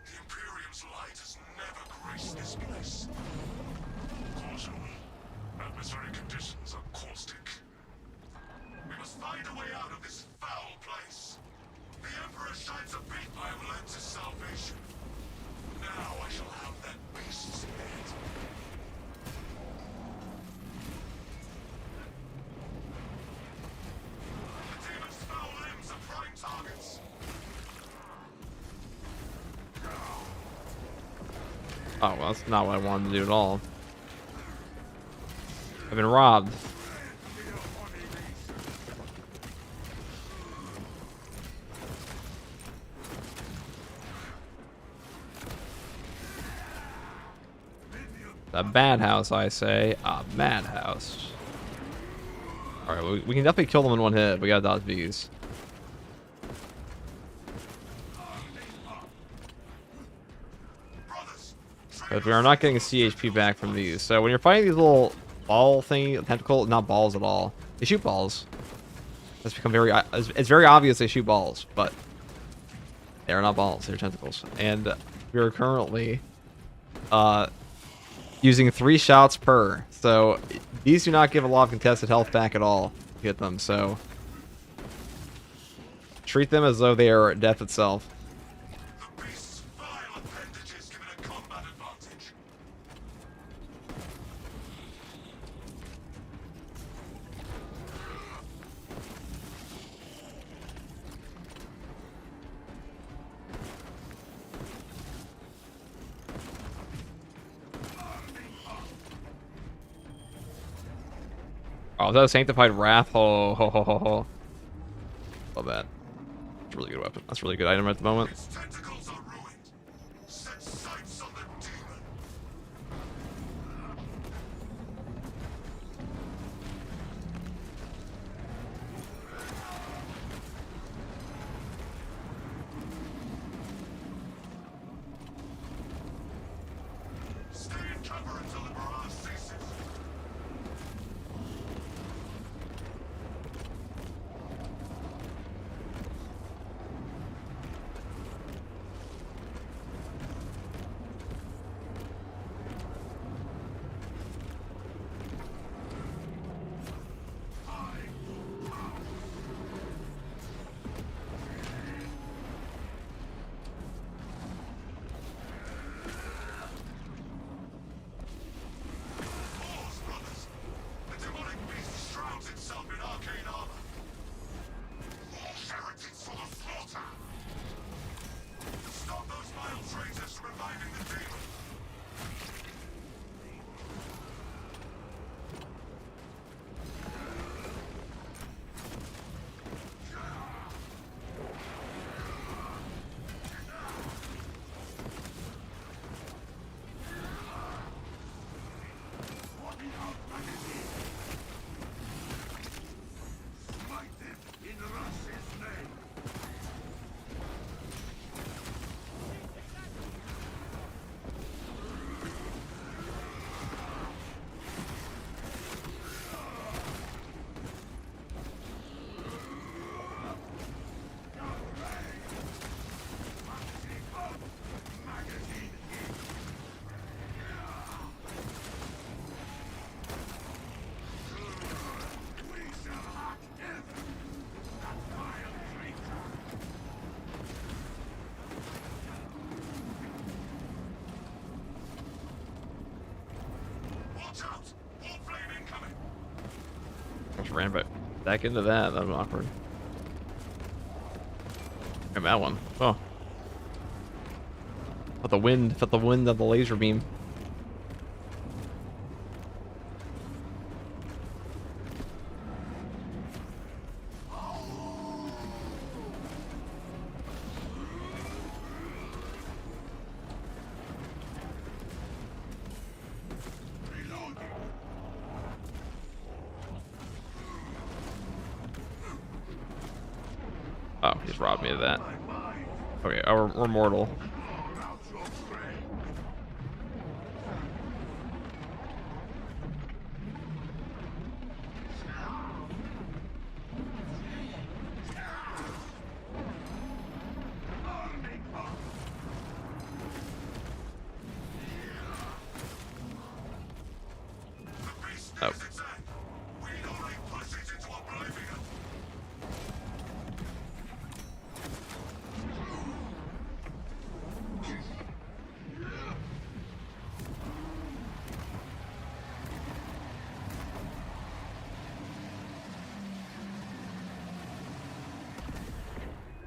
S2: The Imperium's light has never graced this place. Caution. Atmospheric conditions are caustic. We must find a way out of this foul place. The Emperor shines a beacon. I have led to salvation. Now I shall have that beast's head. The demon's foul limbs are prime targets.
S1: Oh, well, that's not what I wanted to do at all. I've been robbed. A madhouse, I say. A madhouse. Alright, we can definitely kill them in one hit. We gotta dodge these. But we are not getting a CHP back from these. So when you're fighting these little ball thingy, tentacle, not balls at all. They shoot balls. It's become very, it's very obvious they shoot balls, but they are not balls, they're tentacles. And we are currently using 3 shots per. So these do not give a lot of contested health back at all to hit them, so treat them as though they are death itself.
S2: The beast's vile appendages give it a combat advantage.
S1: Oh, is that a Sanctified Wrath? Ho, ho, ho, ho, ho. Love that. It's a really good weapon. That's a really good item at the moment.
S2: Its tentacles are ruined. Set sights on the demon. Stay in cover until the barrage ceases. Pause, brothers. The demonic beast shrouds itself in arcane armor. All heretics for the slaughter. Stop those vile traitors from reviving the demon. Smite them in Russia's name. Watch out! Wall flame incoming!
S1: Just ran back into that. That was awkward. Look at that one. Oh. Felt the wind of the laser beam. Oh, he's robbed me of that. Okay, oh, we're mortal. Oh.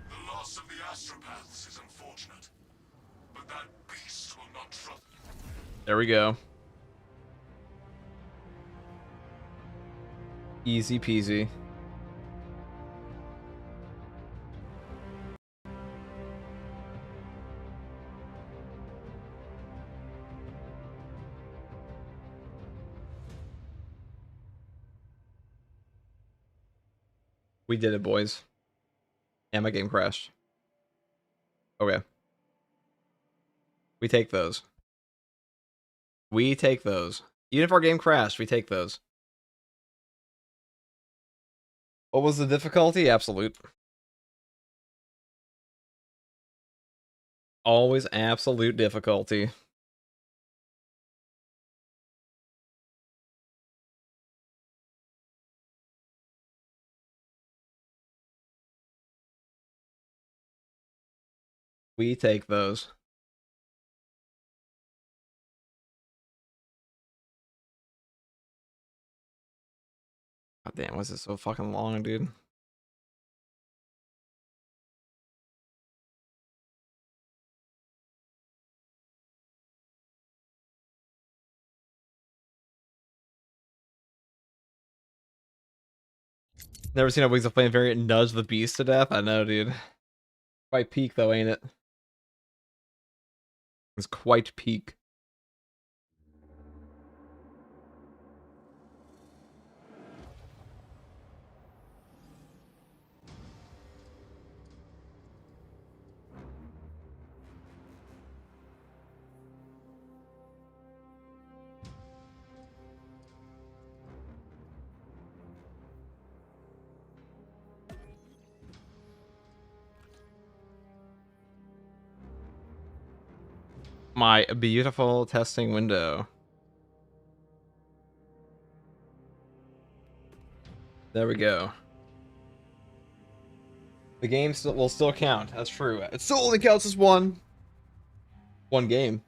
S2: The loss of the Astropaths is unfortunate, but that beast will not trust.
S1: There we go. Easy peasy. We did it, boys. And my game crashed. Okay. We take those. We take those. Even if our game crashed, we take those. What was the difficulty? Absolute. Always absolute difficulty. We take those. God damn, was it so fucking long, dude? Never seen a Wings of Flame variant nudge the beast to death? I know, dude. Quite peak, though, ain't it? It's quite peak. My beautiful testing window. There we go. The game will still count. That's true. It still only counts as one game.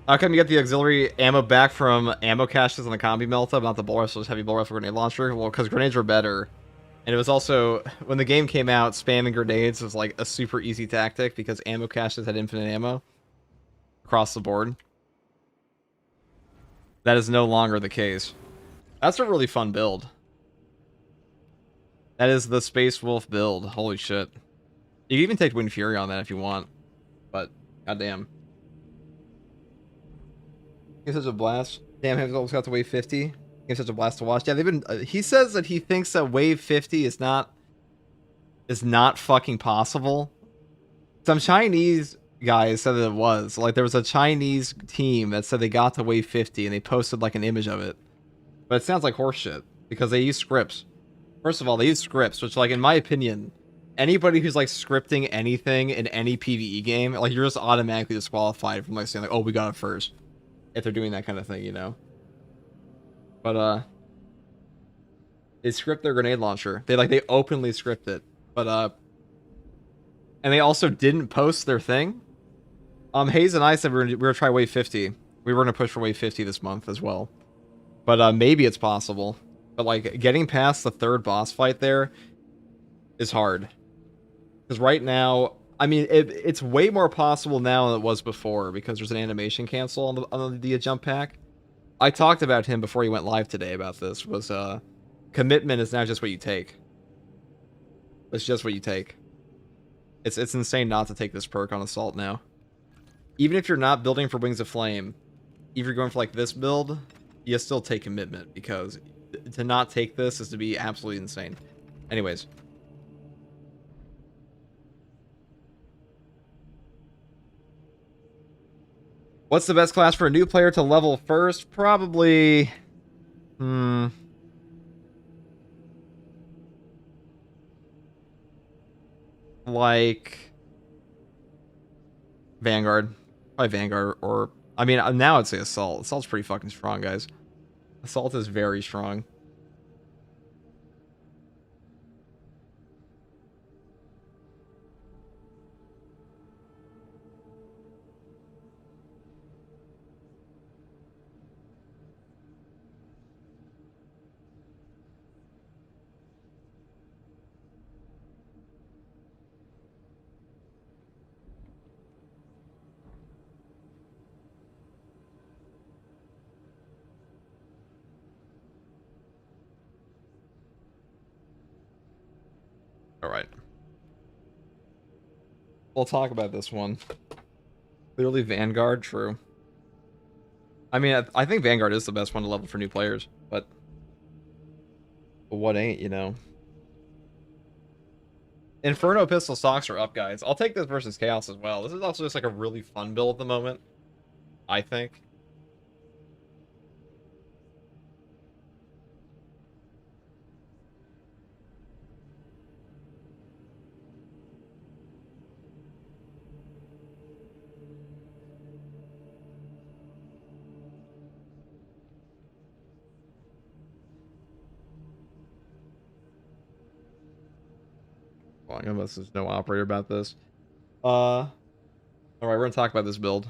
S1: How come you get the auxiliary ammo back from ammo caches on the combi melta, but not the bull rifle, heavy bull rifle grenade launcher? Well, because grenades were better. And it was also, when the game came out, spamming grenades was like a super easy tactic because ammo caches had infinite ammo across the board. That is no longer the case. That's a really fun build. That is the Space Wolf build. Holy shit. You can even take Wind Fury on that if you want. But, goddamn. It's such a blast. Damn, I've almost got to wave 50. It's such a blast to watch. Yeah, they've been. He says that he thinks that wave 50 is not fucking possible. Some Chinese guys said that it was. Like, there was a Chinese team that said they got to wave 50 and they posted like an image of it. But it sounds like horseshit because they use scripts. First of all, they use scripts, which, like, in my opinion, anybody who's like scripting anything in any PvE game, like, you're just automatically disqualified from like saying like, oh, we got it first. If they're doing that kind of thing, you know. But they script their grenade launcher. They openly script it. But and they also didn't post their thing. Hayes and I said we were gonna try wave 50. We were gonna push for wave 50 this month as well. But maybe it's possible. But like getting past the third boss fight there is hard. Because right now, I mean, it's way more possible now than it was before because there's an animation cancel on the jump pack. I talked about him before he went live today about this. Was commitment is now just what you take. It's just what you take. It's insane not to take this perk on assault now. Even if you're not building for Wings of Flame, if you're going for like this build, you still take commitment because to not take this is to be absolutely insane. Anyways. What's the best class for a new player to level first? Probably... like... Vanguard. Probably Vanguard or... I mean, now I'd say Assault. Assault's pretty fucking strong, guys. Assault is very strong. Alright. We'll talk about this one. Clearly Vanguard, true. I mean, I think Vanguard is the best one to level for new players, but what ain't, you know? Inferno pistol stocks are up, guys. I'll take this versus Chaos as well. This is also just like a really fun build at the moment, I think. Unless there's no operator about this. Alright, we're gonna talk about this build.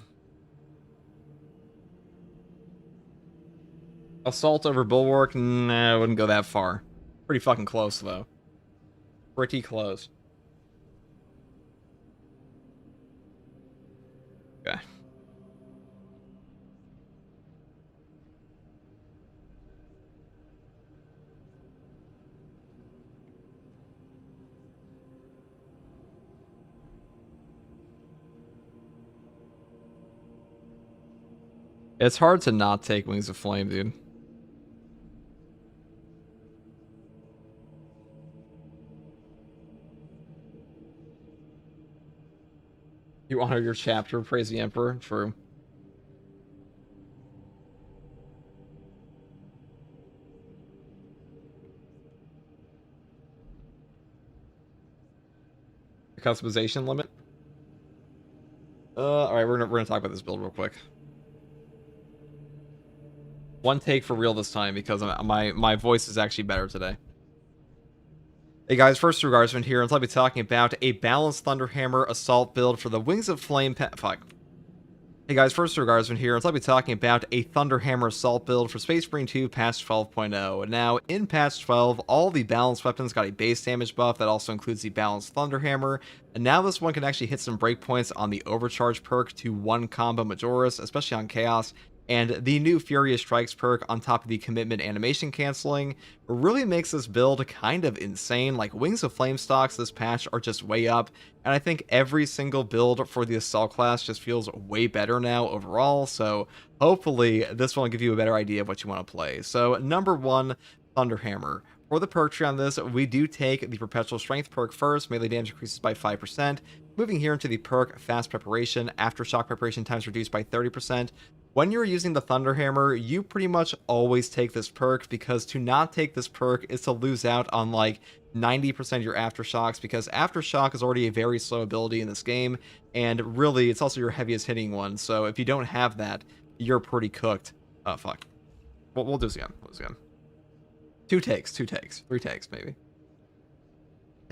S1: Assault over Bulwark? Nah, I wouldn't go that far. Pretty fucking close, though. Pretty close. Okay. It's hard to not take Wings of Flame, dude. You honor your chapter, praise the Emperor. True. The customization limit. Alright, we're gonna talk about this build real quick. One take for real this time because my voice is actually better today. Hey guys, first Guardsman here, and I'll be talking about a balanced Thunderhammer assault build for the Wings of Flame fuck. Hey guys, first Guardsman here, and I'll be talking about a Thunderhammer assault build for Space Marine 2 patch 12.0. Now, in patch 12, all the balanced weapons got a base damage buff that also includes the balanced Thunderhammer, and now this one can actually hit some breakpoints on the overcharge perk to 1 combo Majoris, especially on Chaos. And the new Furious Strikes perk on top of the commitment animation canceling really makes this build kind of insane. Like, Wings of Flame stocks this patch are just way up, and I think every single build for the Assault class just feels way better now overall, so hopefully this will give you a better idea of what you want to play. So, number 1, Thunderhammer. For the perk tree on this, we do take the Perpetual Strength perk first, melee damage increases by 5%. Moving here into the perk Fast Preparation, Aftershock Preparation times reduced by 30%. When you're using the Thunderhammer, you pretty much always take this perk, because to not take this perk is to lose out on like 90% of your Aftershocks, because Aftershock is already a very slow ability in this game, and really it's also your heaviest hitting one, so if you don't have that, you're pretty cooked. Oh, fuck. We'll do this again. 2 takes, 3 takes maybe.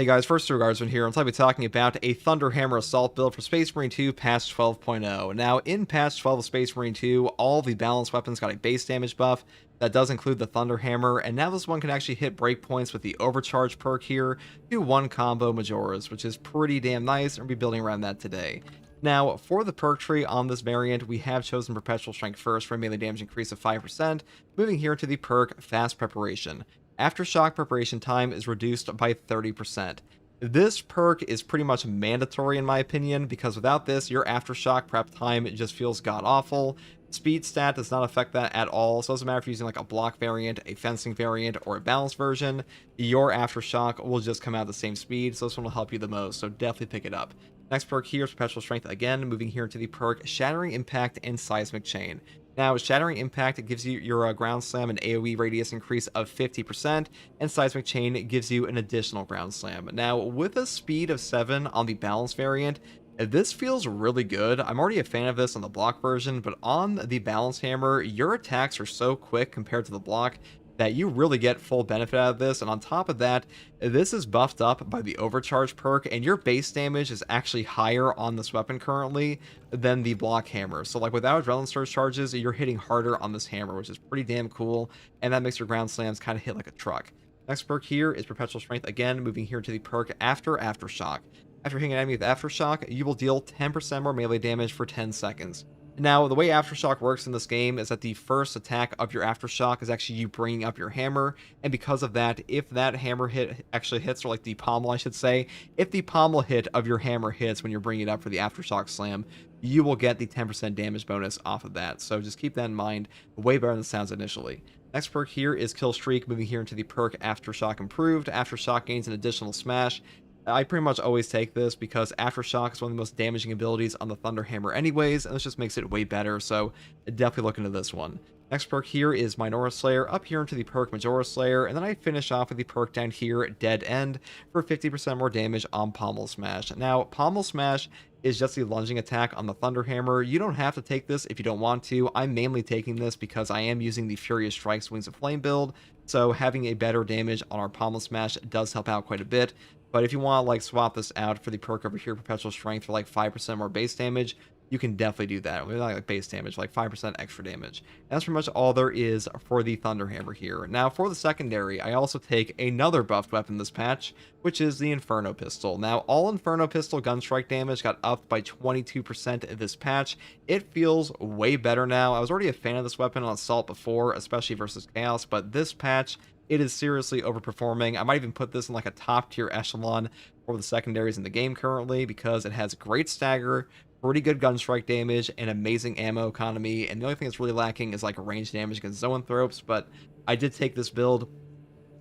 S1: Hey guys, first Guardsman here, and I'll be talking about a Thunderhammer Assault build for Space Marine 2 patch 12.0. Now, in patch 12 of Space Marine 2, all the balanced weapons got a base damage buff. That does include the Thunderhammer, and now this one can actually hit breakpoints with the Overcharge perk here, do one combo Majoras, which is pretty damn nice, and we'll be building around that today. Now, for the perk tree on this variant, we have chosen Perpetual Strength first for a melee damage increase of 5%, moving here to the perk Fast Preparation. Aftershock preparation time is reduced by 30%. This perk is pretty much mandatory in my opinion, because without this, your aftershock prep time just feels god-awful. Speed stat does not affect that at all, so it doesn't matter if you're using like a block variant, a fencing variant, or a balanced version, your aftershock will just come out at the same speed, so this one will help you the most, so definitely pick it up. Next perk here is Perpetual Strength again, moving here into the perk Shattering Impact and Seismic Chain. Now, Shattering Impact, it gives you your ground slam and AoE radius increase of 50%, and Seismic Chain gives you an additional ground slam. Now, with a speed of 7 on the balance variant, this feels really good. I'm already a fan of this on the block version, but on the balance hammer, your attacks are so quick compared to the block that you really get full benefit out of this. And on top of that, this is buffed up by the Overcharge perk, and your base damage is actually higher on this weapon currently than the block hammer. So like without Adrenaline Surge charges, you're hitting harder on this hammer, which is pretty damn cool, and that makes your ground slams kind of hit like a truck. Next perk here is Perpetual Strength again, moving here to the perk Aftershock. After hitting an enemy with Aftershock, you will deal 10% more melee damage for 10 seconds. Now, the way Aftershock works in this game is that the first attack of your Aftershock is actually you bringing up your hammer, and because of that, if that hammer hit actually hits, or like the pommel I should say, if the pommel hit of your hammer hits when you're bringing it up for the Aftershock slam, you will get the 10% damage bonus off of that, so just keep that in mind, way better than it sounds initially. Next perk here is Kill Streak, moving here into the perk Aftershock Improved. Aftershock gains an additional smash. I pretty much always take this because Aftershock is one of the most damaging abilities on the Thunderhammer anyways, and this just makes it way better, so definitely look into this one. Next perk here is Minora Slayer, up here into the perk Majora Slayer, and then I finish off with the perk down here, Dead End, for 50% more damage on Pommel Smash. Now, Pommel Smash is just the lunging attack on the Thunderhammer. You don't have to take this if you don't want to. I'm mainly taking this because I am using the Furious Strikes Wings of Flame build, so having a better damage on our Pommel Smash does help out quite a bit. But if you want to like swap this out for the perk over here, Perpetual Strength, for like 5% more base damage, you can definitely do that. Maybe not like base damage, like 5% extra damage. And that's pretty much all there is for the Thunderhammer here. Now, for the secondary, I also take another buffed weapon this patch, which is the Inferno Pistol. Now, all Inferno Pistol gun strike damage got upped by 22% this patch. It feels way better now. I was already a fan of this weapon on Assault before, especially versus Chaos, but this patch, it is seriously overperforming. I might even put this in like a top tier echelon for the secondaries in the game currently, because it has great stagger, pretty good gun strike damage, and amazing ammo economy. And the only thing that's really lacking is like range damage against Zoanthropes, but I did take this build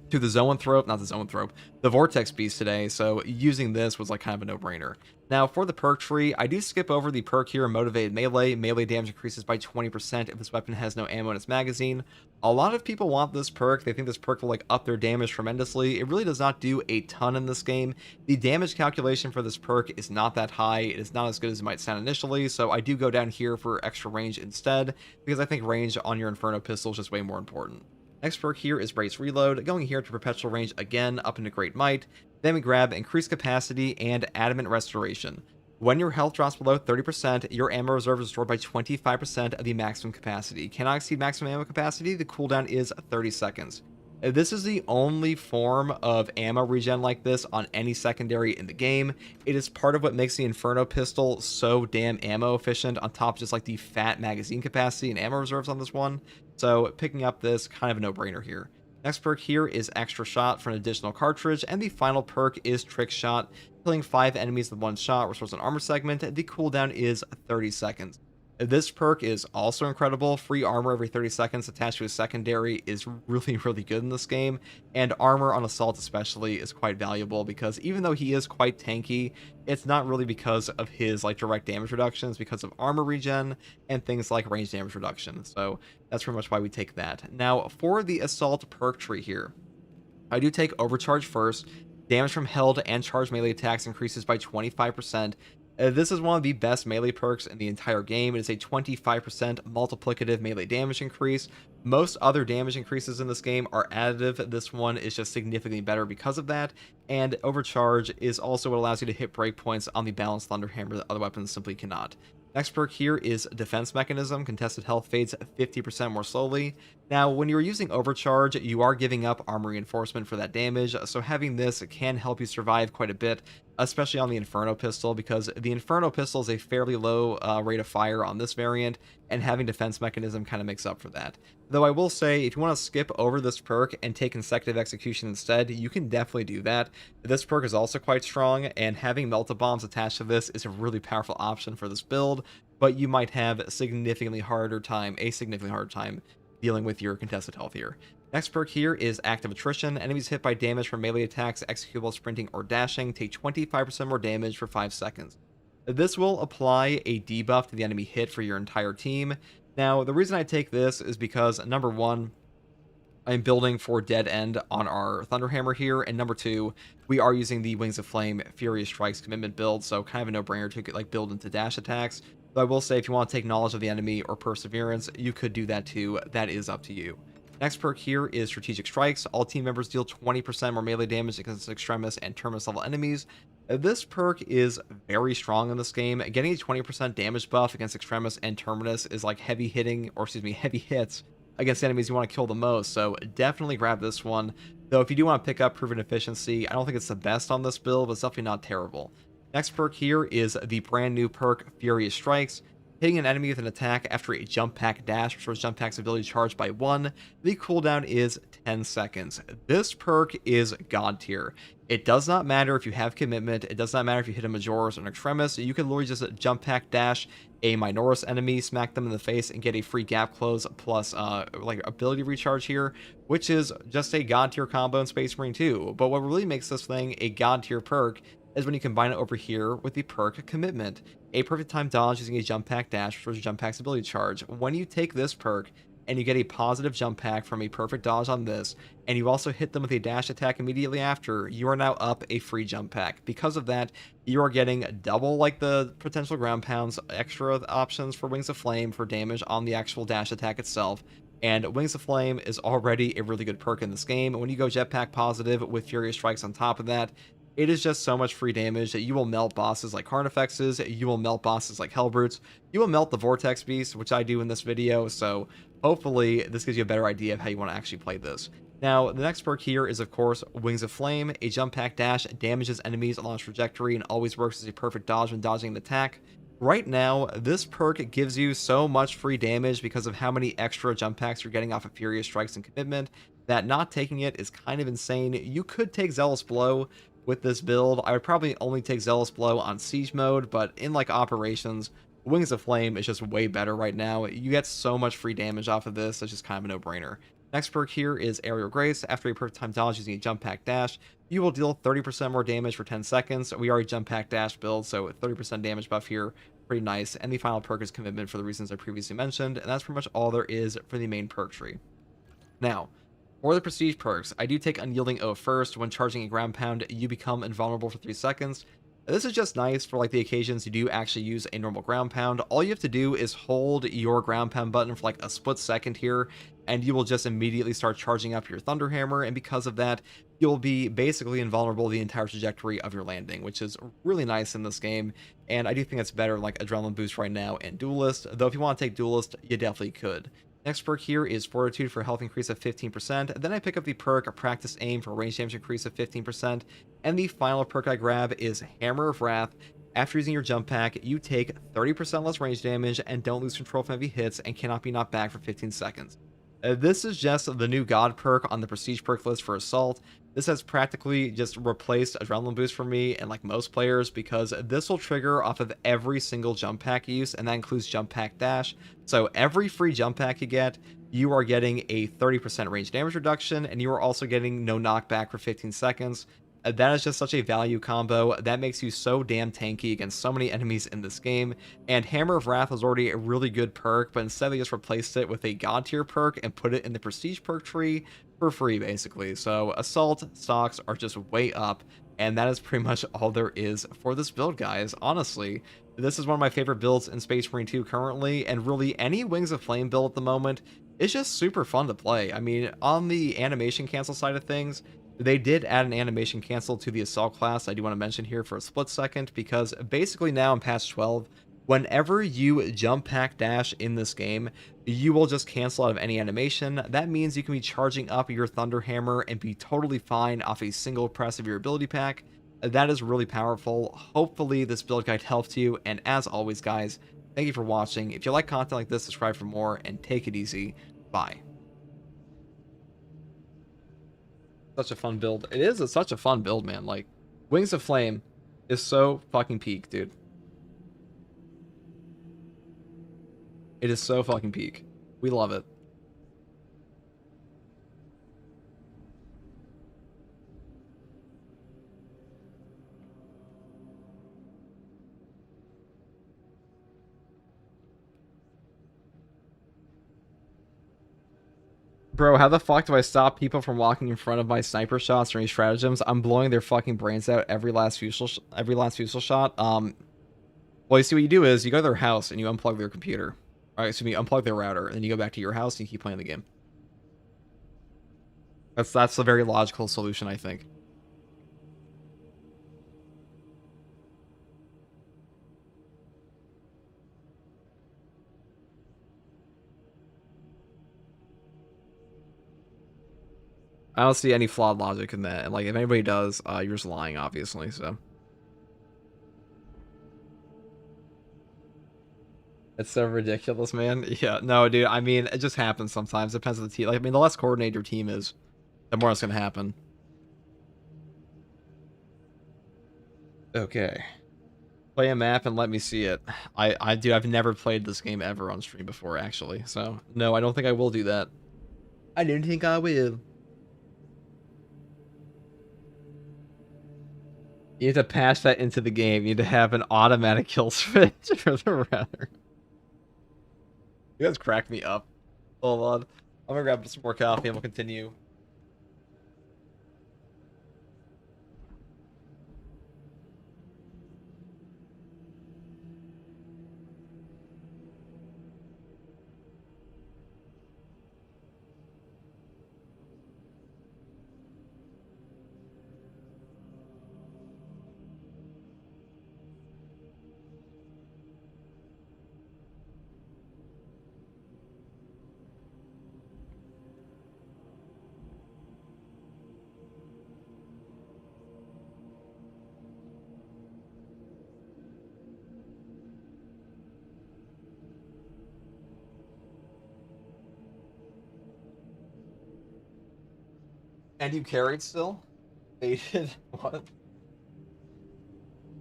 S1: to the the Vortex Beast today, so using this was like kind of a no-brainer. Now, for the perk tree, I do skip over the perk here, Motivated Melee. Melee damage increases by 20% if this weapon has no ammo in its magazine. A lot of people want this perk. They think this perk will like up their damage tremendously. It really does not do a ton in this game. The damage calculation for this perk is not that high. It is not as good as it might sound initially, so I do go down here for extra range instead, because I think range on your Inferno Pistol is just way more important. Next perk here is Brace Reload, going here to Perpetual Range again, up into Great Might. Then we grab Increased Capacity and Adamant Restoration. When your health drops below 30%, your ammo reserve is restored by 25% of the maximum capacity. Cannot exceed maximum ammo capacity, the cooldown is 30 seconds. This is the only form of ammo regen like this on any secondary in the game. It is part of what makes the Inferno Pistol so damn ammo efficient, on top of just like the fat magazine capacity and ammo reserves on this one. So picking up this, kind of a no-brainer here. Next perk here is Extra Shot for an additional cartridge, and the final perk is Trick Shot, killing 5 enemies with one shot, restores an armor segment. The cooldown is 30 seconds. This perk is also incredible. Free armor every 30 seconds attached to a secondary is really, really good in this game. And armor on Assault especially is quite valuable, because even though he is quite tanky, it's not really because of his like direct damage reductions, because of armor regen and things like range damage reduction. So that's pretty much why we take that. Now, for the Assault perk tree here, I do take Overcharge first. Damage from held and charged melee attacks increases by 25%. This is one of the best melee perks in the entire game. It is a 25% multiplicative melee damage increase. Most other damage increases in this game are additive. This one is just significantly better because of that. and Overcharge is also what allows you to hit breakpoints on the balanced Thunderhammer that other weapons simply cannot. Next perk here is Defense Mechanism. Contested health fades 50% more slowly. Now, when you're using Overcharge, you are giving up armor reinforcement for that damage, so having this can help you survive quite a bit, especially on the Inferno Pistol, because the Inferno Pistol is a fairly low rate of fire on this variant, and having Defense Mechanism kind of makes up for that. Though I will say, if you want to skip over this perk and take Consecutive Execution instead, you can definitely do that. This perk is also quite strong, and having Melt-A-Bombs attached to this is a really powerful option for this build, but you might have a significantly harder time dealing with your contested health here. Next perk here is Active Attrition. Enemies hit by damage from melee attacks, executable, sprinting, or dashing take 25% more damage for 5 seconds. This will apply a debuff to the enemy hit for your entire team. Now, the reason I take this is because, number one, I'm building for Dead End on our Thunderhammer here, and number two, we are using the Wings of Flame Furious Strikes commitment build, so kind of a no-brainer to like build into dash attacks. But I will say, if you want to take Knowledge of the Enemy or Perseverance, you could do that too. That is up to you. Next perk here is Strategic Strikes. All team members deal 20% more melee damage against Extremis and Terminus level enemies. This perk is very strong in this game. Getting a 20% damage buff against Extremis and Terminus is like heavy hits against enemies you want to kill the most, so definitely grab this one. Though if you do want to pick up Proven Efficiency, I don't think it's the best on this build, but it's definitely not terrible. Next perk here is the brand new perk Furious Strikes. Hitting an enemy with an attack after a jump pack dash restores jump pack's ability charge by 1. The cooldown is 10 seconds. This perk is god tier. It does not matter if you have commitment. It does not matter if you hit a Majoris or an Extremis. You can literally just jump pack dash a Minoris enemy, smack them in the face, and get a free gap close plus like ability recharge here, which is just a god tier combo in Space Marine 2. But what really makes this thing a god tier perk is when you combine it over here with the perk Commitment. A perfect time dodge using a jump pack dash restores your jump pack's ability charge. When you take this perk and you get a positive jump pack from a perfect dodge on this, and you also hit them with a dash attack immediately after, you are now up a free jump pack. Because of that, you are getting double like the potential ground pounds, extra options for Wings of Flame for damage on the actual dash attack itself. And Wings of Flame is already a really good perk in this game. When you go jetpack positive with Furious Strikes on top of that, it is just so much free damage that you will melt bosses like Carnifexes, you will melt bosses like Hellbrutes, you will melt the Vortex Beast, which I do in this video, so hopefully this gives you a better idea of how you want to actually play this. Now, the next perk here is, of course, Wings of Flame. A jump pack dash damages enemies along its trajectory and always works as a perfect dodge when dodging an attack. Right now, this perk gives you so much free damage because of how many extra jump packs you're getting off of Furious Strikes and Commitment that not taking it is kind of insane. You could take Zealous Blow with this build. I would probably only take Zealous Blow on Siege mode, but in like operations, Wings of Flame is just way better right now. You get so much free damage off of this, it's just kind of a no-brainer. Next perk here is Aerial Grace. After a perfect time dodge using a jump pack dash, you will deal 30% more damage for 10 seconds. We are a jump pack dash build, so 30% damage buff here, pretty nice. And the final perk is Commitment for the reasons I previously mentioned, and that's pretty much all there is for the main perk tree. Now, for the prestige perks, I do take Unyielding Oath first. When charging a ground pound, you become invulnerable for 3 seconds. This is just nice for like the occasions you do actually use a normal ground pound. All you have to do is hold your ground pound button for like a split second here, and you will just immediately start charging up your Thunderhammer, and because of that, you'll be basically invulnerable the entire trajectory of your landing, which is really nice in this game, and I do think it's better like Adrenaline Boost right now and Duelist, though if you want to take Duelist, you definitely could. Next perk here is Fortitude for health increase of 15%. Then I pick up the perk Practice Aim for range damage increase of 15%. And the final perk I grab is Hammer of Wrath. After using your jump pack, you take 30% less range damage and don't lose control from heavy hits and cannot be knocked back for 15 seconds. This is just the new God perk on the Prestige perk list for Assault. This has practically just replaced Adrenaline Boost for me and like most players, because this will trigger off of every single jump pack use, and that includes jump pack dash. So every free jump pack you get, you are getting a 30% range damage reduction, and you are also getting no knockback for 15 seconds. That is just such a value combo. That makes you so damn tanky against so many enemies in this game. And Hammer of Wrath was already a really good perk, but instead they just replaced it with a god tier perk and put it in the prestige perk tree for free, basically. So Assault stocks are just way up, and that is pretty much all there is for this build, guys. Honestly, this is one of my favorite builds in Space Marine 2 currently, and really any Wings of Flame build at the moment is just super fun to play. I mean, on the animation cancel side of things, They did add an animation cancel to the assault class. I do want to mention here for a split second, because basically now in patch 12, whenever you jump pack dash in this game, you will just cancel out of any animation. That means you can be charging up your Thunderhammer and be totally fine off a single press of your ability pack. That is really powerful. Hopefully this build guide helped you, and as always guys, thank you for watching. If you like content like this, subscribe for more, and take it easy. Bye. Such a fun build. It is such a fun build, man. Like, Wings of Flame is so fucking peak, dude. It is so fucking peak. We love it. Bro, how the fuck do I stop people from walking in front of my sniper shots or any stratagems? I'm blowing their fucking brains out every last fusel shot. Well, you see what you do is you go to their house and you unplug their computer. All right, excuse me, unplug their router, and then you go back to your house and you keep playing the game. That's a very logical solution, I think. I don't see any flawed logic in that. And like, if anybody does, you're just lying, obviously. So it's so ridiculous, man. Yeah, no, dude. I mean, it just happens sometimes. It depends on the team. Like, I mean, the less coordinated your team is, the more it's gonna happen. Okay. Play a map and let me see it. I've never played this game ever on stream before, actually. So no, I don't think I will do that. I don't think I will. You need to patch that into the game. You need to have an automatic kill switch for the router. You guys crack me up. Hold on. I'm gonna grab some more coffee and we'll continue. And you carried still? They did what?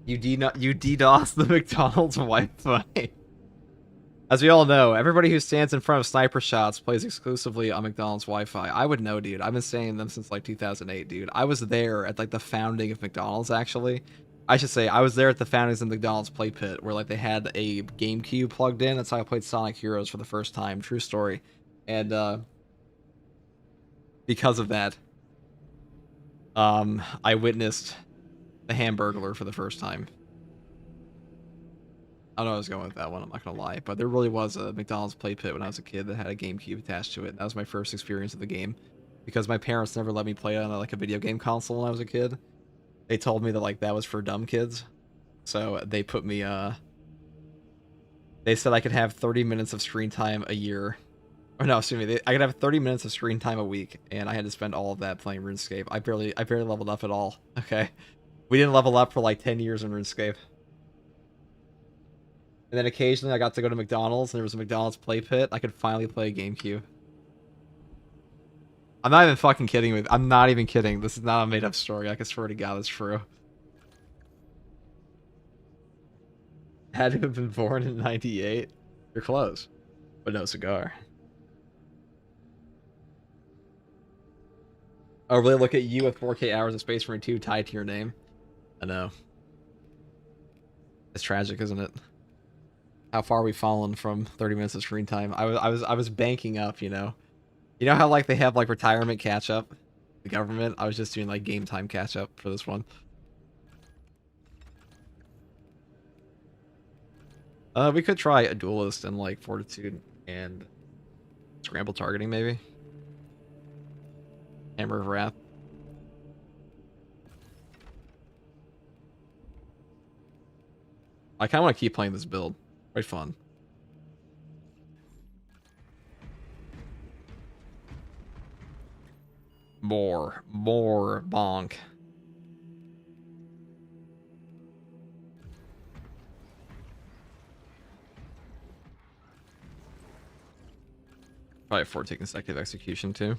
S1: You DDoS the McDonald's Wi-Fi. As we all know, everybody who stands in front of sniper shots plays exclusively on McDonald's Wi-Fi. I would know, dude. I've been saying them since like 2008, dude. I was there at like the founding of McDonald's, actually. I should say, I was there at the foundings of McDonald's Play Pit, where like they had a GameCube plugged in. That's how I played Sonic Heroes for the first time. True story. And because of that, I witnessed the Hamburglar for the first time. I don't know where I was going with that one, I'm not gonna lie, but there really was a McDonald's Play Pit when I was a kid that had a GameCube attached to it. That was my first experience of the game, because my parents never let me play it on like a video game console when I was a kid. They told me that like that was for dumb kids, so they put me they said I could have 30 minutes of screen time a year. Or no, excuse me, I could have 30 minutes of screen time a week, and I had to spend all of that playing RuneScape. I barely leveled up at all, okay? We didn't level up for like 10 years in RuneScape. And then occasionally I got to go to McDonald's, and there was a McDonald's Play Pit. I could finally play GameCube. I'm not even fucking kidding with. I'm not even kidding. This is not a made-up story. I can swear to God, it's true. Had to have been born in '98. You're close, but no cigar. Oh, really? Look at you with 4K hours of Space Marine 2 tied to your name. I know. It's tragic, isn't it? How far we've fallen from 30 minutes of screen time. I was banking up, you know. You know how like they have like retirement catch up, the government. I was just doing like game time catch up for this one. We could try a duelist and like fortitude and scramble targeting maybe. Hammer of Wrath. I kind of want to keep playing this build. Quite fun. More bonk. Probably 14 consecutive execution too.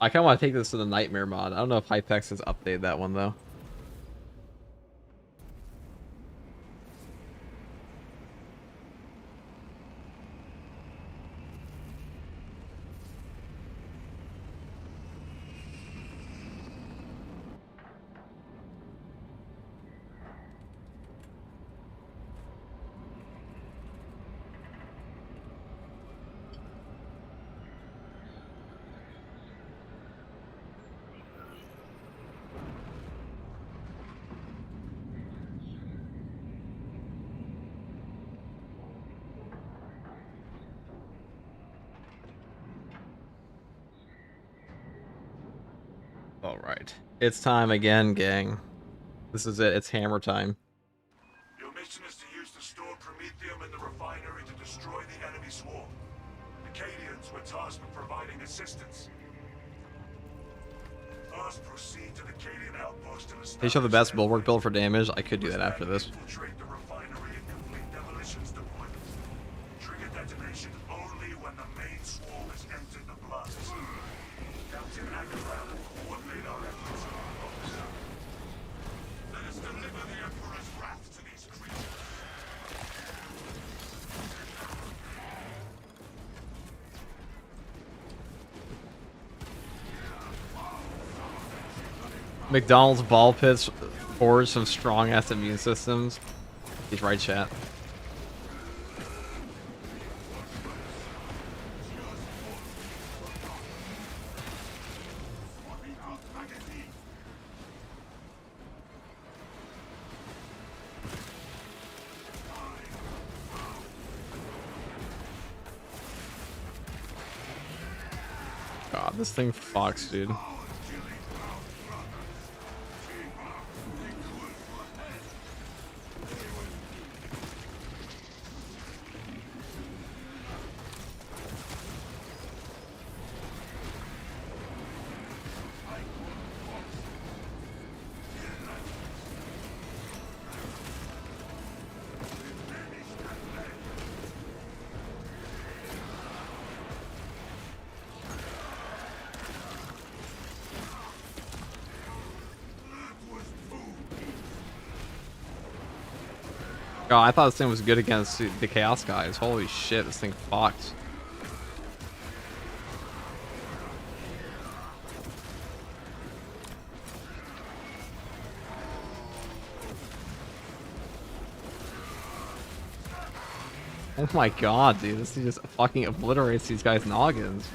S1: I kind of want to take this to the Nightmare mod. I don't know if Hypex has updated that one though. All right, it's time again, gang. This is it. It's hammer time.
S2: Your mission is to use the stored promethium in the refinery to destroy the enemy swarm. The Cadians were tasked with providing assistance. First, proceed to the Cadian outpost and
S1: They show the best bulwark build for damage. I could do that after this.
S2: infiltrate the refinery and complete demolitions deployment. Trigger detonation only when the main swarm has entered the blast. Captain Agarab will coordinate our efforts. Let us deliver the Emperor's wrath to these creatures.
S1: McDonald's ball pits forge some strong ass immune systems. He's right, chat. God, this thing fucks, dude. God, I thought this thing was good against the Chaos guys. Holy shit, this thing fucked. Oh my god, dude, this thing just fucking obliterates these guys' noggins.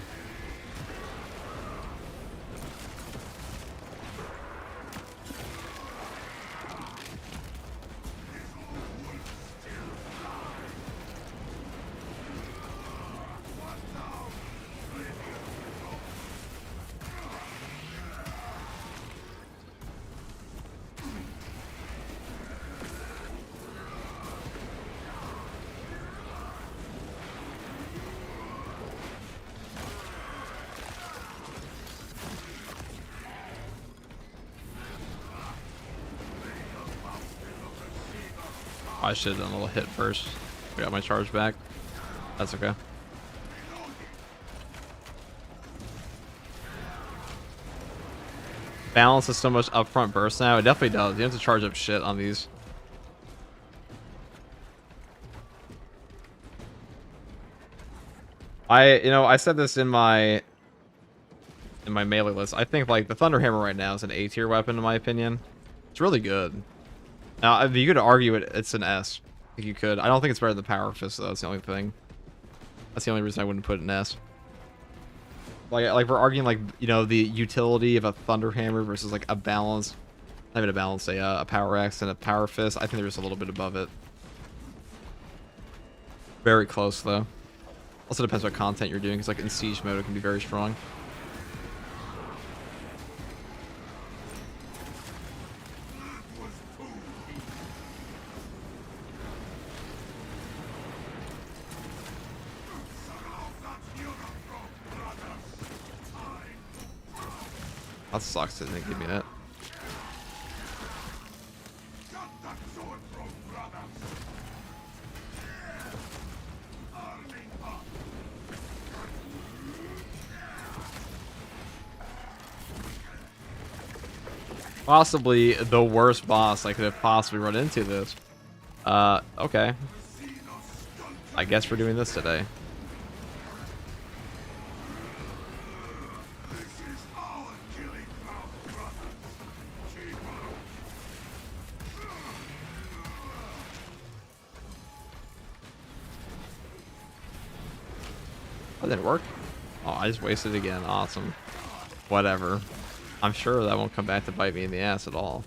S1: I should have done a little hit first. I got my charge back. That's okay. Balance is so much upfront burst now. It definitely does. You have to charge up shit on these. I said this in my melee list. I think like the Thunderhammer right now is an A tier weapon in my opinion. It's really good. Now, if you could argue it's an S. I think you could. I don't think it's better than the Power Fist, though. That's the only thing. That's the only reason I wouldn't put it in S. Like we're arguing, like, you know, the utility of a Thunderhammer versus, like, a balance. Not even a balance, a Power Axe and a Power Fist. I think they're just a little bit above it. Very close, though. Also depends what content you're doing, because, like, in Siege mode, it can be very strong. That sucks. It didn't give me that.
S2: Got that sword thrown, brothers. Arming up.
S1: Possibly the worst boss I could have possibly run into this. Okay. I guess we're doing this today.
S2: This is our killing ground, brothers. Keep on.
S1: Oh, did it work? Oh, I just wasted it again. Awesome. Whatever. I'm sure that won't come back to bite me in the ass at all.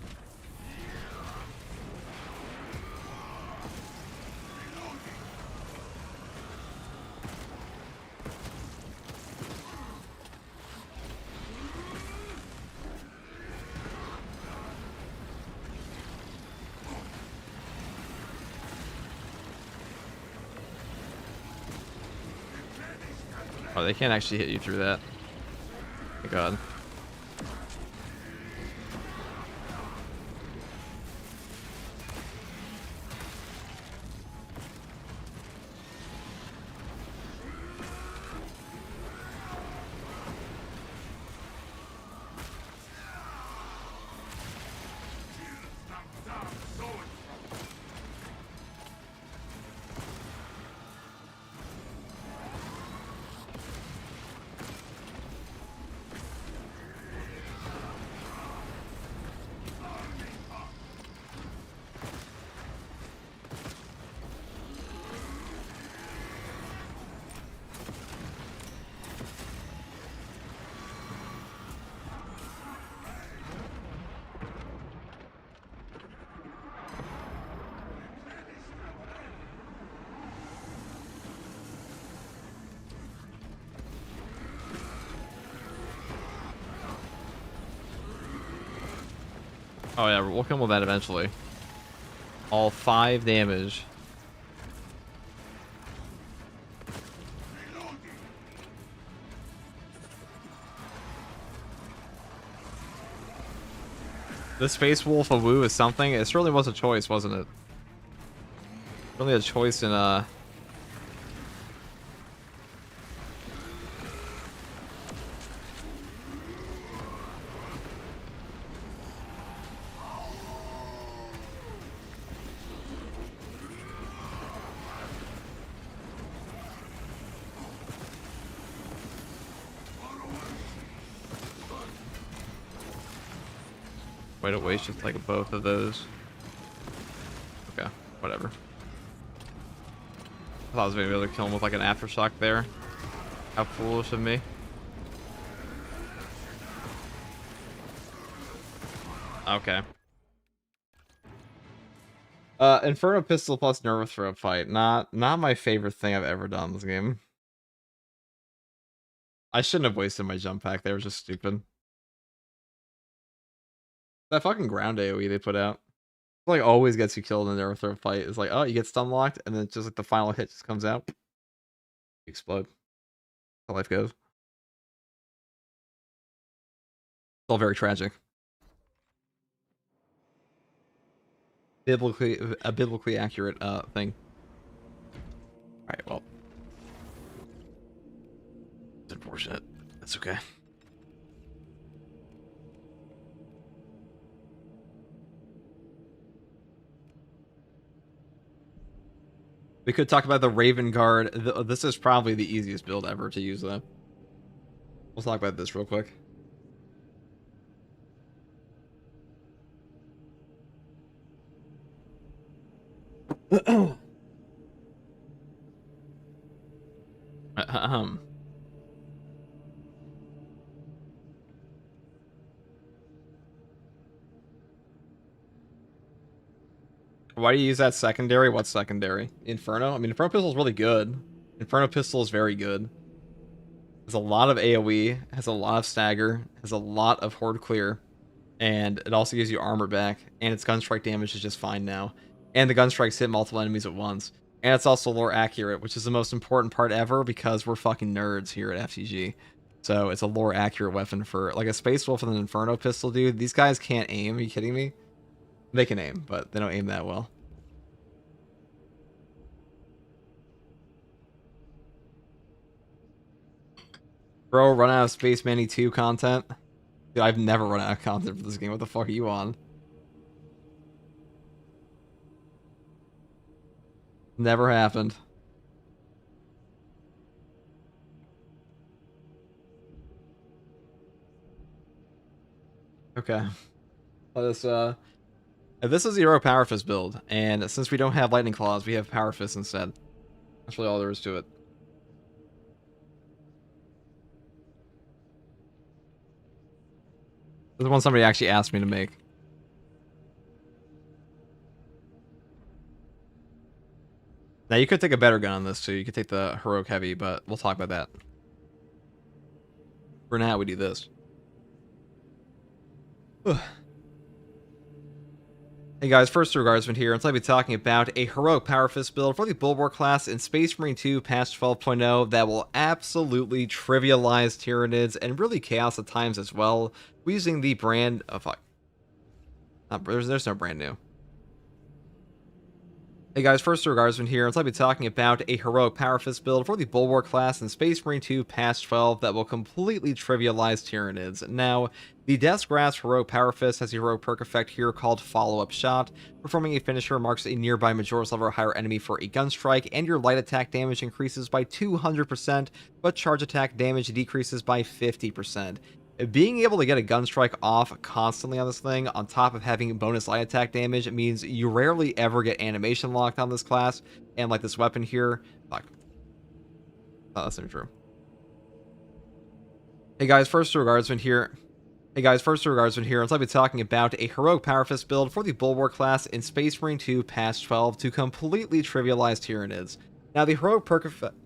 S1: Oh, they can't actually hit you through that. Thank God. Oh yeah, we'll come with that eventually. All 5 damage. The Space Wolf of Wu is something. It certainly was a choice, wasn't it? Really a choice in way to waste just like both of those. Okay, whatever. I thought I was gonna be able to kill him with like an aftershock there. How foolish of me. Okay. Inferno Pistol plus Nerve Throw fight. Not my favorite thing I've ever done in this game. I shouldn't have wasted my jump pack there. It was just stupid. That fucking ground AoE they put out. Like always gets you killed in the Nerve Throw fight. It's like, oh, you get stun locked, and then it's just like the final hit just comes out. You explode. How life goes. It's all very tragic. A biblically accurate thing. Alright, well. It's unfortunate. That's okay. We could talk about the Raven Guard. This is probably the easiest build ever to use, though. We'll talk about this real quick. Why do you use that secondary? What's secondary? Inferno? I mean, Inferno Pistol is really good. Inferno Pistol is very good. Has a lot of AoE, has a lot of stagger, has a lot of horde clear, and it also gives you armor back, and its gunstrike damage is just fine now. And the gunstrikes hit multiple enemies at once. And it's also lore accurate, which is the most important part ever because we're fucking nerds here at FTG. So it's a lore accurate weapon for like a Space Wolf and an Inferno pistol, dude. These guys can't aim. Are you kidding me? They can aim, but they don't aim that well. Bro, run out of Space Manny 2 content. Dude, I've never run out of content for this game. What the fuck are you on? Never happened. Okay. Let us, this is the Hero Power Fist build, and since we don't have Lightning Claws, we have Power Fist instead. That's really all there is to it. This is one somebody actually asked me to make. Now, you could take a better gun on this, too. You could take the Heroic Heavy, but we'll talk about that. For now, we do this. Hey guys, first Regardsman here, and today I'll be talking about a Heroic Power Fist build for the Bulwark class in Space Marine 2 patch 12.0 that will absolutely trivialize Tyranids and really chaos at times as well, using the brand... Oh, fuck. There's no brand new. Hey guys, first Regardsman here, and today I'll be talking about a Heroic Power Fist build for the Bulwark class in Space Marine 2 patch 12 that will completely trivialize Tyranids. Now, the Death's Grasp Heroic Power Fist has a heroic perk effect here called Follow-Up Shot. Performing a finisher marks a nearby Majora's level or higher enemy for a gun strike, and your light attack damage increases by 200%, but charge attack damage decreases by 50%. Being able to get a gun strike off constantly on this thing, on top of having bonus light attack damage, means you rarely ever get animation locked on this class. And like this weapon here, fuck. Oh, that's not true. Hey guys, first Regardsman here. And I'll be talking about a Heroic Power Fist build for the Bulwark class in Space Marine 2 patch 12 to completely trivialize Tyranids. Now, the heroic perk effect...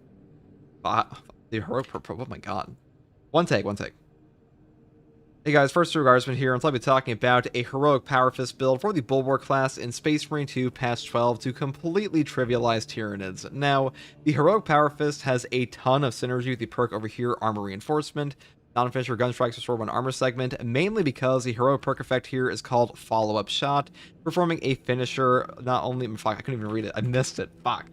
S1: the heroic perk... Oh my god. One take. Hey guys, first Regardsman here, and I'll be talking about a Heroic Power Fist build for the Bulwark class in Space Marine 2 patch 12 to completely trivialize Tyranids. Now, the Heroic Power Fist has a ton of synergy with the perk over here, Armor Reinforcement. Non-finisher gun strikes restore one armor segment, mainly because the heroic perk effect here is called Follow-Up Shot. Performing a finisher, not only... Fuck, I couldn't even read it. I missed it. Fuck.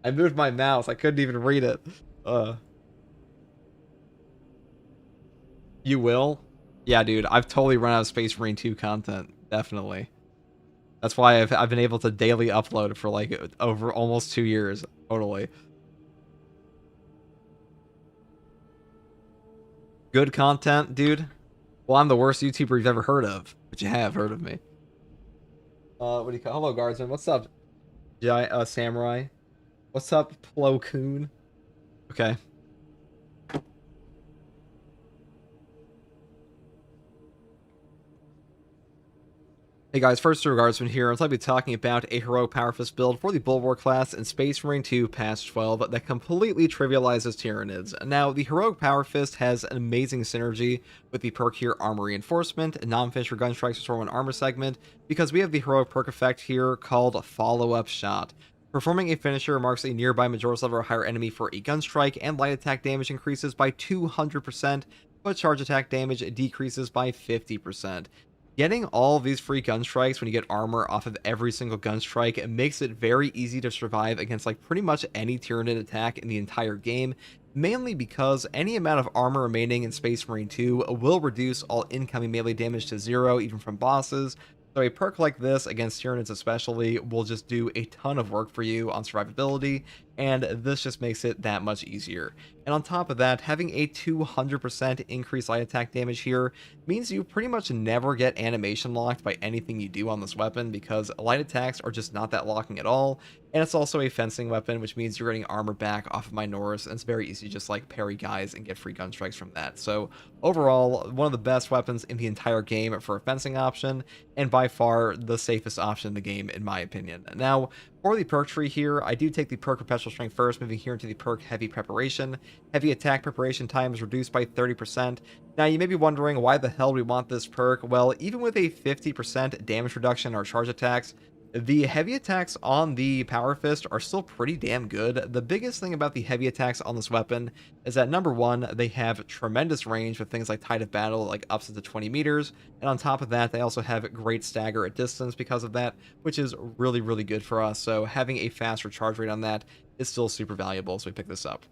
S1: I moved my mouse. I couldn't even read it. You will? Yeah, dude, I've totally run out of Space Marine 2 content. Definitely. That's why I've been able to daily upload for like over almost 2 years. Totally. Good content, dude? Well, I'm the worst YouTuber you've ever heard of. But you have heard of me. What do you call... Hello, Guardsman. What's up, Samurai? What's up, Plo Koon? Okay. Hey guys, first Regardsman here, and I'll be talking about a Heroic Power Fist build for the Bulwark class in Space Marine 2 patch 12 that completely trivializes Tyranids. Now, the Heroic Power Fist has an amazing synergy with the perk here, Armor Reinforcement, non-finisher gun strikes restore one armor segment, because we have the heroic perk effect here called Follow-Up Shot. Performing a finisher marks a nearby Majora's level or higher enemy for a gun strike, and light attack damage increases by 200%, but charge attack damage decreases by 50%. Getting all of these free gun strikes when you get armor off of every single gun strike, it makes it very easy to survive against like pretty much any Tyranid attack in the entire game, mainly because any amount of armor remaining in Space Marine 2 will reduce all incoming melee damage to 0, even from bosses. So a perk like this, against Tyranids especially, will just do a ton of work for you on survivability, and this just makes it that much easier. And on top of that, having a 200% increased light attack damage here means you pretty much never get animation locked by anything you do on this weapon, because light attacks are just not that locking at all, and it's also a fencing weapon, which means you're getting armor back off of Minoris, and it's very easy to just like parry guys and get free gun strikes from that. So overall, one of the best weapons in the entire game for a fencing option, and by far the safest option in the game in my opinion. Now, for the perk tree here, I do take the perk Perpetual Strength first, moving here into the perk Heavy Preparation. Heavy attack preparation time is reduced by 30%. Now, you may be wondering why the hell we want this perk. Well, even with a 50% damage reduction in our charge attacks, The heavy attacks on the Power Fist are still pretty damn good. The biggest thing about the heavy attacks on this weapon is that number one, they have tremendous range with things like Tide of Battle, like up to 20 meters. And on top of that, they also have great stagger at distance because of that, which is really, really good for us. So having a fast recharge rate on that is still super valuable. So we pick this up.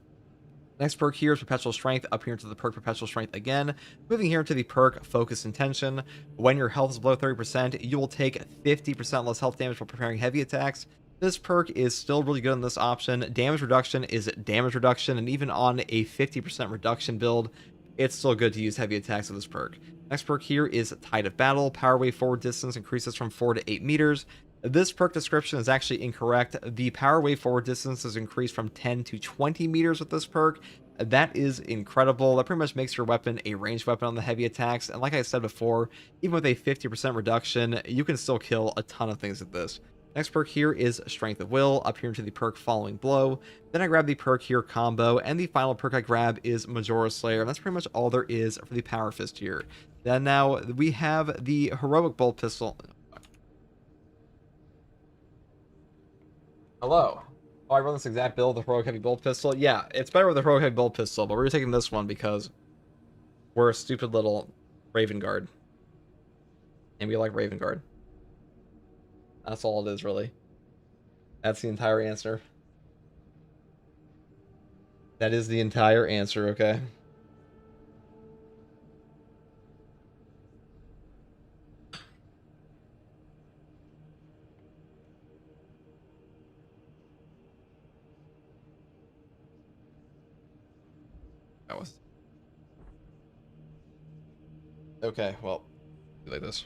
S1: Next perk here is Perpetual Strength, up here into the perk Perpetual Strength again. Moving here into the perk Focus Intention. When your health is below 30%, you will take 50% less health damage while preparing heavy attacks. This perk is still really good on this option. Damage reduction is damage reduction, and even on a 50% reduction build, it's still good to use heavy attacks with this perk. Next perk here is Tide of Battle. Power wave forward distance increases from 4 to 8 meters. This perk description is actually incorrect. The power wave forward distance is increased from 10 to 20 meters with this perk. That is incredible. That pretty much makes your weapon a ranged weapon on the heavy attacks. And like I said before, even with a 50% reduction, you can still kill a ton of things with this. Next perk here is Strength of Will, up here into the perk Following Blow. Then I grab the perk here Combo, and the final perk I grab is Majora Slayer. And that's pretty much all there is for the Power Fist here. Then now we have the Heroic Bolt Pistol. Hello. Oh, I run this exact build with the Heroic Heavy Bolt Pistol. Yeah, it's better with the Heroic Heavy Bolt Pistol, but we're taking this one because we're a stupid little Raven Guard. And we like Raven Guard. That's all it is, really. That's the entire answer. That is the entire answer, okay? That was... Okay, well, like this.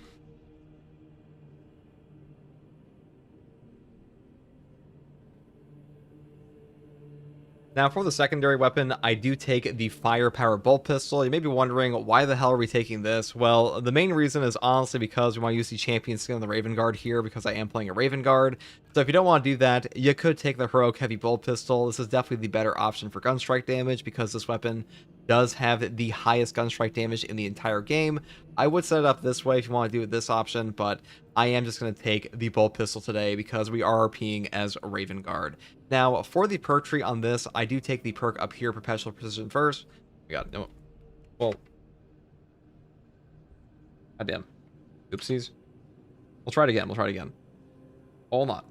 S1: Now, for the secondary weapon, I do take the Firepower Bolt Pistol. You may be wondering, why the hell are we taking this? Well, the main reason is honestly because we want to use the champion skin on the Raven Guard here, because I am playing a Raven Guard. So if you don't want to do that, you could take the Heroic Heavy Bolt Pistol. This is definitely the better option for gun strike damage, because this weapon does have the highest gun strike damage in the entire game. I would set it up this way if you want to do it this option, but I am just going to take the Bolt Pistol today because we are RPing as a Raven Guard. Now, for the perk tree on this, I do take the perk up here, Perpetual Precision first. We got no. Well. Goddamn. Oopsies. We'll try it again. We'll try it again. Hold on.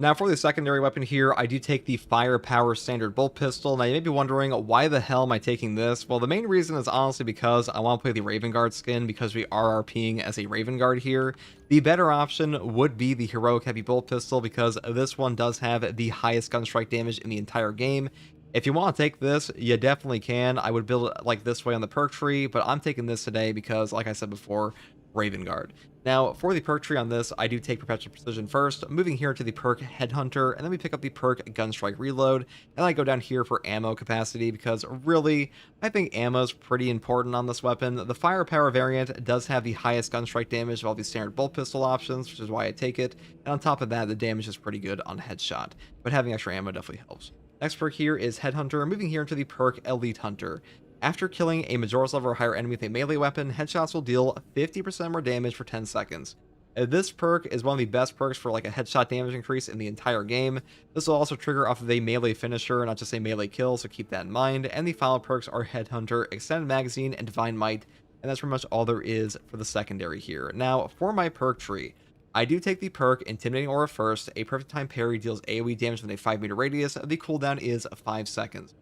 S1: Now, for the secondary weapon here, I do take the Firepower Standard Bolt Pistol. Now, you may be wondering, why the hell am I taking this? Well, the main reason is honestly because I want to play the Raven Guard skin, because we are RPing as a Raven Guard here. The better option would be the Heroic Heavy Bolt Pistol, because this one does have the highest gun strike damage in the entire game. If you want to take this, you definitely can. I would build it like this way on the perk tree, but I'm taking this today because, like I said before, Raven Guard. Now, for the perk tree on this, I do take Perpetual Precision first, moving here to the perk Headhunter, and then we pick up the perk Gunstrike Reload, and I go down here for ammo capacity, because really, I think ammo is pretty important on this weapon. The Firepower variant does have the highest gunstrike damage of all these standard bolt pistol options, which is why I take it, and on top of that, the damage is pretty good on headshot, but having extra ammo definitely helps. Next perk here is Headhunter, moving here into the perk Elite Hunter. After killing a Majora's level or higher enemy with a melee weapon, headshots will deal 50% more damage for 10 seconds. This perk is one of the best perks for like a headshot damage increase in the entire game. This will also trigger off of a melee finisher, not just a melee kill, so keep that in mind. And the final perks are Headhunter, Extended Magazine, and Divine Might, and that's pretty much all there is for the secondary here. Now, for my perk tree, I do take the perk Intimidating Aura first. A Perfect Time Parry deals AoE damage within a 5-meter radius. The cooldown is 5 seconds.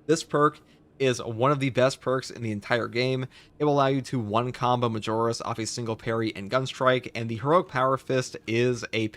S1: This perk is one of the best perks in the entire game. It will allow you to one combo Majora's off a single parry and gun strike, and the Heroic Power Fist is a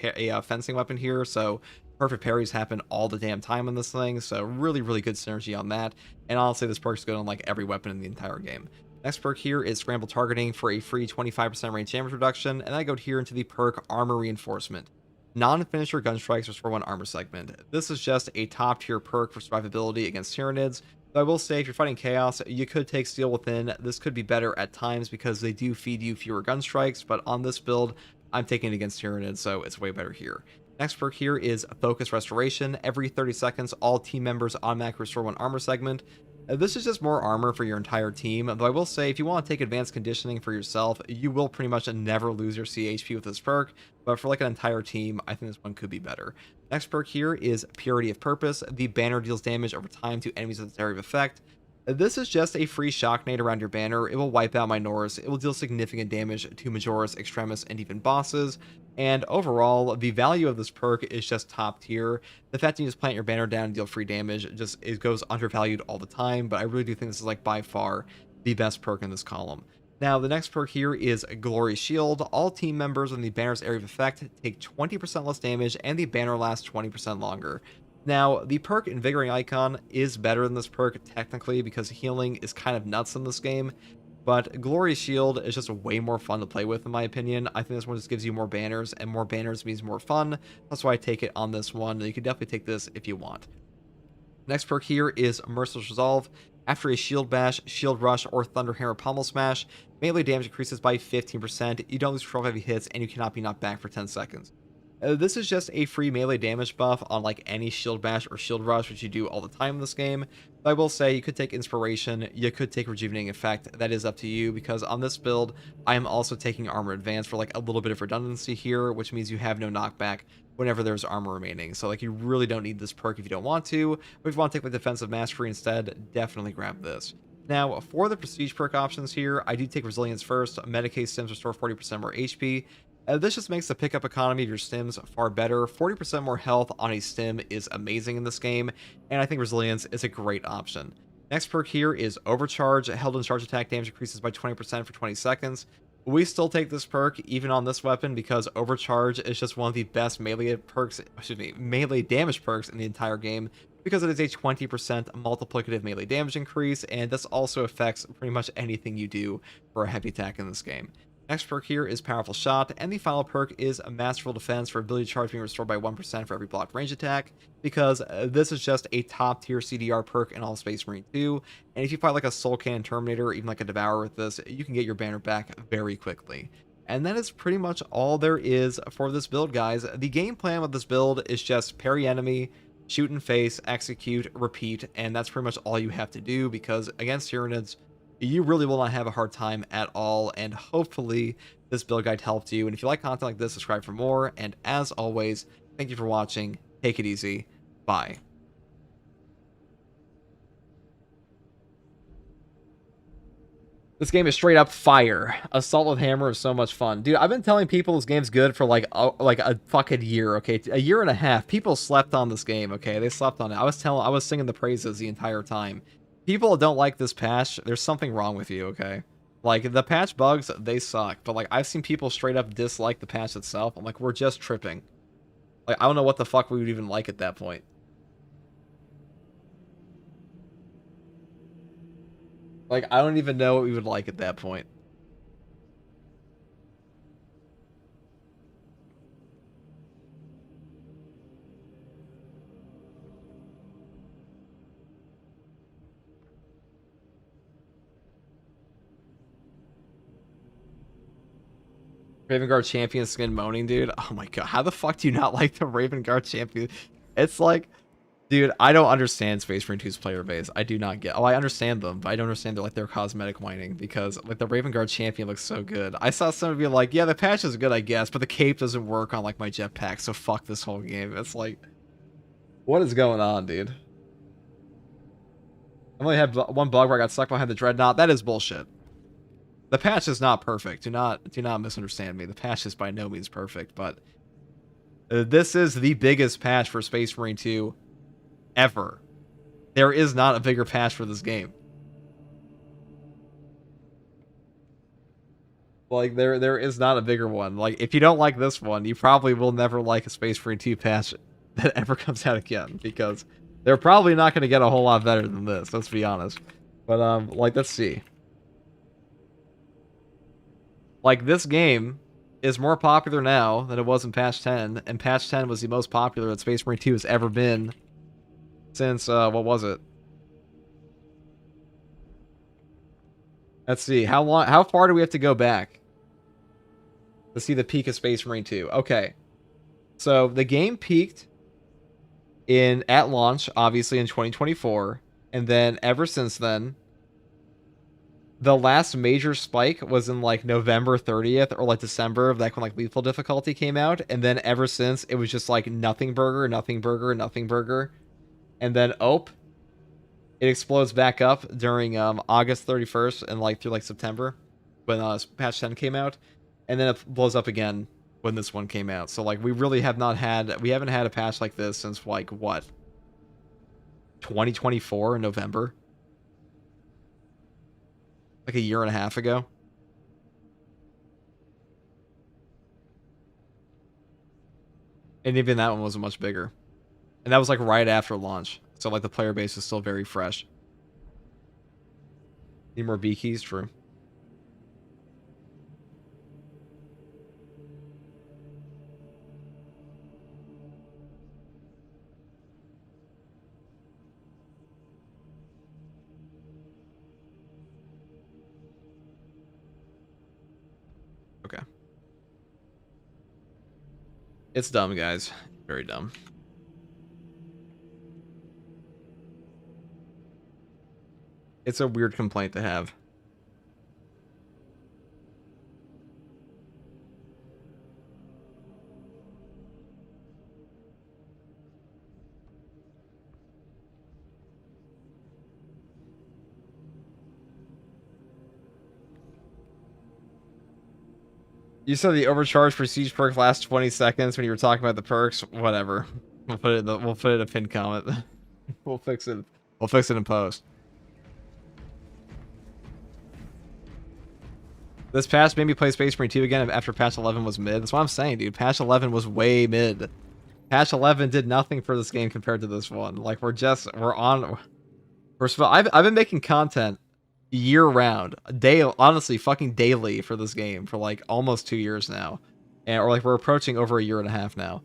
S1: fencing weapon here, so perfect parries happen all the damn time on this thing, so really, really good synergy on that, and honestly, this perk is good on like every weapon in the entire game. Next perk here is Scramble Targeting for a free 25% range damage reduction, and I go here into the perk Armor Reinforcement. Non-finisher gun strikes restore 1 armor segment. This is just a top tier perk for survivability against Tyranids. But I will say, if you're fighting Chaos, you could take Steel Within. This could be better at times because they do feed you fewer gun strikes, but on this build, I'm taking it against Tyranids, so it's way better here. Next perk here is Focus Restoration. Every 30 seconds, all team members automatically restore 1 armor segment. This is just more armor for your entire team, though I will say if you want to take advanced conditioning for yourself, you will pretty much never lose your CHP with this perk, but for like an entire team, I think this one could be better. Next perk here is Purity of Purpose. The banner deals damage over time to enemies with its area of effect. This is just a free shock nade around your banner. It will wipe out Minoris. It will deal significant damage to Majoris, Extremis, and even bosses. And overall, the value of this perk is just top tier. The fact that you just plant your banner down and deal free damage, it goes undervalued all the time, but I really do think this is like by far the best perk in this column. Now, the next perk here is Glory Shield. All team members in the banner's area of effect take 20% less damage, and the banner lasts 20% longer. Now, the perk Invigorating Icon is better than this perk technically because healing is kind of nuts in this game, but Glory Shield is just way more fun to play with in my opinion. I think this one just gives you more banners, and more banners means more fun. That's why I take it on this one. You can definitely take this if you want. Next perk here is Merciless Resolve. After a Shield Bash, Shield Rush, or Thunderhammer Pummel Smash, melee damage increases by 15%, you don't lose control of heavy hits, and you cannot be knocked back for 10 seconds. This is just a free melee damage buff on like any Shield Bash or Shield Rush, which you do all the time in this game. But I will say you could take Inspiration, you could take Rejuvenating Effect, that is up to you, because on this build, I am also taking Armor Advance for like a little bit of redundancy here, which means you have no knockback whenever there's armor remaining. So like you really don't need this perk if you don't want to, but if you want to take like Defensive Mastery instead, definitely grab this. Now, for the Prestige perk options here, I do take Resilience first. Medicae stims restore 40% more HP. This just makes the pickup economy of your stims far better. 40% more health on a stim is amazing in this game, and I think Resilience is a great option. Next perk here is Overcharge. Held in charge attack damage increases by 20% for 20 seconds. We still take this perk even on this weapon because Overcharge is just one of the best melee damage perks in the entire game, because it is a 20% multiplicative melee damage increase, and this also affects pretty much anything you do for a heavy attack in this game. Next perk here is Powerful Shot, and the final perk is a Masterful Defense for ability charge being restored by 1% for every blocked range attack, because this is just a top tier CDR perk in all Space Marine 2, and if you fight like a Soul Cannon Terminator or even like a Devourer with this, you can get your banner back very quickly. And that is pretty much all there is for this build, guys. The game plan with this build is just parry enemy, shoot in face, execute, repeat, and that's pretty much all you have to do, because against Tyranids, you really will not have a hard time at all, and hopefully this build guide helped you. And if you like content like this, subscribe for more, and as always, thank you for watching. Take it easy. Bye. This game is straight up fire. Assault with Hammer is so much fun. Dude, I've been telling people this game's good for like a fucking year, okay? A year and a half. People slept on this game, okay? They slept on it. I was singing the praises the entire time. People don't like this patch, there's something wrong with you, okay? Like, the patch bugs, they suck, but like, I've seen people straight up dislike the patch itself. I'm like, we're just tripping. Like, I don't know what the fuck we would even like at that point. Like, I don't even know what we would like at that point. Raven Guard champion skin moaning, dude. Oh my god, how the fuck do you not like the Raven Guard champion? It's like, dude, I don't understand Space Marine 2's player base. I do not get. Oh, I understand them, but I don't understand their cosmetic whining, because like the Raven Guard champion looks so good. I saw some of you like, yeah, the patch is good, I guess, but the cape doesn't work on like my jetpack, so fuck this whole game. It's like, what is going on, dude? I only had one bug where I got stuck behind the dreadnought. That is bullshit. The patch is not perfect. Do not misunderstand me. The patch is by no means perfect, but this is the biggest patch for Space Marine 2 ever. There is not a bigger patch for this game. Like, there is not a bigger one. Like, if you don't like this one, you probably will never like a Space Marine 2 patch that ever comes out again, because they're probably not going to get a whole lot better than this, let's be honest. But, like, let's see. Like, this game is more popular now than it was in patch 10, and patch 10 was the most popular that Space Marine 2 has ever been since, what was it? Let's see, how far do we have to go back to see the peak of Space Marine 2? Okay, so the game peaked at launch, obviously in 2024, And then ever since then, the last major spike was in like November 30th or like December of like when like lethal difficulty came out. And then ever since it was just like nothing burger, nothing burger, nothing burger. And then it explodes back up during August 31st and like through like September when patch 10 came out. And then it blows up again when this one came out. So like we haven't had a patch like this since like what? 2024 in November? Like a year and a half ago. And even that one wasn't much bigger. And that was like right after launch. So like the player base is still very fresh. Need more B keys? True. Okay. It's dumb, guys. Very dumb. It's a weird complaint to have. You said the overcharge for siege perk lasts 20 seconds when you were talking about the perks. Whatever. We'll put it in a pinned comment. We'll fix it. We'll fix it in post. This patch made me play Space Marine 2 again after patch 11 was mid. That's what I'm saying, dude. Patch 11 was way mid. Patch 11 did nothing for this game compared to this one. Like first of all, I've been making content year round, honestly, fucking daily for this game for like almost 2 years now, or like we're approaching over a year and a half now.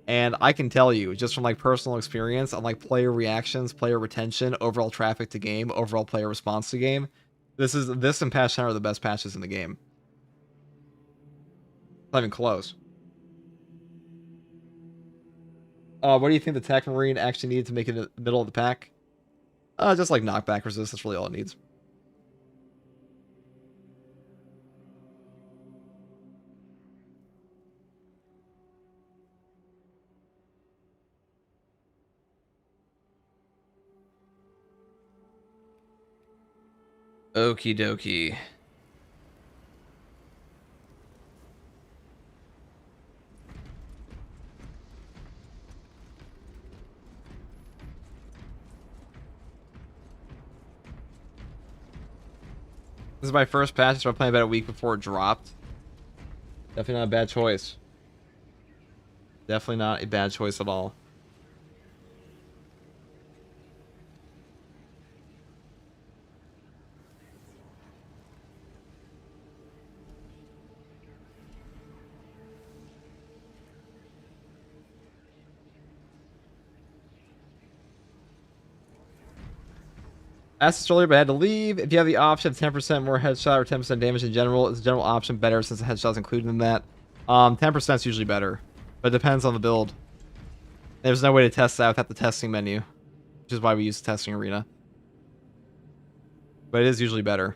S1: And I can tell you, just from like personal experience on like player reactions, player retention, overall traffic to game, overall player response to game, this and patch 10 are the best patches in the game. Not even close. What do you think the Techmarine actually needs to make it in the middle of the pack? Just like knockback resist. That's really all it needs. Okie dokie. This is my first patch. I started playing about a week before it dropped. Definitely not a bad choice. Definitely not a bad choice at all. Asked this earlier, but I had to leave. If you have the option of 10% more headshot or 10% damage in general, is the general option better since the headshot's included in that? 10% is usually better, but it depends on the build. There's no way to test that without the testing menu, which is why we use the testing arena. But it is usually better.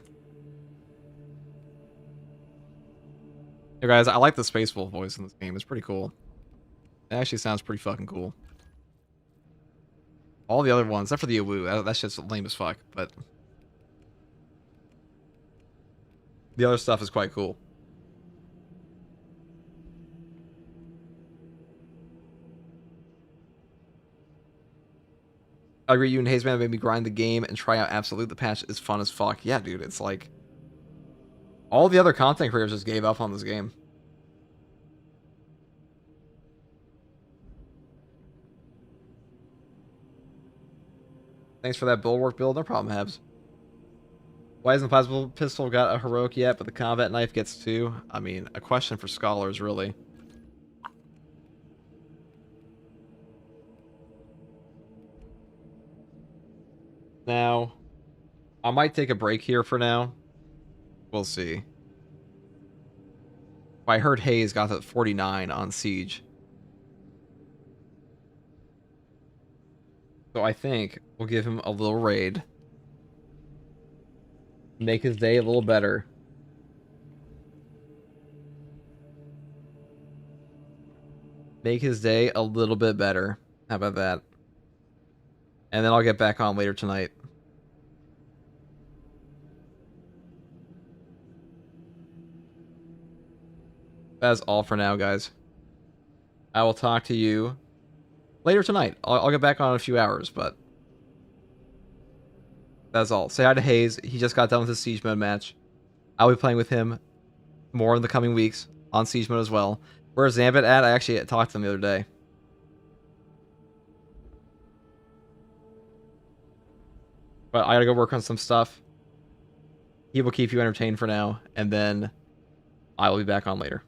S1: Hey guys, I like the Space Wolf voice in this game. It's pretty cool. It actually sounds pretty fucking cool. All the other ones, except for the Awu, that shit's lame as fuck, but the other stuff is quite cool. I agree, you and Hazeman made me grind the game and try out Absolute. The patch is fun as fuck. Yeah, dude, it's like all the other content creators just gave up on this game. Thanks for that bulwark build. No problem, Habs. Why hasn't the plasma pistol got a heroic yet, but the combat knife gets 2? I mean, a question for scholars, really. Now, I might take a break here for now. We'll see. I heard Hayes got to 49 on Siege. So I think we'll give him a little raid. Make his day a little better. Make his day a little bit better. How about that? And then I'll get back on later tonight. That's all for now, guys. I will talk to you later tonight. I'll get back on in a few hours, but that's all. Say hi to Hayes. He just got done with his Siege Mode match. I'll be playing with him more in the coming weeks on Siege Mode as well. Where's Zambit at? I actually talked to him the other day. But I gotta go work on some stuff. He will keep you entertained for now, and then I will be back on later.